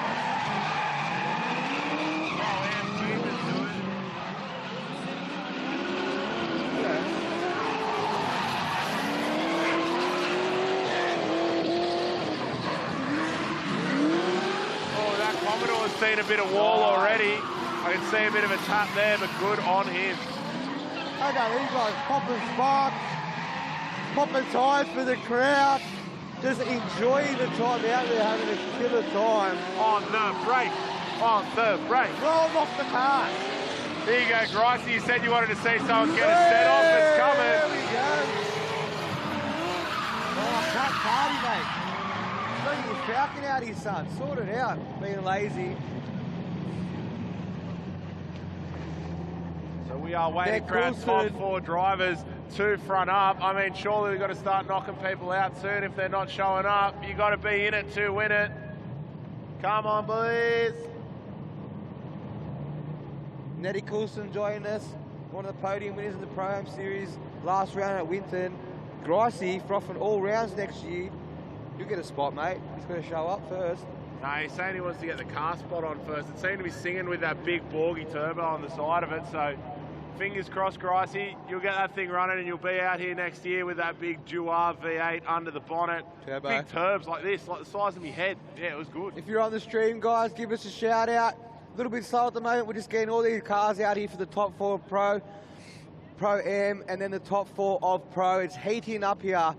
Speaker 3: Seen a bit of wall already. I can see a bit of a tap there, but good on him.
Speaker 13: Okay, these guys popping sparks, popping tyres for the crowd, just enjoying the time out there, having a killer time.
Speaker 3: On the brake, on the brake.
Speaker 13: Roll off the car.
Speaker 3: There you go, Gricey. You said you wanted to see someone get a set off. It's coming.
Speaker 13: There we go. Oh, cat party, mate. Look at your Falcon out here, son. Sort it out, being lazy.
Speaker 3: So we are waiting for our top four drivers to front up. I mean, surely we've got to start knocking people out soon if they're not showing up. You've got to be in it to win it. Come on, boys.
Speaker 13: Nettie Coulson joining us, one of the podium winners in the Pro-Am Series last round at Winton. Gricey frothing all rounds next year. You'll get a spot, mate. He's got to show up first.
Speaker 3: No, he's saying he wants to get the car spot on first. It seemed to be singing with that big Borgie turbo on the side of it, so fingers crossed, Gricey. You'll get that thing running and you'll be out here next year with that big Juar V8 under the bonnet.
Speaker 13: Turbo.
Speaker 3: Big turbs like this, like the size of my head. Yeah, it was good.
Speaker 13: If you're on the stream, guys, give us a shout out. A little bit slow at the moment. We're just getting all these cars out here for the top four Pro-Am, and then the top four of Pro. It's heating up here.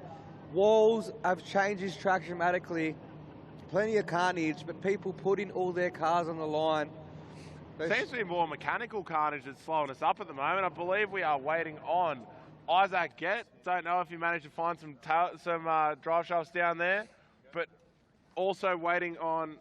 Speaker 13: Walls have changed this track dramatically. Plenty of carnage, but people putting all their cars on the line.
Speaker 3: Seems to be more mechanical carnage that's slowing us up at the moment. I believe we are waiting on Isaac Gett. Don't know if he managed to find some drive shafts down there, but also waiting on...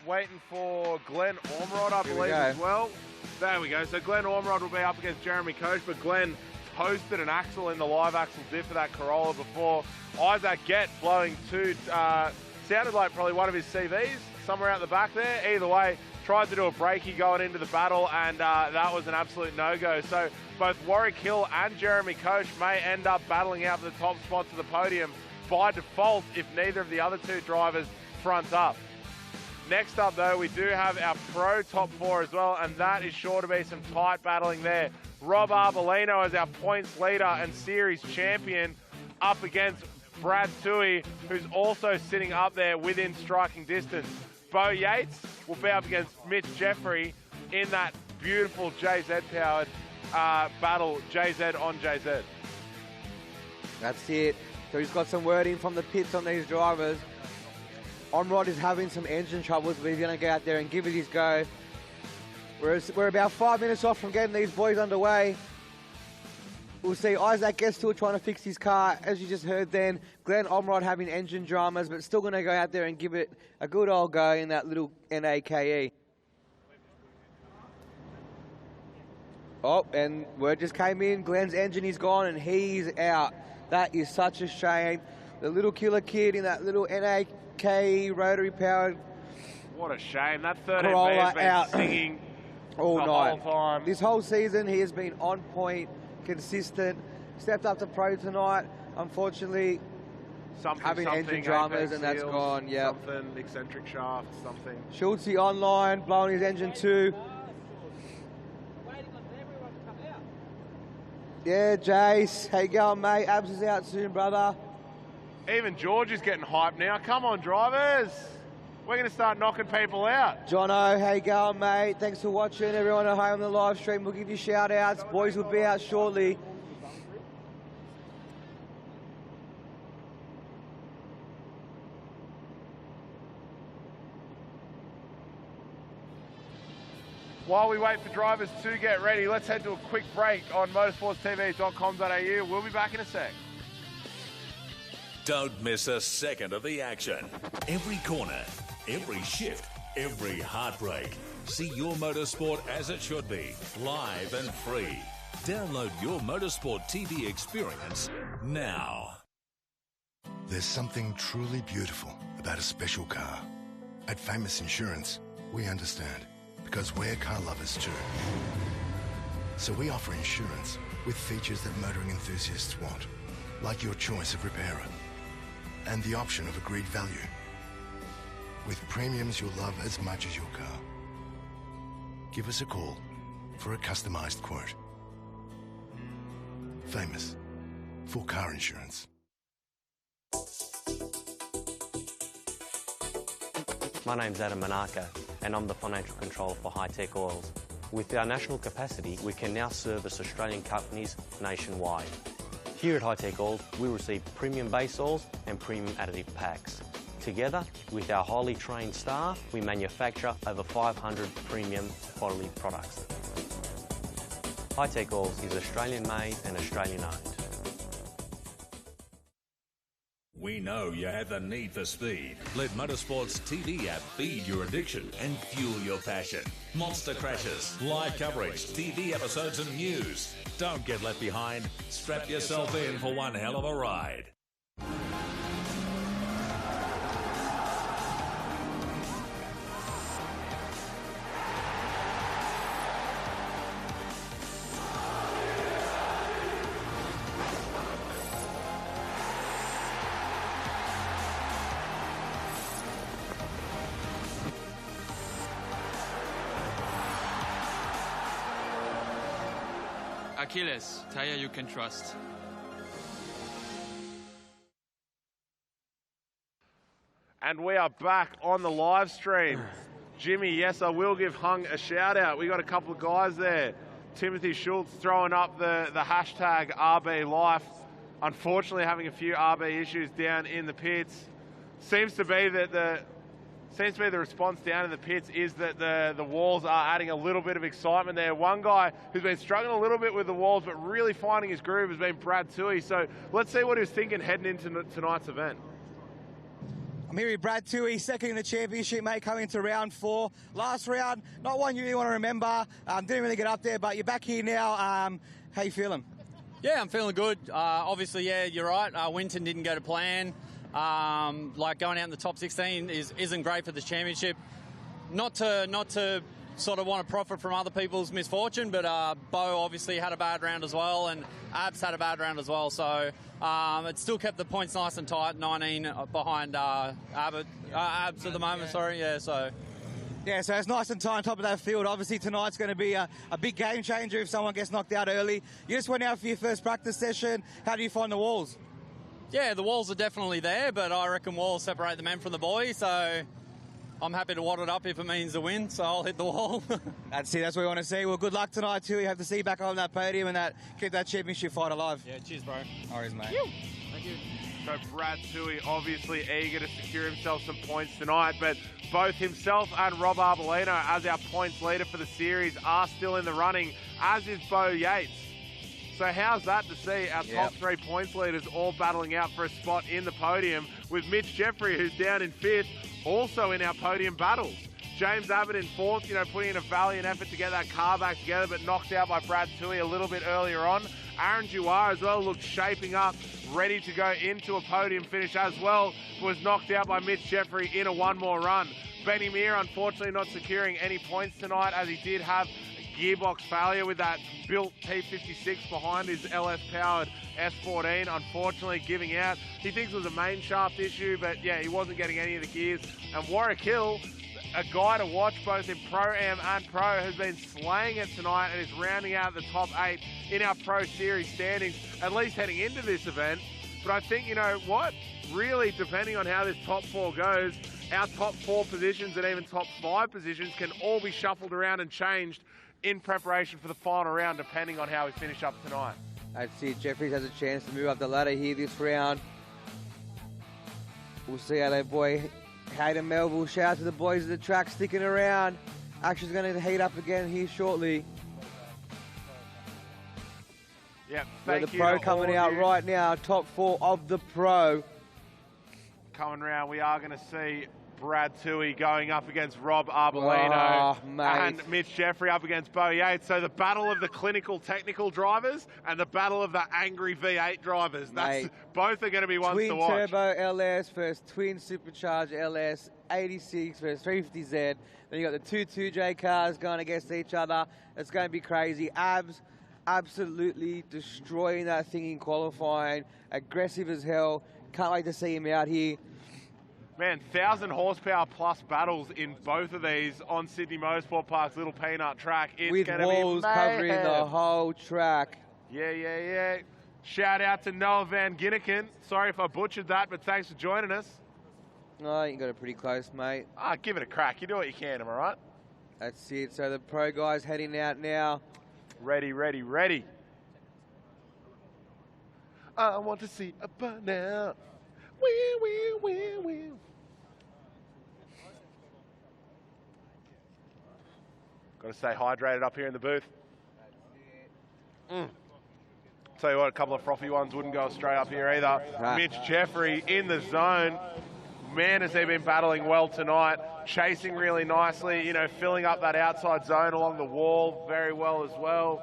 Speaker 3: waiting for Glenn Ormerod, I believe, as well. There we go. So Glenn Ormerod will be up against Jeremy Coach, but Glenn toasted an axle in the live axle diff for that Corolla before. Isaac Gett blowing two, sounded like probably one of his CVs, somewhere out the back there. Either way, tried to do a brakie going into the battle, and that was an absolute no-go. So both Warwick Hill and Jeremy Coach may end up battling out for the top spots of the podium by default if neither of the other two drivers front up. Next up, though, we do have our Pro top four as well, and that is sure to be some tight battling there. Rob Arbolino as our points leader and series champion up against Brad Tui, who's also sitting up there within striking distance. Bo Yates will be up against Mitch Jeffrey in that beautiful JZ-powered battle, JZ on JZ.
Speaker 13: That's it. So he's got some wording from the pits on these drivers. Ormerod is having some engine troubles, but he's going to go out there and give it his go. We're about 5 minutes off from getting these boys underway. We'll see Isaac Gett still trying to fix his car, as you just heard then. Glenn Ormerod having engine dramas, but still going to go out there and give it a good old go in that little NAKE. Oh, and word just came in. Glenn's engine is gone and he's out. That is such a shame. The little killer kid in that little NAKE rotary powered.
Speaker 3: What a shame. That 13B
Speaker 13: Corolla
Speaker 3: has been
Speaker 13: out
Speaker 3: singing
Speaker 13: all
Speaker 3: the
Speaker 13: night.
Speaker 3: whole time.
Speaker 13: This whole season he has been on point, consistent. Stepped up to Pro tonight. Unfortunately, having engine dramas, and that's gone. Yeah.
Speaker 3: Something eccentric shaft, something.
Speaker 13: Schultze online, blowing his engine too. Yeah, Jace. How you going, mate? Abs is out soon, brother.
Speaker 3: Even George is getting hyped now. Come on, drivers. We're going to start knocking people out.
Speaker 13: Jono, how you going, mate? Thanks for watching. Everyone at home on the live stream, we'll give you shout-outs. Boys will be out shortly.
Speaker 3: While we wait for drivers to get ready, let's head to a quick break on motorsportstv.com.au. We'll be back in a sec.
Speaker 2: Don't miss a second of the action. Every corner, every shift, every heartbreak. See your motorsport as it should be, live and free. Download your Motorsport TV experience now.
Speaker 6: There's something truly beautiful about a special car. At Famous Insurance, we understand, because we're car lovers too. So we offer insurance with features that motoring enthusiasts want, like your choice of repairer and the option of agreed value, with premiums you'll love as much as your car. Give us a call for a customized quote. Famous for car insurance.
Speaker 1: My name's Adam Manaka, and I'm the financial controller for Hi-Tec Oils. With our national capacity, we can now service Australian companies nationwide. Here at Hi-Tec Oils, we receive premium base oils and premium additive packs. Together, with our highly trained staff, we manufacture over 500 premium quality products. Hi-Tec Oils is Australian made and Australian owned.
Speaker 2: We know you have the need for speed. Let Motorsport's TV app feed your addiction and fuel your passion. Monster crashes, live coverage, TV episodes and news. Don't get left behind. Strap yourself in for one hell of a ride.
Speaker 7: Achilles, tire you can trust.
Speaker 3: And we are back on the live stream. Jimmy, yes, I will give Hung a shout out. We got a couple of guys there. Timothy Schultz throwing up the hashtag RB Life. Unfortunately, having a few RB issues down in the pits. Seems to be the response down in the pits is that the walls are adding a little bit of excitement there. One guy who's been struggling a little bit with the walls but really finding his groove has been Brad Toohey. So let's see what he was thinking heading into tonight's event.
Speaker 4: I'm here with Brad Toohey, second in the championship, mate, coming into round 4. Last round, not one you really want to remember. Didn't really get up there, but you're back here now. How you feeling?
Speaker 14: Yeah, I'm feeling good. Obviously, yeah, you're right. Winton didn't go to plan. Like going out in the top 16 isn't great for the championship. Not to sort of want to profit from other people's misfortune, but Bo obviously had a bad round as well, and Abs had a bad round as well. So it still kept the points nice and tight, 19 behind Abs at the moment. Sorry, yeah. So
Speaker 4: it's nice and tight on top of that field. Obviously, tonight's going to be a big game changer if someone gets knocked out early. You just went out for your first practice session. How do you find the walls?
Speaker 14: Yeah, the walls are definitely there, but I reckon walls separate the men from the boys, so I'm happy to wad it up if it means the win, so I'll hit the wall.
Speaker 4: That's what we want to see. Well, good luck tonight, too. You have to see you back on that podium and keep that championship fight alive.
Speaker 14: Yeah, cheers, bro.
Speaker 4: No worries, mate.
Speaker 14: Thank you.
Speaker 3: So Brad Toohey obviously eager to secure himself some points tonight, but both himself and Rob Arbolino, as our points leader for the series, are still in the running, as is Bo Yates. So how's that to see our top 3 points leaders all battling out for a spot in the podium, with Mitch Jeffrey, who's down in 5th, also in our podium battles. James Abbott in 4th, putting in a valiant effort to get that car back together, but knocked out by Brad Toohey a little bit earlier on. Aaron Dewar as well looked shaping up, ready to go into a podium finish as well, was knocked out by Mitch Jeffrey in a one more run. Benny Meir, unfortunately, not securing any points tonight, as he did have gearbox failure with that built T56 behind his LS-powered S14, unfortunately giving out. He thinks it was a main shaft issue, but yeah, he wasn't getting any of the gears. And Warwick Hill, a guy to watch both in Pro-Am and Pro, has been slaying it tonight and is rounding out the top 8 in our Pro Series standings, at least heading into this event. But I think, you know what, really depending on how this top 4 goes, our top 4 positions and even top 5 positions can all be shuffled around and changed in preparation for the final round, depending on how we finish up tonight.
Speaker 13: That's it. Jeffries has a chance to move up the ladder here this round. We'll see how that boy Hayden Melville. Shout out to the boys at the track sticking around. Action's going to heat up again here shortly.
Speaker 3: Yeah,
Speaker 13: the Pro coming out right now. Top 4 of the Pro.
Speaker 3: Coming round, we are going to see Brad Toohey going up against Rob Arbolino and Mitch Jeffrey up against Bo Yates. So the battle of the clinical technical drivers and the battle of the angry V8 drivers. Both are going to be ones to watch.
Speaker 13: Twin Turbo LS versus Twin Supercharged LS 86 versus 350Z. Then you got the two 2J cars going against each other. It's going to be crazy. Absolutely destroying that thing in qualifying. Aggressive as hell. Can't wait to see him out here.
Speaker 3: Man, 1,000 horsepower plus battles in both of these on Sydney Motorsport Park's Little Peanut track. It's
Speaker 13: with
Speaker 3: going to be
Speaker 13: walls covering the whole track.
Speaker 3: Yeah. Shout out to Noah Van Ginniken. Sorry if I butchered that, but thanks for joining us.
Speaker 13: No, you got it pretty close, mate.
Speaker 3: Give it a crack. You do what you can, am I right?
Speaker 13: That's it. So the Pro guys heading out now.
Speaker 3: Ready. I want to see a burn out. Wee. Got to stay hydrated up here in the booth. Tell you what, a couple of frothy ones wouldn't go straight up here either. Mitch Jeffrey in the zone. Man, has he been battling well tonight. Chasing really nicely, you know, filling up that outside zone along the wall very well as well.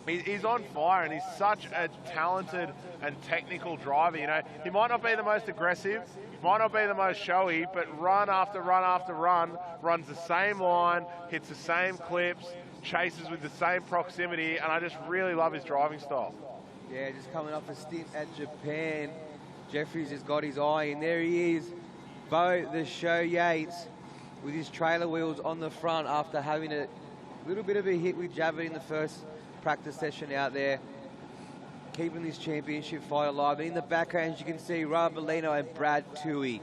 Speaker 3: He's on fire, and he's such a talented and technical driver. You know, he might not be the most aggressive, might not be the most showy, but run after run after run, runs the same line, hits the same clips, chases with the same proximity, and I just really love his driving style.
Speaker 13: Yeah, just coming off a stint at Japan. Jeffries has got his eye, and there he is, Bo the Show Yates, with his trailer wheels on the front after having a little bit of a hit with Javid in the first practice session out there, keeping this championship fight alive. And in the background, as you can see, Rob Arbolino and Brad Toohey.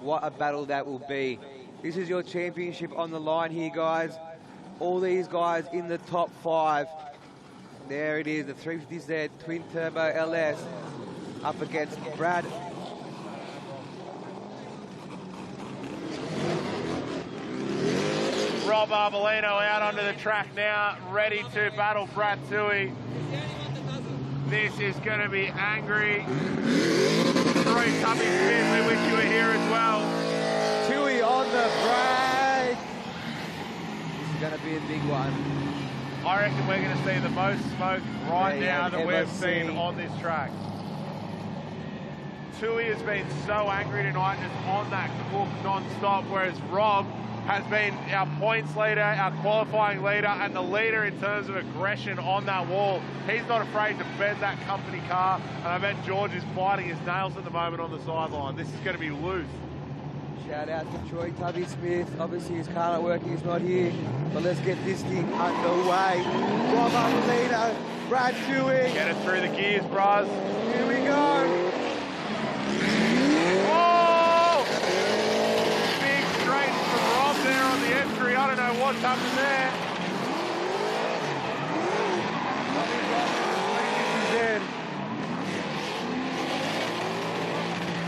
Speaker 13: What a battle that will be. This is your championship on the line here, guys. All these guys in the top 5. There it is, the 350Z Twin Turbo LS up against Brad.
Speaker 3: Rob Arbolino out onto the track now, ready to battle Brad Toohey. This is going to be angry. Troy Tubby Smith, we wish you were here as well.
Speaker 13: Toohey on the brake. This is going to be a big one.
Speaker 3: I reckon we're going to see the most smoke right now that we've seen on this track. Toohey has been so angry tonight, just on that cook non-stop, whereas Rob has been our points leader, our qualifying leader, and the leader in terms of aggression on that wall. He's not afraid to bend that company car, and I bet George is biting his nails at the moment on the sideline. This is going to be loose.
Speaker 13: Shout out to Troy Tubby Smith. Obviously his car not working, he's not here. But let's get this thing underway. Rob Arbolino, Brad Toohey.
Speaker 3: Get it through the gears, bros.
Speaker 13: Here we go.
Speaker 3: I don't know what's happened there.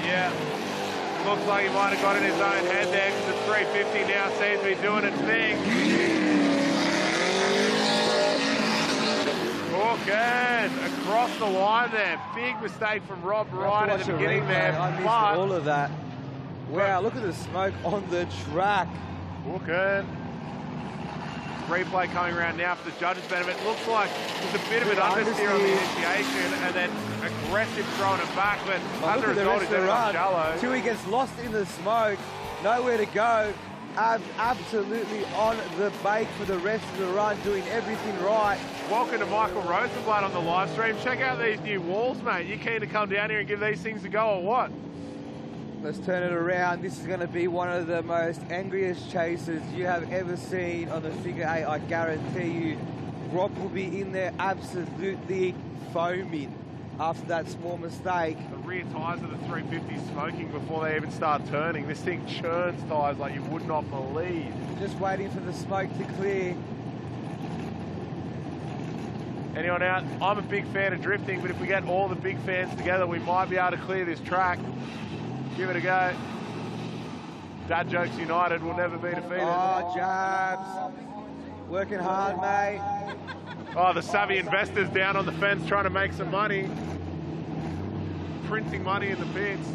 Speaker 3: Yeah, looks like he might have got in his own head there because the 350 now seems to be doing its thing. Good, across the line there. Big mistake from Rob right at the beginning there.
Speaker 13: I missed all of that. Wow, look at the smoke on the track.
Speaker 3: Good. Replay coming around now for the judges' benefit. Looks like there's a bit of an understeer on the initiation and then aggressive throwing it back, but as a result, it's shallow.
Speaker 13: Toohey gets lost in the smoke, nowhere to go. absolutely on the bait for the rest of the run, doing everything right.
Speaker 3: Welcome to Michael Rosenblatt on the live stream. Check out these new walls, mate. You keen to come down here and give these things a go or what?
Speaker 13: Let's turn it around. This is going to be one of the most angriest chases you have ever seen on the figure 8. I guarantee you, Rob will be in there absolutely foaming after that small mistake.
Speaker 3: The rear tyres of the 350 smoking before they even start turning. This thing churns tyres like you would not believe.
Speaker 13: Just waiting for the smoke to clear.
Speaker 3: Anyone out? I'm a big fan of drifting, but if we get all the big fans together, we might be able to clear this track. Give it a go. Dad Jokes United will never be defeated.
Speaker 13: Oh, Jabs. Working hard, mate.
Speaker 3: Oh, the savvy investors down on the fence trying to make some money. Printing money in the pits.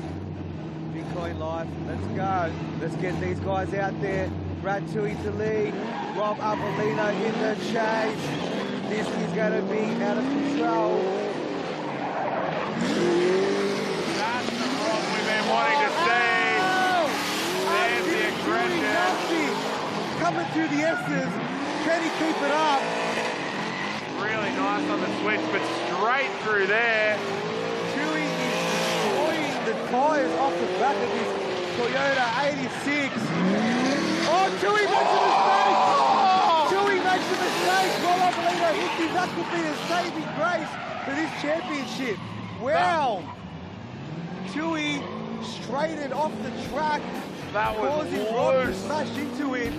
Speaker 13: Bitcoin life. Let's go. Let's get these guys out there. Brad Tui to lead. Rob Apollino in the chase. This is going to be out of control.
Speaker 3: That's the Rob we've been wanting to see. There's the aggression.
Speaker 13: Coming through the S's. Can he keep it up?
Speaker 3: Really nice on the switch, but straight through there.
Speaker 13: Tui is destroying the tyres off the back of his Toyota 86. Oh, Tui makes a mistake! Oh! Tui makes a mistake! Rob Apollino hits him. That could be a saving grace for this championship. Wow! Tui straightened off the track,
Speaker 3: that was
Speaker 13: causing Rob to smash into him.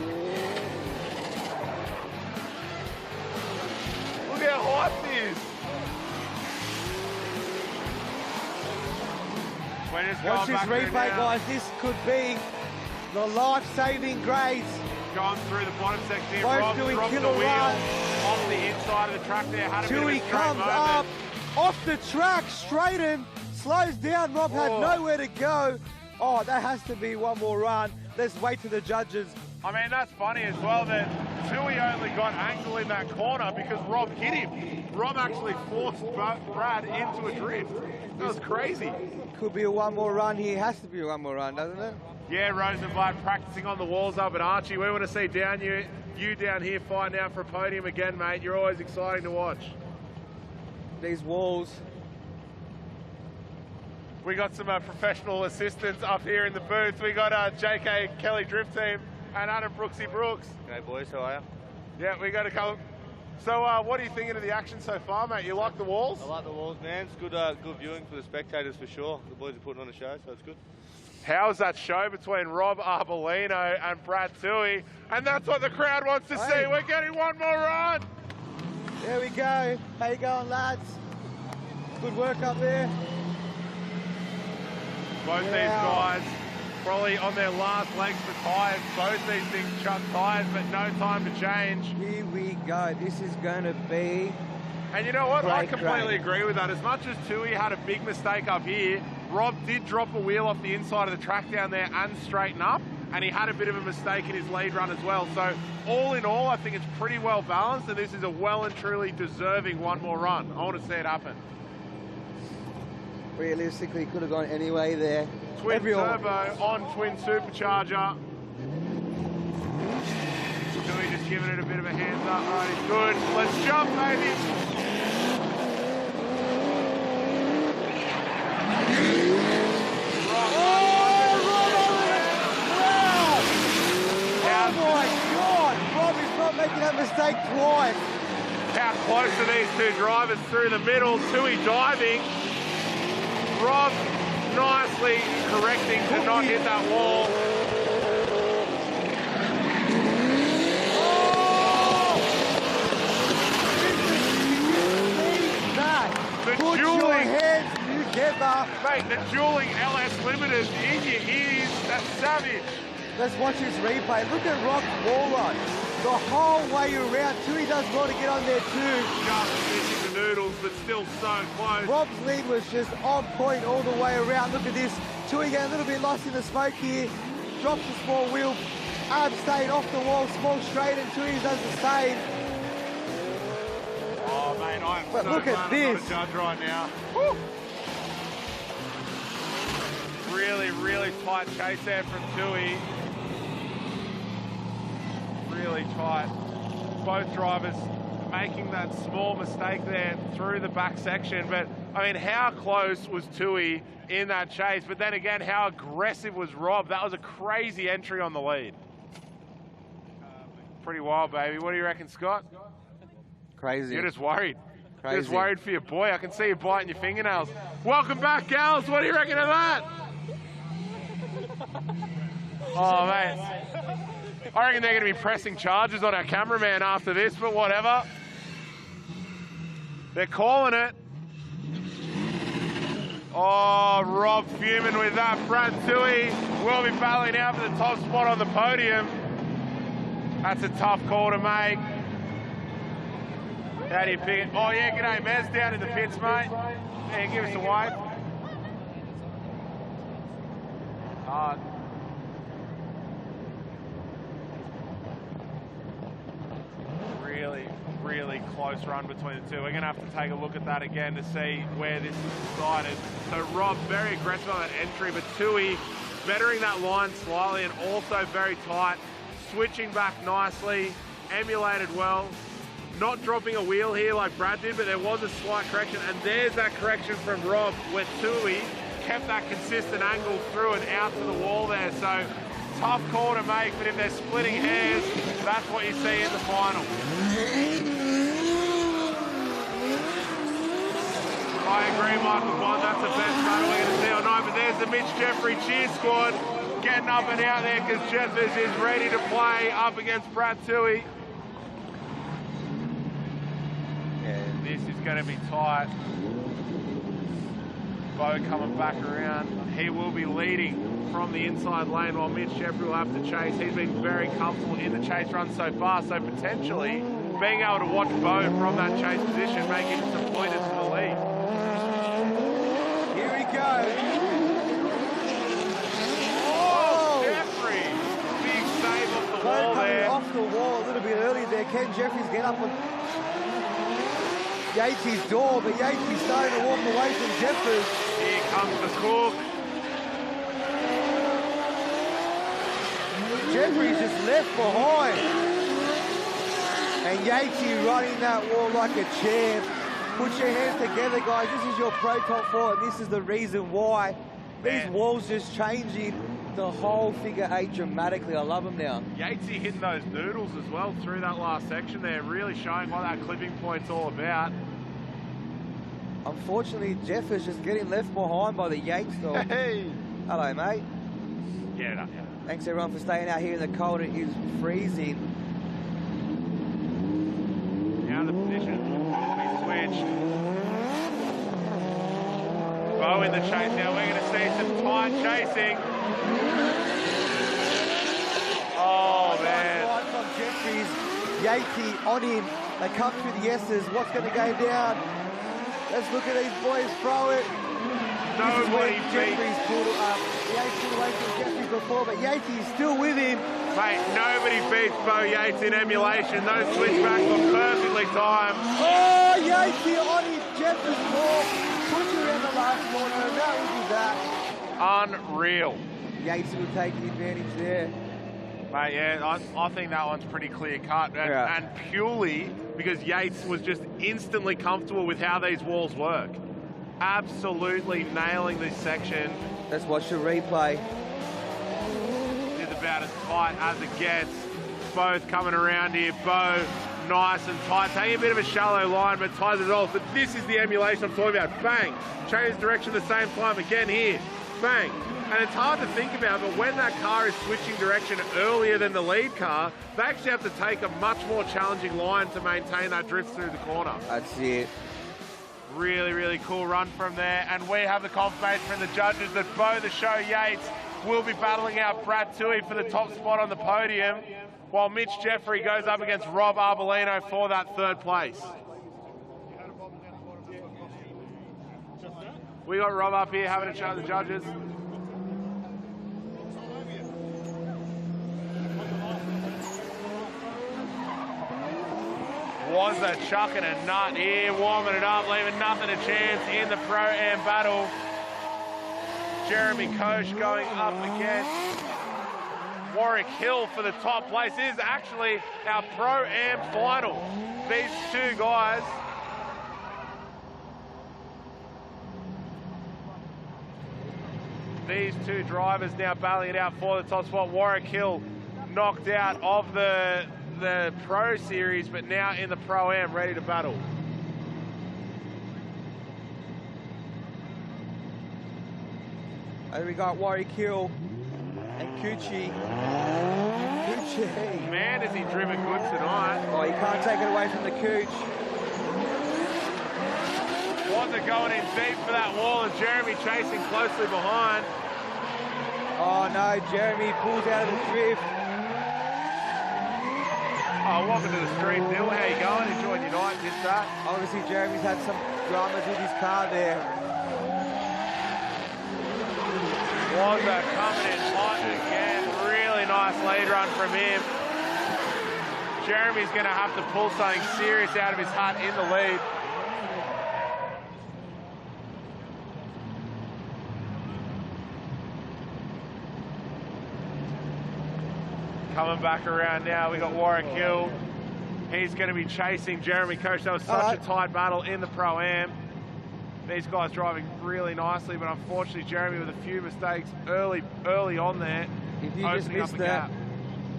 Speaker 3: Look how hot this is.
Speaker 13: Watch this replay, guys. This could be the life-saving grace.
Speaker 3: Going through the bottom section here.
Speaker 13: Both
Speaker 3: Rob
Speaker 13: doing
Speaker 3: dropped the
Speaker 13: killer
Speaker 3: wheel
Speaker 13: runs.
Speaker 3: off the inside of the track there. Had a bit of a
Speaker 13: Tui
Speaker 3: straight
Speaker 13: comes
Speaker 3: moment.
Speaker 13: up off the track, straightened, slows down. Rob had nowhere to go. Oh, that has to be one more run. Let's wait to the judges.
Speaker 3: I mean, that's funny as well that Tui only got angle in that corner because Rob hit him. Rob actually forced Brad into a drift. That was crazy.
Speaker 13: Could be a one more run here. Has to be a one more run, doesn't it?
Speaker 3: Yeah, Rosenblatt practicing on the walls up at Archie. We want to see you down here fighting out for a podium again, mate. You're always exciting to watch.
Speaker 13: These walls.
Speaker 3: We got some professional assistants up here in the booth. We got JK Kelly Drift Team and Adam Brooksy Brooks.
Speaker 15: Hey boys, how are you?
Speaker 3: Yeah, we got a couple. So what are you thinking of the action so far, mate? You like the walls?
Speaker 15: I like the walls, man. It's good, good viewing for the spectators for sure. The boys are putting on a show, so it's good.
Speaker 3: How was that show between Rob Arbolino and Brad Tui? And that's what the crowd wants to see. We're getting one more run.
Speaker 13: There we go. How you going, lads? Good work up there.
Speaker 3: Both these guys probably on their last legs for tyres. Both these things chuck tyres, but no time to change.
Speaker 13: Here we go. This is going to be...
Speaker 3: And you know what? I completely agree with that. As much as Tui had a big mistake up here, Rob did drop a wheel off the inside of the track down there and straighten up, and he had a bit of a mistake in his lead run as well. So all in all, I think it's pretty well balanced, and this is a well and truly deserving one more run. I want to see it happen.
Speaker 13: Realistically, could have gone any way there.
Speaker 3: Twin turbo on twin supercharger. Tui just giving it a bit of a hands up. Right, he's good. Let's jump, baby.
Speaker 13: Oh my God! Rob is not making that mistake twice.
Speaker 3: How close are these two drivers through the middle? Tui diving. Rob nicely correcting to not hit that wall.
Speaker 13: Put your hands together.
Speaker 3: Mate, the dueling LS Limiters in your ears. That's savage.
Speaker 13: Let's watch this replay. Look at Rob's wall run. The whole way around. Tui does want to get on there too.
Speaker 3: Just missing the noodles, but still so close.
Speaker 13: Rob's lead was just on point all the way around. Look at this. Tui getting a little bit lost in the smoke here. Drops the small wheel. Arm staying off the wall. Small straight, and Tui does the same.
Speaker 3: Oh, mate, I'm
Speaker 13: but
Speaker 3: so
Speaker 13: look
Speaker 3: glad
Speaker 13: at
Speaker 3: I'm
Speaker 13: this.
Speaker 3: not a judge right now. Woo. Really, really tight chase there from Tui. really tight. Both drivers making that small mistake there through the back section. But, I mean, how close was Tui in that chase? But then again, how aggressive was Rob? That was a crazy entry on the lead. Pretty wild, baby. What do you reckon, Scott?
Speaker 13: Crazy.
Speaker 3: You're just worried.
Speaker 13: Crazy.
Speaker 3: You're just worried for your boy. I can see you biting your fingernails. Welcome back, gals. What do you reckon of that? Oh, mate. I reckon they're going to be pressing charges on our cameraman after this, but whatever. They're calling it. Oh, Rob fuming with that. Brad Tui will be battling out for the top spot on the podium. That's a tough call to make. How do you pick it? Oh, yeah, g'day, Mez, down in the pits, mate. Yeah, give us a wave. Really, really close run between the two. We're going to have to take a look at that again to see where this is decided. So Rob, very aggressive on that entry, but Tui bettering that line slightly and also very tight. Switching back nicely, emulated well, not dropping a wheel here like Brad did, but there was a slight correction, and there's that correction from Rob where Tui kept that consistent angle through and out to the wall there. So tough call to make, but if they're splitting hairs, that's what you see in the final. I agree, Michael Bond, that's the best battle we're going to see all night, but there's the Mitch Jeffrey cheer squad getting up and out there because Jeffers is ready to play up against Brad Tui. Yeah, this is going to be tight. Bo coming back around. He will be leading from the inside lane while Mitch Jeffrey will have to chase. He's been very comfortable in the chase run so far, so potentially being able to watch Bo from that chase position may give him some pointers to the lead.
Speaker 13: Here we go. Off the wall a little bit early there. Can Jeffries get up on Yates's door, but Yates starting to walk away from Jeffers.
Speaker 3: Here comes the cook.
Speaker 13: Jeffries just left behind. And Yates running that wall like a champ. Put your hands together, guys. This is your Pro Top 4, and this is the reason why. These walls just changing the whole figure 8 dramatically. I love them now.
Speaker 3: Yatesy hitting those noodles as well through that last section there, really showing what that clipping point's all about.
Speaker 13: Unfortunately, Jeff is just getting left behind by the Yates dog.
Speaker 3: Hey!
Speaker 13: Hello, mate.
Speaker 3: Get it up, yeah.
Speaker 13: Thanks everyone for staying out here in the cold. It is freezing.
Speaker 3: Now the position we switched. Bo in the chase now. We're going to see some tight chasing. Oh, man.
Speaker 13: Right from Jeffries. Yatesy on him. They come through the S's. What's going to go down? Let's look at these boys throw it.
Speaker 3: Nobody
Speaker 13: Jeffries pulled Yates pulled away from Jeffries before, but Yates is still with him.
Speaker 3: Mate, nobody beats Bo Yates in emulation. Those switchbacks were perfectly timed.
Speaker 13: Oh, Yates on his Jeffries ball. Push around the last corner, and that would be that.
Speaker 3: Unreal.
Speaker 13: Yates will take the advantage there.
Speaker 3: Mate, yeah, I think that one's pretty clear cut, and purely because Yates was just instantly comfortable with how these walls work. Absolutely nailing this section.
Speaker 13: Let's watch the replay.
Speaker 3: It's about as tight as it gets. Both coming around here. Bo, nice and tight. Taking a bit of a shallow line, but ties it off. But this is the emulation I'm talking about. Bang. Change direction at the same time again here. Bang. And it's hard to think about, but when that car is switching direction earlier than the lead car, they actually have to take a much more challenging line to maintain that drift through the corner.
Speaker 13: That's it.
Speaker 3: Really, really cool run from there. And we have the confirmation from the judges that Bo the Show Yates will be battling out Brad Tui for the top spot on the podium, while Mitch Jeffrey goes up against Rob Arbolino for that third place. We got Rob up here having a chat with the judges. Was a chucking a nut here, warming it up, leaving nothing a chance in the Pro-Am battle. Jeremy Koch going up against Warwick Hill for the top place. This is actually our Pro-Am final. These two guys These two drivers now battling it out for the top spot. Warwick Hill knocked out of the Pro Series, but now in the Pro-Am, ready to battle.
Speaker 13: And we got Warwick Hill and Coochie.
Speaker 3: Man, has he driven good tonight.
Speaker 13: Oh, you can't take it away from the Cooch.
Speaker 3: Wasn't going in deep for that wall, and Jeremy chasing closely behind.
Speaker 13: Oh no, Jeremy pulls out of the drift.
Speaker 3: Oh, welcome to the stream, Bill. How you going? Enjoying your night, just that?
Speaker 13: Obviously, Jeremy's had some dramas with his car there.
Speaker 3: Wazza coming in hot again. Really nice lead run from him. Jeremy's going to have to pull something serious out of his hut in the lead. Coming back around now, we got Warwick Hill. He's going to be chasing Jeremy Coach. That was such a tight battle in the Pro-Am. These guys driving really nicely, but unfortunately Jeremy with a few mistakes early on there.
Speaker 13: If you just missed that,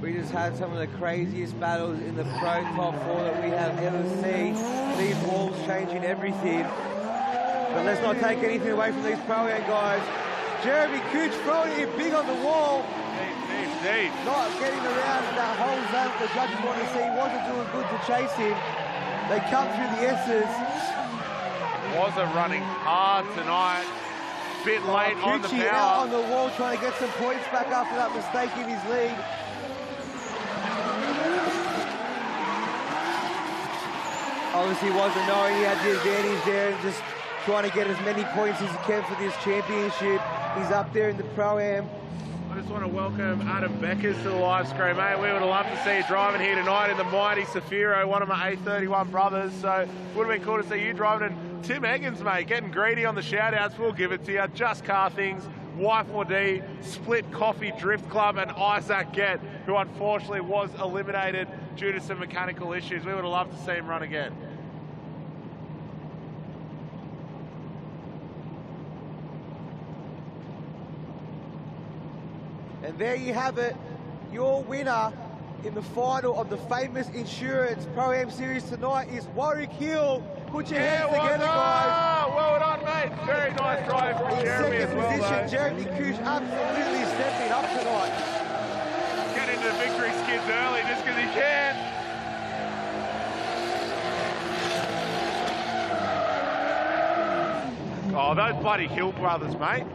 Speaker 13: we just had some of the craziest battles in the Pro Top 4 that we have ever seen. These walls changing everything. But let's not take anything away from these Pro-Am guys. Jeremy Cooch throwing it big on the wall.
Speaker 3: Deep.
Speaker 13: Not getting around that whole zone the judges want to see. Wasn't doing good to chase him. They come through the S's.
Speaker 3: Wazza running hard tonight. Bit late on the power.
Speaker 13: Out on the wall trying to get some points back after that mistake in his lead. Obviously wasn't knowing he had the advantage there and just trying to get as many points as he can for this championship. He's up there in the Pro-Am.
Speaker 3: I just want to welcome Adam Beckers to the live screen, mate. We would have loved to see you driving here tonight in the mighty Safiro, one of my A31 brothers. So would have been cool to see you driving. And Tim Eggins, mate, getting greedy on the shout-outs. We'll give it to you. Just Car Things, Y4D, Split Coffee Drift Club, and Isaac Gett, who unfortunately was eliminated due to some mechanical issues. We would have loved to see him run again.
Speaker 13: And there you have it, your winner in the final of the famous Insurance Pro-Am Series tonight is Warwick Hill. Put your hands together, guys.
Speaker 3: Well done, mate. Very nice drive from Jeremy as well,
Speaker 13: position, Jeremy Cooch absolutely stepping up tonight.
Speaker 3: Getting into the victory skids early just because he can. Oh, those bloody Hill brothers, mate.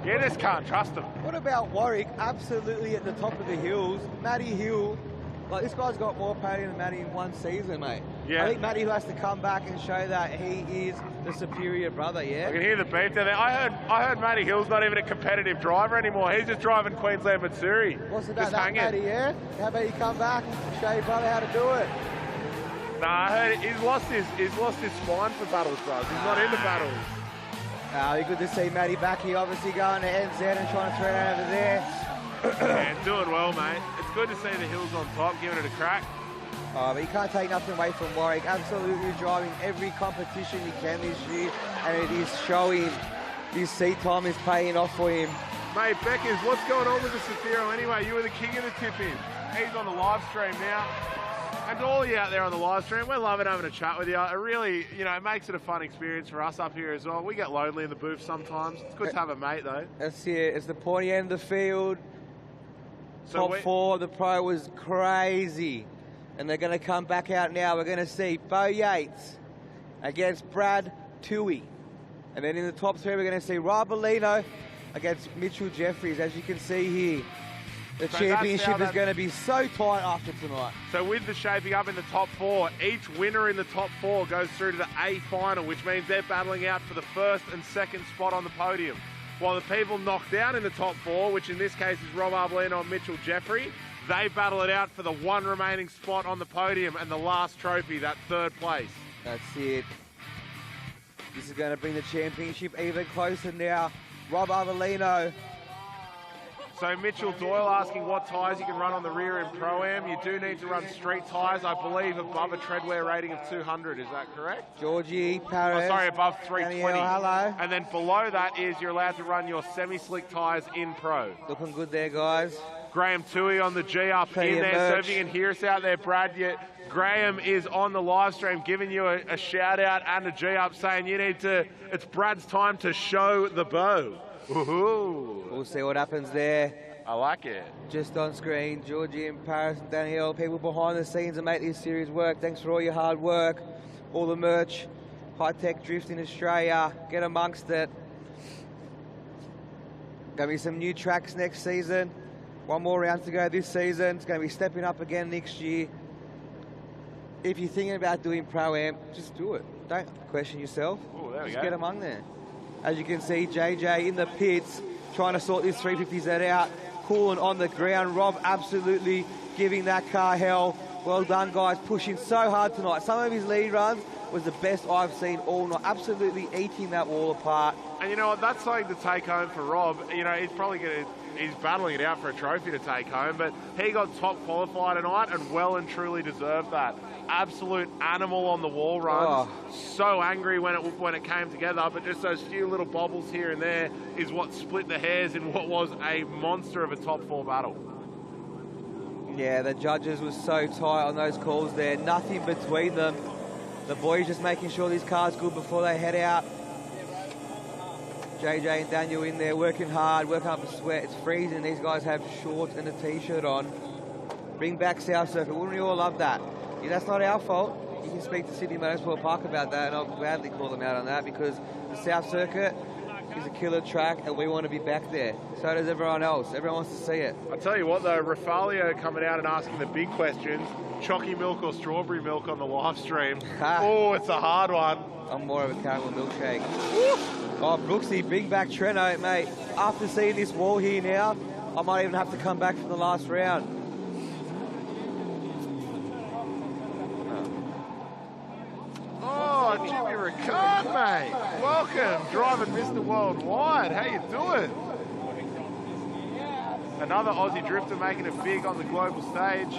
Speaker 3: You just can't trust them.
Speaker 13: What about Warwick? Absolutely at the top of the hills. Matty Hill. Like, this guy's got more podium than Matty in one season, mate.
Speaker 3: Yeah.
Speaker 13: I think Matty Hill has to come back and show that he is the superior brother, yeah?
Speaker 3: I can hear the beat down there. I heard Matty Hill's not even a competitive driver anymore. He's just driving Queensland Matsuri.
Speaker 13: What's about
Speaker 3: just
Speaker 13: that,
Speaker 3: hanging.
Speaker 13: Matty, yeah? How about you come back and show your brother how to do it?
Speaker 3: Nah, I heard he's lost his spine for battles, bro. He's not into battles.
Speaker 13: Good to see Matty back here, obviously going to NZ and trying to throw it over there.
Speaker 3: Yeah, doing well, mate. It's good to see the Hills on top, giving it a crack.
Speaker 13: Oh, but you can't take nothing away from Warwick. Absolutely driving every competition he can this year, and it is showing. His seat time is paying off for him.
Speaker 3: Mate, Beckers, what's going on with the Safiro anyway? You were the king of the tip-in. He's on the live stream now. And to all you out there on the live stream, we're loving having a chat with you. It really, it makes it a fun experience for us up here as well. We get lonely in the booth sometimes. It's good to have a mate, though.
Speaker 13: That's it. It's the pointy end of the field. So Top 4, the Pro was crazy. And they're going to come back out now. We're going to see Bo Yates against Brad Toohey. And then in the top 3, we're going to see Rob Bellino against Mitchell Jeffries, as you can see here. The championship is going to be so tight after tonight.
Speaker 3: So with the shaping up in the top 4, each winner in the top 4 goes through to the A final, which means they're battling out for the first and second spot on the podium. While the people knocked down in the top 4, which in this case is Rob Arbolino and Mitchell Jeffrey, they battle it out for the one remaining spot on the podium and the last trophy, that 3rd place.
Speaker 13: That's it. This is going to bring the championship even closer now. Rob Arbolino
Speaker 3: So Mitchell Doyle asking what tyres you can run on the rear in Pro-Am. You do need to run street tyres, I believe, above a treadwear rating of 200. Is that correct?
Speaker 13: Georgie, Paris.
Speaker 3: Oh, sorry, above 320.
Speaker 13: Danielle, hello.
Speaker 3: And then below that is you're allowed to run your semi-slick tyres in Pro.
Speaker 13: Looking good there, guys.
Speaker 3: Graham Toohey on the G up in there. So if you can hear us out there, Brad, Graham is on the live stream giving you a shout out and a G up saying it's Brad's time to show the bow. Ooh.
Speaker 13: We'll see what happens there.
Speaker 3: I like it.
Speaker 13: Just on screen, Georgie and Paris and Danielle, people behind the scenes to make this series work. Thanks for all your hard work, all the merch. Hi-Tec Drift in Australia, get amongst it. Going to be some new tracks next season. One more round to go this season. It's going to be stepping up again next year. If you're thinking about doing Pro-Am, just do it. Don't question yourself.
Speaker 3: Ooh, there we
Speaker 13: just
Speaker 3: go.
Speaker 13: get among there. As you can see, JJ in the pits, trying to sort this 350Z out, cooling on the ground. Rob absolutely giving that car hell. Well done, guys, pushing so hard tonight. Some of his lead runs was the best I've seen all night, absolutely eating that wall apart.
Speaker 3: And you know what, that's something to take home for Rob. You know, he's battling it out for a trophy to take home, but he got top qualified tonight and well and truly deserved that. Absolute animal on the wall runs.
Speaker 13: Oh.
Speaker 3: So angry when it came together, but just those few little bobbles here and there is what split the hairs in what was a monster of a top four battle.
Speaker 13: Yeah, the judges were so tight on those calls there. Nothing between them. The boys just making sure these cars good before they head out. JJ and Daniel in there working hard, working up a sweat. It's freezing. These guys have shorts and a t-shirt on. Bring back South Circuit. Wouldn't we all love that? Yeah, that's not our fault. You can speak to Sydney Motorsport Park about that, and I'll gladly call them out on that, because the South Circuit is a killer track and we want to be back there. So does everyone else. Everyone wants to see it.
Speaker 3: I tell you what though, Rafalio coming out and asking the big questions. Chalky milk or strawberry milk on the live stream. Oh, it's a hard one.
Speaker 13: I'm more of a caramel milkshake. Oh, Brooksy, bring back Treno, mate. After seeing this wall here now, I might even have to come back from the last round.
Speaker 3: Oh, Jimmy Ricard, mate. Welcome, driving Mr. Worldwide. How you doing? Another Aussie drifter making it big on the global stage.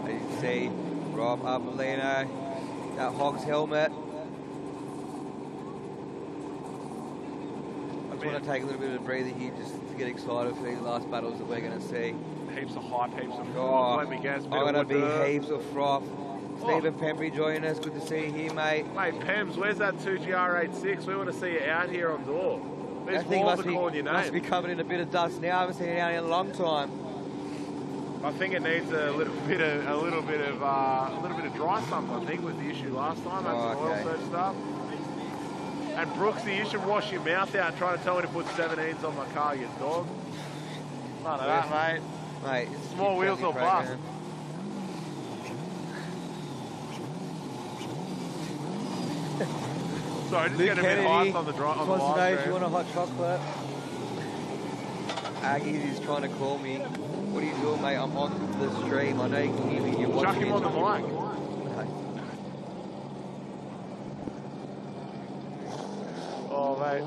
Speaker 13: As you can see, Rob Arbolino, that Hogs helmet. I just want to take a little bit of a breather here just to get excited for these last battles that we're going to see.
Speaker 3: Heaps of hype, heaps of
Speaker 13: froth.
Speaker 3: Let me guess.
Speaker 13: I'm going to be heaps of froth. Stephen Pembry joining us. Good to see you here, mate.
Speaker 3: Mate, Pems, where's that 2GR86? We want to see you out here on door. These
Speaker 13: That thing
Speaker 3: walls are calling your name.
Speaker 13: must be covered in a bit of dust now. I haven't seen it out in a long time.
Speaker 3: I think it needs a little bit of dry sump. I think was the issue last time. That's some oil search stuff. And Brooksy, you should wash your mouth out trying to tell me to put 17s on my car, you dog. None of that, mate.
Speaker 13: Mate,
Speaker 3: small wheels or bust. Sorry, just getting a bit hyped on the drive.
Speaker 13: Wants to know if you want a hot chocolate. Aggies is trying to call me. What are you doing, mate? I'm on the stream. I know you can hear me. You're watching.
Speaker 3: Chuck him on the mic. Oh, mate.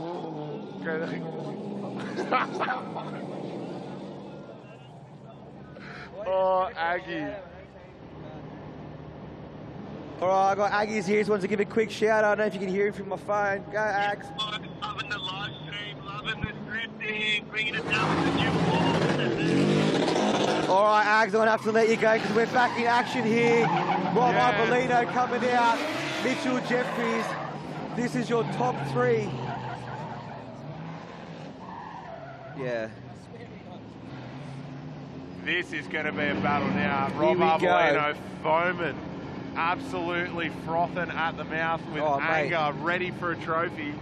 Speaker 3: Oh, Aggie.
Speaker 13: All right, I got Aggies here. Just wanted to give a quick shout out. I don't know if you can hear him from my phone. Go, Ags.
Speaker 16: Loving the live stream, loving the drifting, bringing it down with the new wall.
Speaker 13: All right, Ags, I'm going to have to let you go because we're back in action here. Rob Arbolino coming out. Mitchell Jeffries. This is your top three. Yeah.
Speaker 3: This is going to be a battle now. Rob Arbolino foaming. Absolutely frothing at the mouth with anger, ready for a trophy.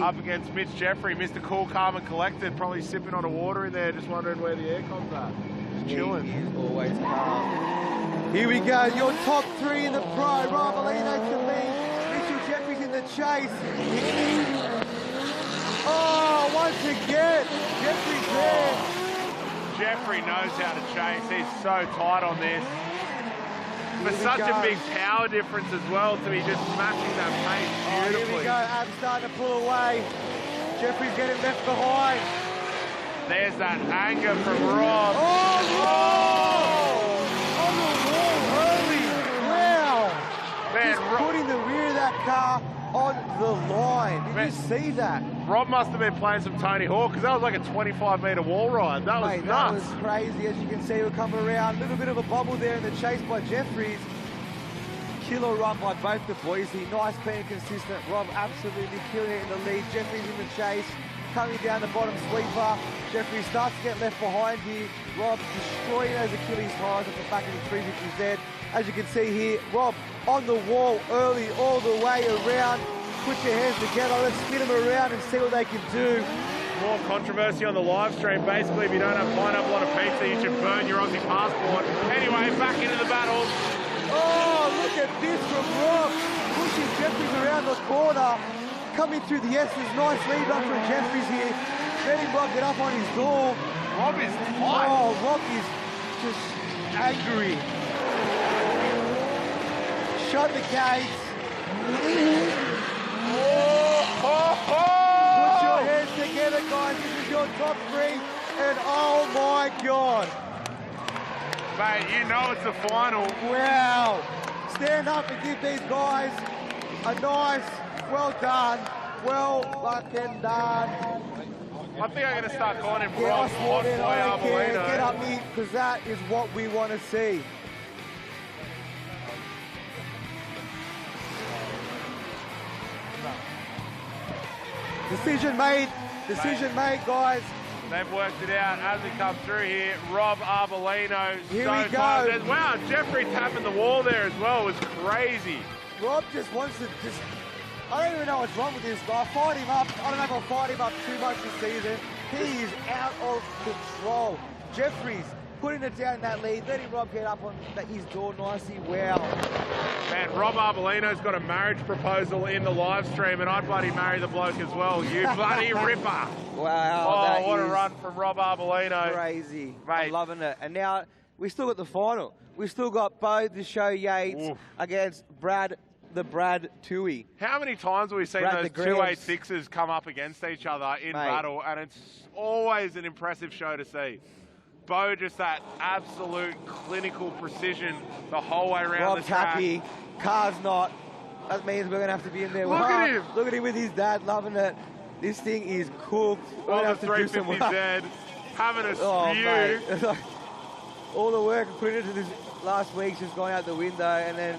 Speaker 3: Up against Mitch Jeffrey, Mr. Cool, Calm and Collected, probably sipping on a water in there, just wondering where the aircon's at. Just chilling.
Speaker 13: He is always calm. Here we go, your top three in the pro. Rob Arbolino to lead, Mitchell Jeffries in the chase. Oh, once again, Jeffrey's there.
Speaker 3: Jeffrey knows how to chase. He's so tight on this. For such a big power difference as well, to be just smashing that pace beautifully.
Speaker 13: Here we go, Ab's starting to pull away. Jeffrey's getting left behind.
Speaker 3: There's that anger from Rob.
Speaker 13: On the wall early. Wow.
Speaker 3: Man,
Speaker 13: Just putting the rear of that car on the line. Did you see that?
Speaker 3: Rob must have been playing some Tony Hawk because that was like a 25-metre wall ride. That was
Speaker 13: Mate,
Speaker 3: nuts.
Speaker 13: that was crazy. As you can see, we're coming around. A little bit of a bubble there in the chase by Jeffries. Killer run by both the boys here. Nice, clean, and consistent. Rob absolutely killing it in the lead. Jeffries in the chase. Coming down the bottom sweeper. Jeffries starts to get left behind here. Rob destroying those Achilles tires at the back of the 350Z. As you can see here, Rob on the wall early all the way around. Put your hands together, let's spin them around and see what they can do.
Speaker 3: More controversy on the live stream. Basically, if you don't have pineapple on a pizza, you should burn your Aussie passport. Anyway, back into the battle.
Speaker 13: Oh, look at this from Rob. Pushing Jeffries around the corner. Coming through the S's. Nice lead run from Jeffries here. Letting Rob get up on his door.
Speaker 3: Rob is tight.
Speaker 13: Oh, Rob is just angry. Shut the gates. Put your hands together, guys. This is your top three. And oh my God.
Speaker 3: Mate, you know it's the final.
Speaker 13: Wow. Stand up and give these guys a nice, well done. Well fucking done.
Speaker 3: I think I'm going to start calling him
Speaker 13: Yeah,
Speaker 3: Rob
Speaker 13: I swore in, I don't care.
Speaker 3: Arbolino.
Speaker 13: Get up me, because that is what we want to see. Decision made, guys.
Speaker 3: They've worked it out as we come through here. Rob Arbolino.
Speaker 13: Here
Speaker 3: so
Speaker 13: we go.
Speaker 3: tight. Wow, Jeffrey tapping the wall there as well was crazy.
Speaker 13: Rob just wants to I don't even know what's wrong with this guy. Fight him up. I don't know if I'll fight him up too much this season. He is out of control. Jeffries putting it down in that lead, letting Rob get up on his door nicely. Wow.
Speaker 3: Man, Rob Arbolino's got a marriage proposal in the live stream, and I'd bloody marry the bloke as well. You bloody ripper.
Speaker 13: Wow.
Speaker 3: Oh, what a run from Rob Arbolino.
Speaker 13: Crazy.
Speaker 3: Mate.
Speaker 13: I'm loving it. And now we still got the final. We still got Bo the Show Yates against Brad Toohey.
Speaker 3: How many times have we seen
Speaker 13: Brad
Speaker 3: those
Speaker 13: the
Speaker 3: 286s come up against each other in battle, and it's always an impressive show to see. Bo, just that absolute clinical precision the whole way around
Speaker 13: Rob's
Speaker 3: the track.
Speaker 13: happy. Car's not. That means we're going to have to be in there.
Speaker 3: Look at him.
Speaker 13: Look at him with his dad, loving it. This thing is cooked. We're
Speaker 3: On
Speaker 13: going
Speaker 3: the
Speaker 13: to have to do some work.
Speaker 3: 350Z, having a
Speaker 13: Oh,
Speaker 3: spew.
Speaker 13: mate. It's like all the work I put into this last week's just gone out the window, and then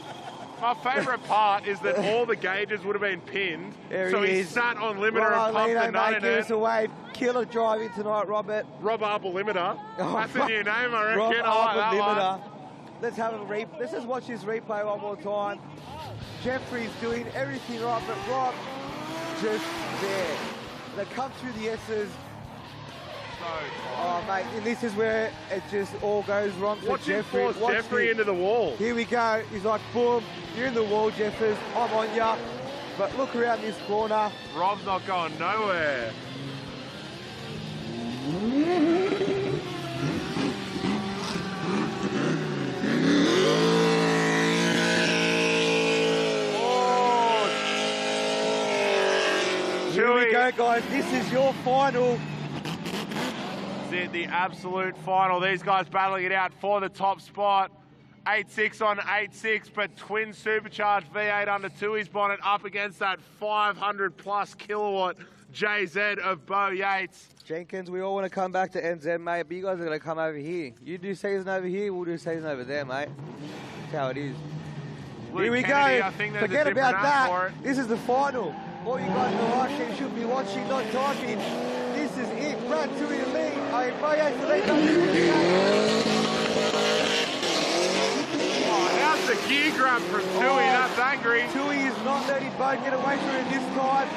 Speaker 3: My favourite part is that all the gauges would have been pinned,
Speaker 13: there
Speaker 3: so
Speaker 13: he
Speaker 3: he
Speaker 13: is.
Speaker 3: sat on limiter
Speaker 13: Rob
Speaker 3: and pumped the
Speaker 13: Arbolino,
Speaker 3: nut
Speaker 13: mate,
Speaker 3: in
Speaker 13: give
Speaker 3: it.
Speaker 13: us a wave. Killer driving tonight, Robert.
Speaker 3: Rob Arbolimiter.
Speaker 13: Oh,
Speaker 3: That's a new name, I reckon.
Speaker 13: Rob
Speaker 3: I like that one.
Speaker 13: Arbolino. Let's have a let's just watch this replay one more time. Jeffrey's doing everything right, but Rob just there. They come through the S's. Oh, mate, and this is where it just all goes wrong for
Speaker 3: Watch him
Speaker 13: Jeffrey.
Speaker 3: force Jeffrey into the wall.
Speaker 13: Here we go. He's like, boom, you're in the wall, Jeffers. I'm on ya. But look around this corner.
Speaker 3: Rob's not going nowhere.
Speaker 13: Here we go, guys. This is your final.
Speaker 3: The absolute final. These guys battling it out for the top spot. 8.6 on 8.6, but twin supercharged V8 under Toohey's bonnet up against that 500 plus kilowatt JZ of Bo Yates.
Speaker 13: Jenkins, we all want to come back to NZ, mate, but you guys are going to come over here. You do season over here, we'll do season over there, mate. That's how it is.
Speaker 3: Luke
Speaker 13: Here we
Speaker 3: Kennedy,
Speaker 13: go.
Speaker 3: I think there's a
Speaker 13: Forget
Speaker 3: different
Speaker 13: about
Speaker 3: app for
Speaker 13: that.
Speaker 3: it.
Speaker 13: This is the final. All you guys are watching should be watching, not typing. This is it. Brad Toohey to lead. Bo Yates to lead.
Speaker 3: How's the gear grab from Toohey? That's angry.
Speaker 13: Toohey is not letting Bo get away from him this time.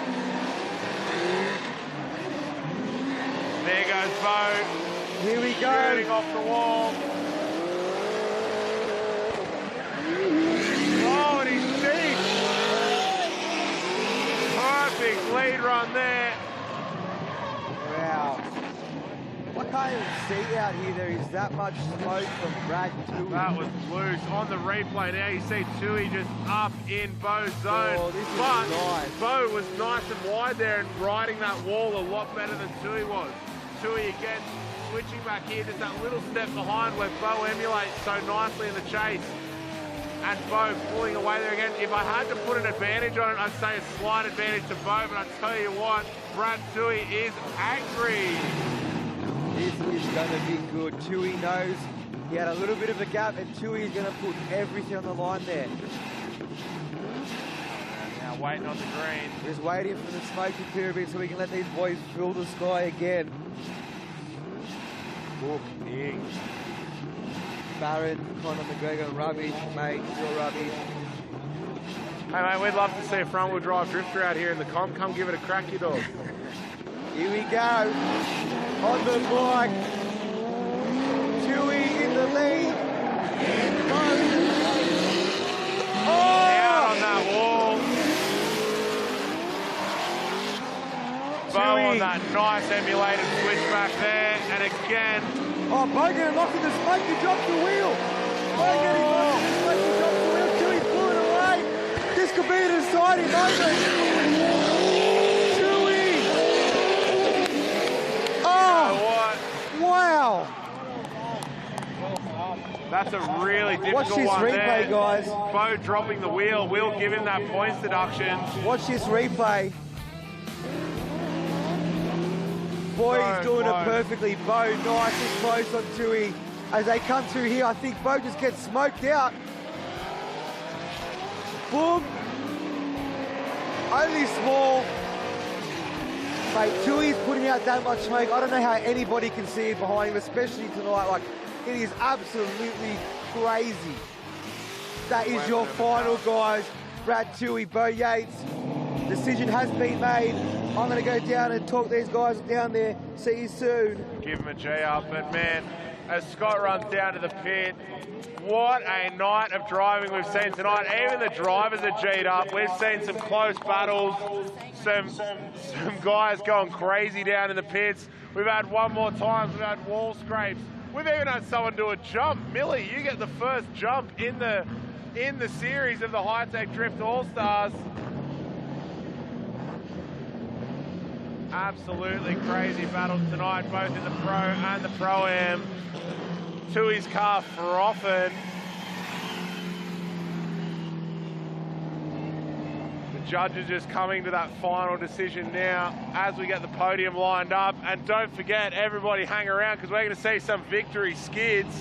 Speaker 3: There goes Bo.
Speaker 13: Here we go.
Speaker 3: Shooting off the wall. Oh, and he's deep. Perfect lead run there.
Speaker 13: Wow. I can't can't even see out here. There is that much smoke from Brad Tui.
Speaker 3: That was loose. On the replay now, you see Tui just up in Bo's zone.
Speaker 13: Oh, this is
Speaker 3: but
Speaker 13: nice.
Speaker 3: Bo was nice and wide there and riding that wall a lot better than Tui was. Tui again switching back here, just that little step behind where Bo emulates so nicely in the chase. And Bo pulling away there again. If I had to put an advantage on it, I'd say a slight advantage to Bo, but I tell you what, Brad Tui is angry.
Speaker 13: This is going to be good. Tui knows he had a little bit of a gap, and Tui is going to put everything on the line there.
Speaker 3: Now waiting on the green.
Speaker 13: Just waiting for the smoke to clear a bit so we can let these boys fill the sky again.
Speaker 3: Oh, big.
Speaker 13: Barron, Conor McGregor, rubbish, mate, you're rubbish.
Speaker 3: Hey mate, we'd love to see a front wheel drive drifter out here in the comp. Come give it a crack, you dog.
Speaker 13: Here we go. On the bike. Tui in the lead.
Speaker 3: Out on that wall. Bo on that nice emulated switch back there. And again.
Speaker 13: Oh, Bo getting locked in the smoke. He dropped the wheel. Bo getting locked in the smoke. He dropped the wheel. Tui's pulling away. This could be an exciting moment. Tui. Oh, wow.
Speaker 3: That's a really difficult
Speaker 13: Watch this
Speaker 3: one
Speaker 13: replay,
Speaker 3: there.
Speaker 13: guys.
Speaker 3: Bo dropping the wheel will give him that points deduction.
Speaker 13: Watch this replay. Boy, he's doing it perfectly. Bo nice and close on Tui. As they come through here, I think Bo just gets smoked out. Boom. Only small. Mate, Tui's putting out that much smoke. I don't know how anybody can see it behind him, especially tonight. Like, it is absolutely crazy. That is your final, guys. Brad Tui, Bo Yates. Decision has been made. I'm going to go down and talk these guys down there. See you soon.
Speaker 3: Give him a G up. But man, as Scott runs down to the pit, what a night of driving we've seen tonight. Even the drivers are G'd up. We've seen some close battles, some guys going crazy down in the pits. We've had one more time, we've had wall scrapes. We've even had someone do a jump. Millie, you get the first jump in the series of the Hi-Tec Drift All-Stars. Absolutely crazy battles tonight, both in the Pro and the Pro-Am. Tui's car frothing. The judges just coming to that final decision now as we get the podium lined up. And don't forget, everybody hang around because we're going to see some victory skids.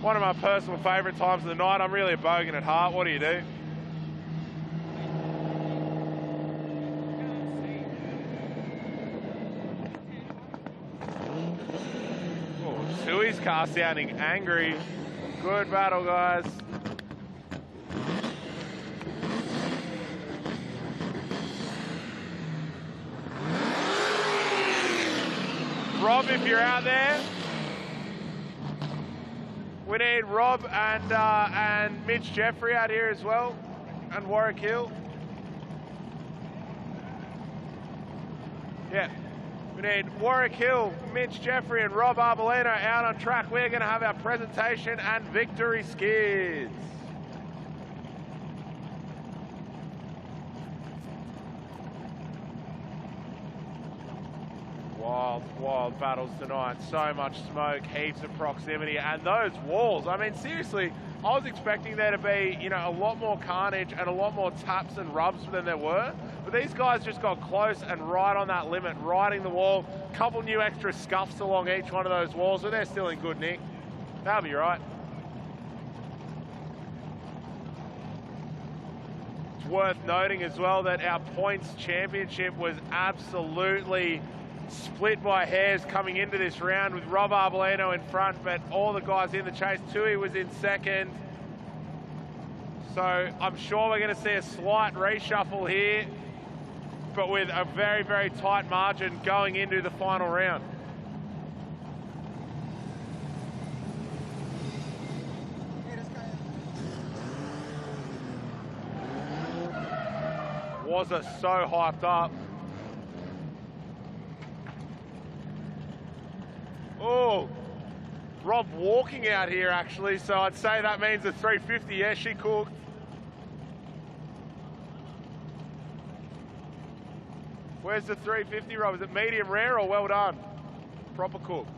Speaker 3: One of my personal favourite times of the night. I'm really a bogan at heart. What do you do? Tui's car sounding angry. Good battle, guys. Rob, if you're out there, we need Rob and Mitch Jeffrey out here as well, and Warwick Hill. Yeah. We need Warwick Hill, Mitch Jeffrey and Rob Arbolino out on track. We're going to have our presentation and victory skids. Wild battles tonight. So much smoke, heaps of proximity, and those walls. I mean, seriously, I was expecting there to be, you know, a lot more carnage and a lot more taps and rubs than there were. But these guys just got close and right on that limit, riding the wall. Couple new extra scuffs along each one of those walls, but they're still in good nick. That'll be right. It's worth noting as well that our points championship was absolutely split by hairs coming into this round with Rob Arbolino in front, but all the guys in the chase. Tui was in second. So I'm sure we're going to see a slight reshuffle here, but with a very, very tight margin going into the final round. Was it so hyped up? Oh, Rob walking out here, actually, so I'd say that means the 350, yeah, she cooked. Where's the 350, Rob? Is it medium rare or well done? Proper cooked.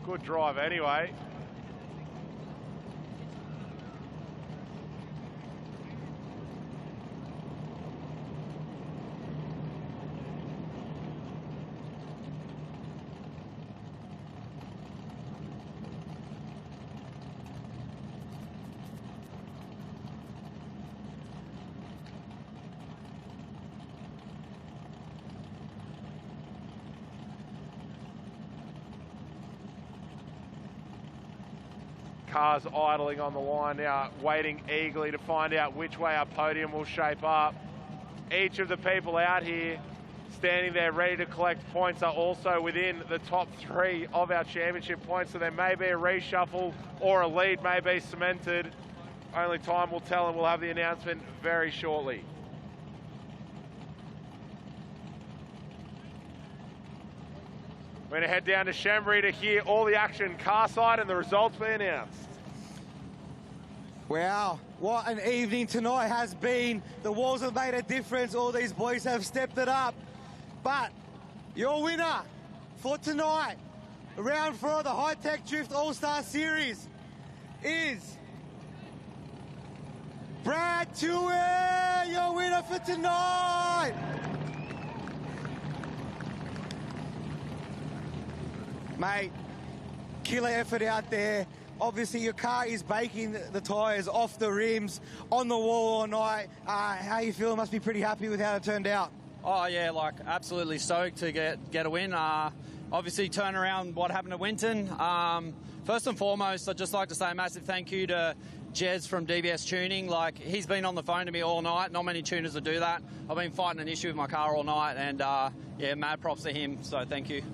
Speaker 3: Good drive anyway. Cars idling on the line now, waiting eagerly to find out which way our podium will shape up. Each of the people out here standing there ready to collect points are also within the top 3 of our championship points, so there may be a reshuffle or a lead may be cemented. Only time will tell, and we'll have the announcement very shortly. We're going to head down to Chambry to hear all the action car side and the results be announced.
Speaker 4: Wow, what an evening tonight has been. The walls have made a difference. All these boys have stepped it up. But your winner for tonight, round 4 of the Hi-Tec Drift All-Star Series, is Brad Tui, your winner for tonight. Mate, killer effort out there. Obviously, your car is baking the tyres off the rims, on the wall all night. How you feel? Must be pretty happy with how it turned out.
Speaker 14: Oh, yeah, like, absolutely stoked to get a win. Obviously, turn around what happened at Winton. First and foremost, I'd just like to say a massive thank you to Jez from DBS Tuning. Like, he's been on the phone to me all night. Not many tuners will do that. I've been fighting an issue with my car all night, and, yeah, mad props to him, so thank you.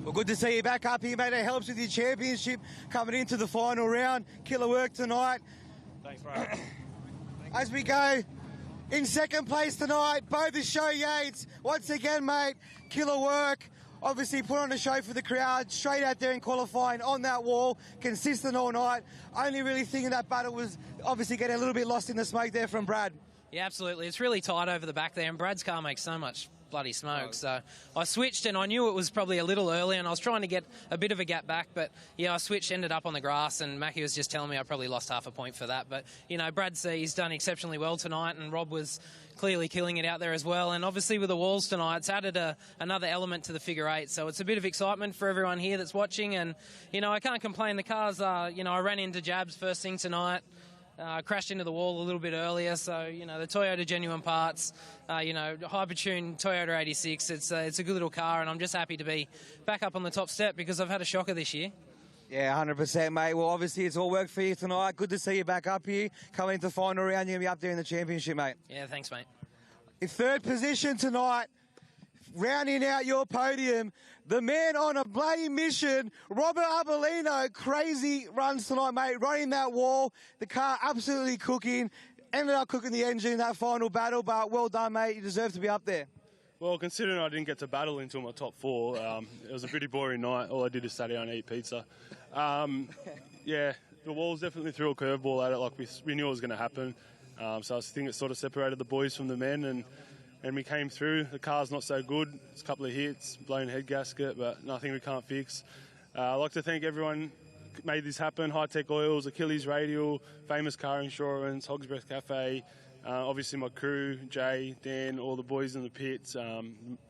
Speaker 4: Well, good to see you back up here, mate. It helps with your championship coming into the final round. Killer work tonight.
Speaker 12: Thanks, bro.
Speaker 4: As we go in second place tonight, both Show Yates. Once again, mate, killer work. Obviously put on a show for the crowd, straight out there in qualifying on that wall, consistent all night. Only really thinking that battle was obviously getting a little bit lost in the smoke there from Brad.
Speaker 9: Yeah, absolutely. It's really tight over the back there, and Brad's car makes so much bloody smoke. So I switched, and I knew it was probably a little early, and I was trying to get a bit of a gap back, but yeah, I switched, ended up on the grass, and Mackie was just telling me I probably lost half a point for that. But, you know, he's done exceptionally well tonight, and Rob was clearly killing it out there as well. And obviously with the walls tonight, it's added another element to the figure 8. So it's a bit of excitement for everyone here that's watching. And, you know, I can't complain. The cars, you know, I ran into Jabs first thing tonight. Crashed into the wall a little bit earlier, so, you know, the Toyota genuine parts, you know, Hypertune Toyota 86, it's a good little car, and I'm just happy to be back up on the top step because I've had a shocker this year.
Speaker 4: Yeah, 100%, mate. Well, obviously it's all worked for you tonight. Good to see you back up here. Coming into the final round, you're going to be up there in the championship, mate.
Speaker 9: Yeah, thanks, mate.
Speaker 4: In third position tonight, rounding out your podium, the man on a bloody mission, Robert Arbolino. Crazy runs tonight, mate. Running that wall, the car absolutely cooking. Ended up cooking the engine in that final battle, but well done, mate. You deserve to be up there.
Speaker 8: Well, considering I didn't get to battle until my top 4, it was a pretty boring night. All I did is sat down and eat pizza. Yeah, the walls definitely threw a curveball at it, like we knew it was going to happen. So I think it sort of separated the boys from the men, and we came through. The car's not so good. It's a couple of hits, blown head gasket, but nothing we can't fix. I'd like to thank everyone who made this happen. Hi-Tec Oils, Achilles Radial, Famous Car Insurance, Hog's Breath Cafe, obviously my crew, Jay, Dan, all the boys in the pits,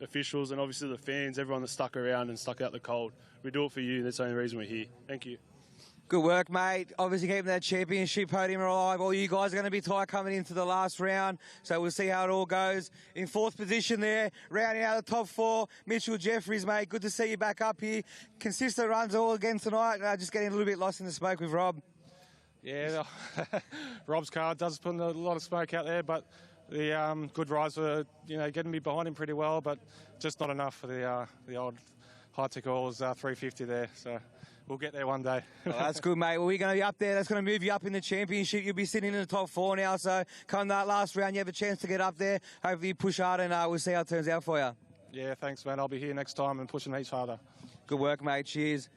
Speaker 8: officials, and obviously the fans, everyone that stuck around and stuck out the cold. We do it for you. That's the only reason we're here. Thank you.
Speaker 4: Good work, mate. Obviously keeping that championship podium alive. All you guys are going to be tight coming into the last round, so we'll see how it all goes. In fourth position there, rounding out the top 4, Mitchell Jeffries, mate. Good to see you back up here. Consistent runs all again tonight. Just getting a little bit lost in the smoke with Rob.
Speaker 17: Yeah, Rob's car does put a lot of smoke out there, but the good rides were, you know, getting me behind him pretty well, but just not enough for the old Hi-Tec Oils 350 there. So we'll get there one day.
Speaker 4: Well, that's good, mate. Well, we're going to be up there. That's going to move you up in the championship. You'll be sitting in the top 4 now. So come that last round, you have a chance to get up there. Hopefully you push hard, and we'll see how it turns out for you.
Speaker 17: Yeah, thanks, man. I'll be here next time and pushing each harder.
Speaker 4: Good work, mate. Cheers.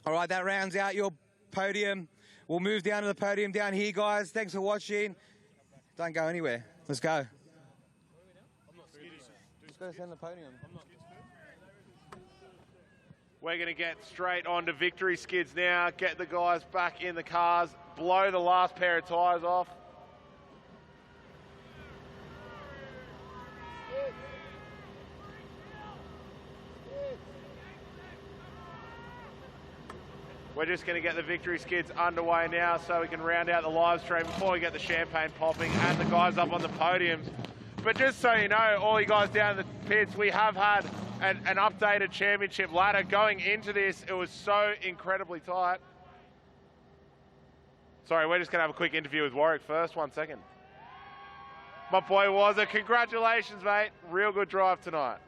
Speaker 4: All right, that rounds out your podium. We'll move down to the podium down here, guys. Thanks for watching. Don't go anywhere. Let's go. Just go down the podium.
Speaker 3: We're going to get straight on to victory skids now. Get the guys back in the cars. Blow the last pair of tyres off. We're just going to get the victory skids underway now so we can round out the live stream before we get the champagne popping and the guys up on the podiums. But just so you know, all you guys down in the pits, we have had an updated championship ladder. Going into this, it was so incredibly tight. Sorry, we're just going to have a quick interview with Warwick first. 1 second. My boy Wazza, congratulations, mate. Real good drive tonight.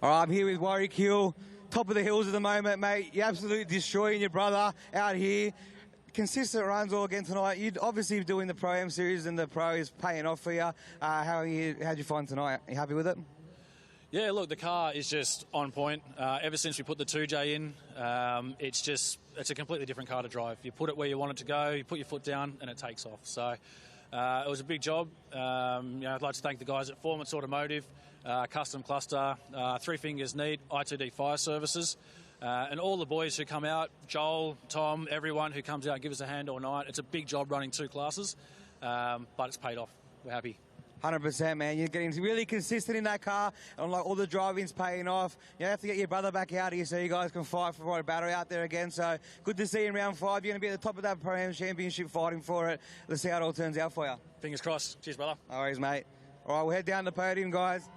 Speaker 4: All right, I'm here with Warwick Hill. Top of the hills at the moment, mate. You're absolutely destroying your brother out here. Consistent runs all again tonight. You'd obviously doing the Pro-Am series and the Pro is paying off for you. How'd you find tonight? Are you happy with it?
Speaker 18: Yeah, look, the car is just on point. Ever since we put the 2J in, it's a completely different car to drive. You put it where you want it to go, you put your foot down, and it takes off. So it was a big job. I'd like to thank the guys at Formance Automotive, Custom Cluster, Three Fingers Neat, I2D Fire Services, and all the boys who come out, Joel, Tom, everyone who comes out and gives us a hand all night. It's a big job running 2 classes, but it's paid off. We're happy.
Speaker 4: 100%, man. You're getting really consistent in that car, and like all the driving's paying off. You have to get your brother back out here so you guys can fight for a battle out there again. So good to see you in round 5. You're going to be at the top of that Pro-Am Championship fighting for it. Let's see how it all turns out for you.
Speaker 18: Fingers crossed. Cheers, brother.
Speaker 4: No worries, mate. All right, we'll head down the podium, guys.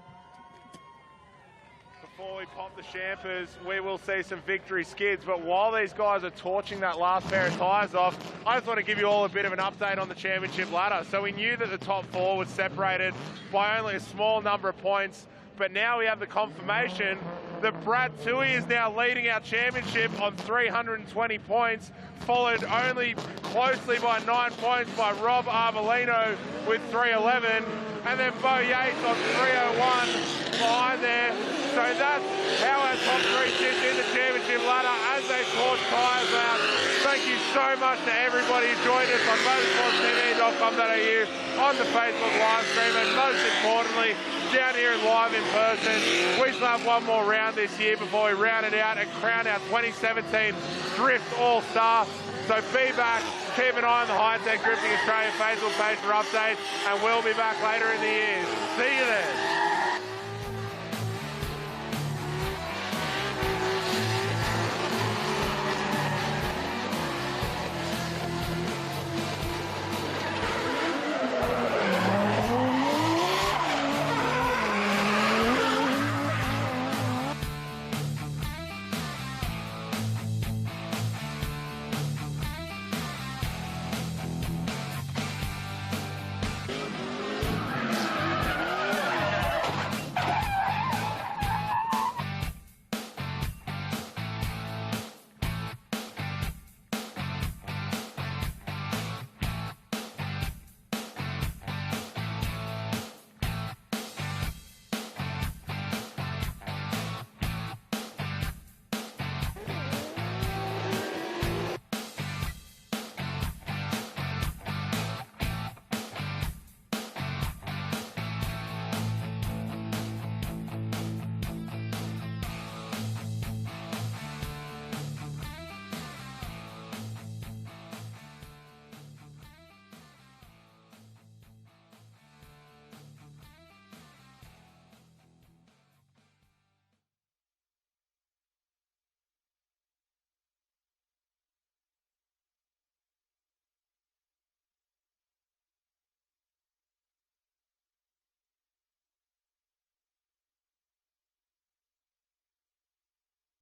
Speaker 3: Before we pop the champers, we will see some victory skids. But while these guys are torching that last pair of tyres off, I just want to give you all a bit of an update on the championship ladder. So we knew that the top 4 was separated by only a small number of points, but now we have the confirmation that Brad Toohey is now leading our championship on 320 points, followed only closely by 9 points by Rob Arbolino with 311, and then Bo Yates on 301 behind there. So that's how our top 3 sits in the championship ladder as they torch tyres out. Thank you so much to everybody who joined us on motorsportstv.com.au, on the Facebook live stream, and most importantly, down here live in person. We still have one more round this year before we round it out and crown our 2017 Drift All-Star. So be back, keep an eye on the Hi-Tec Drifting Australia Facebook page for updates, and we'll be back later in the year. See you there.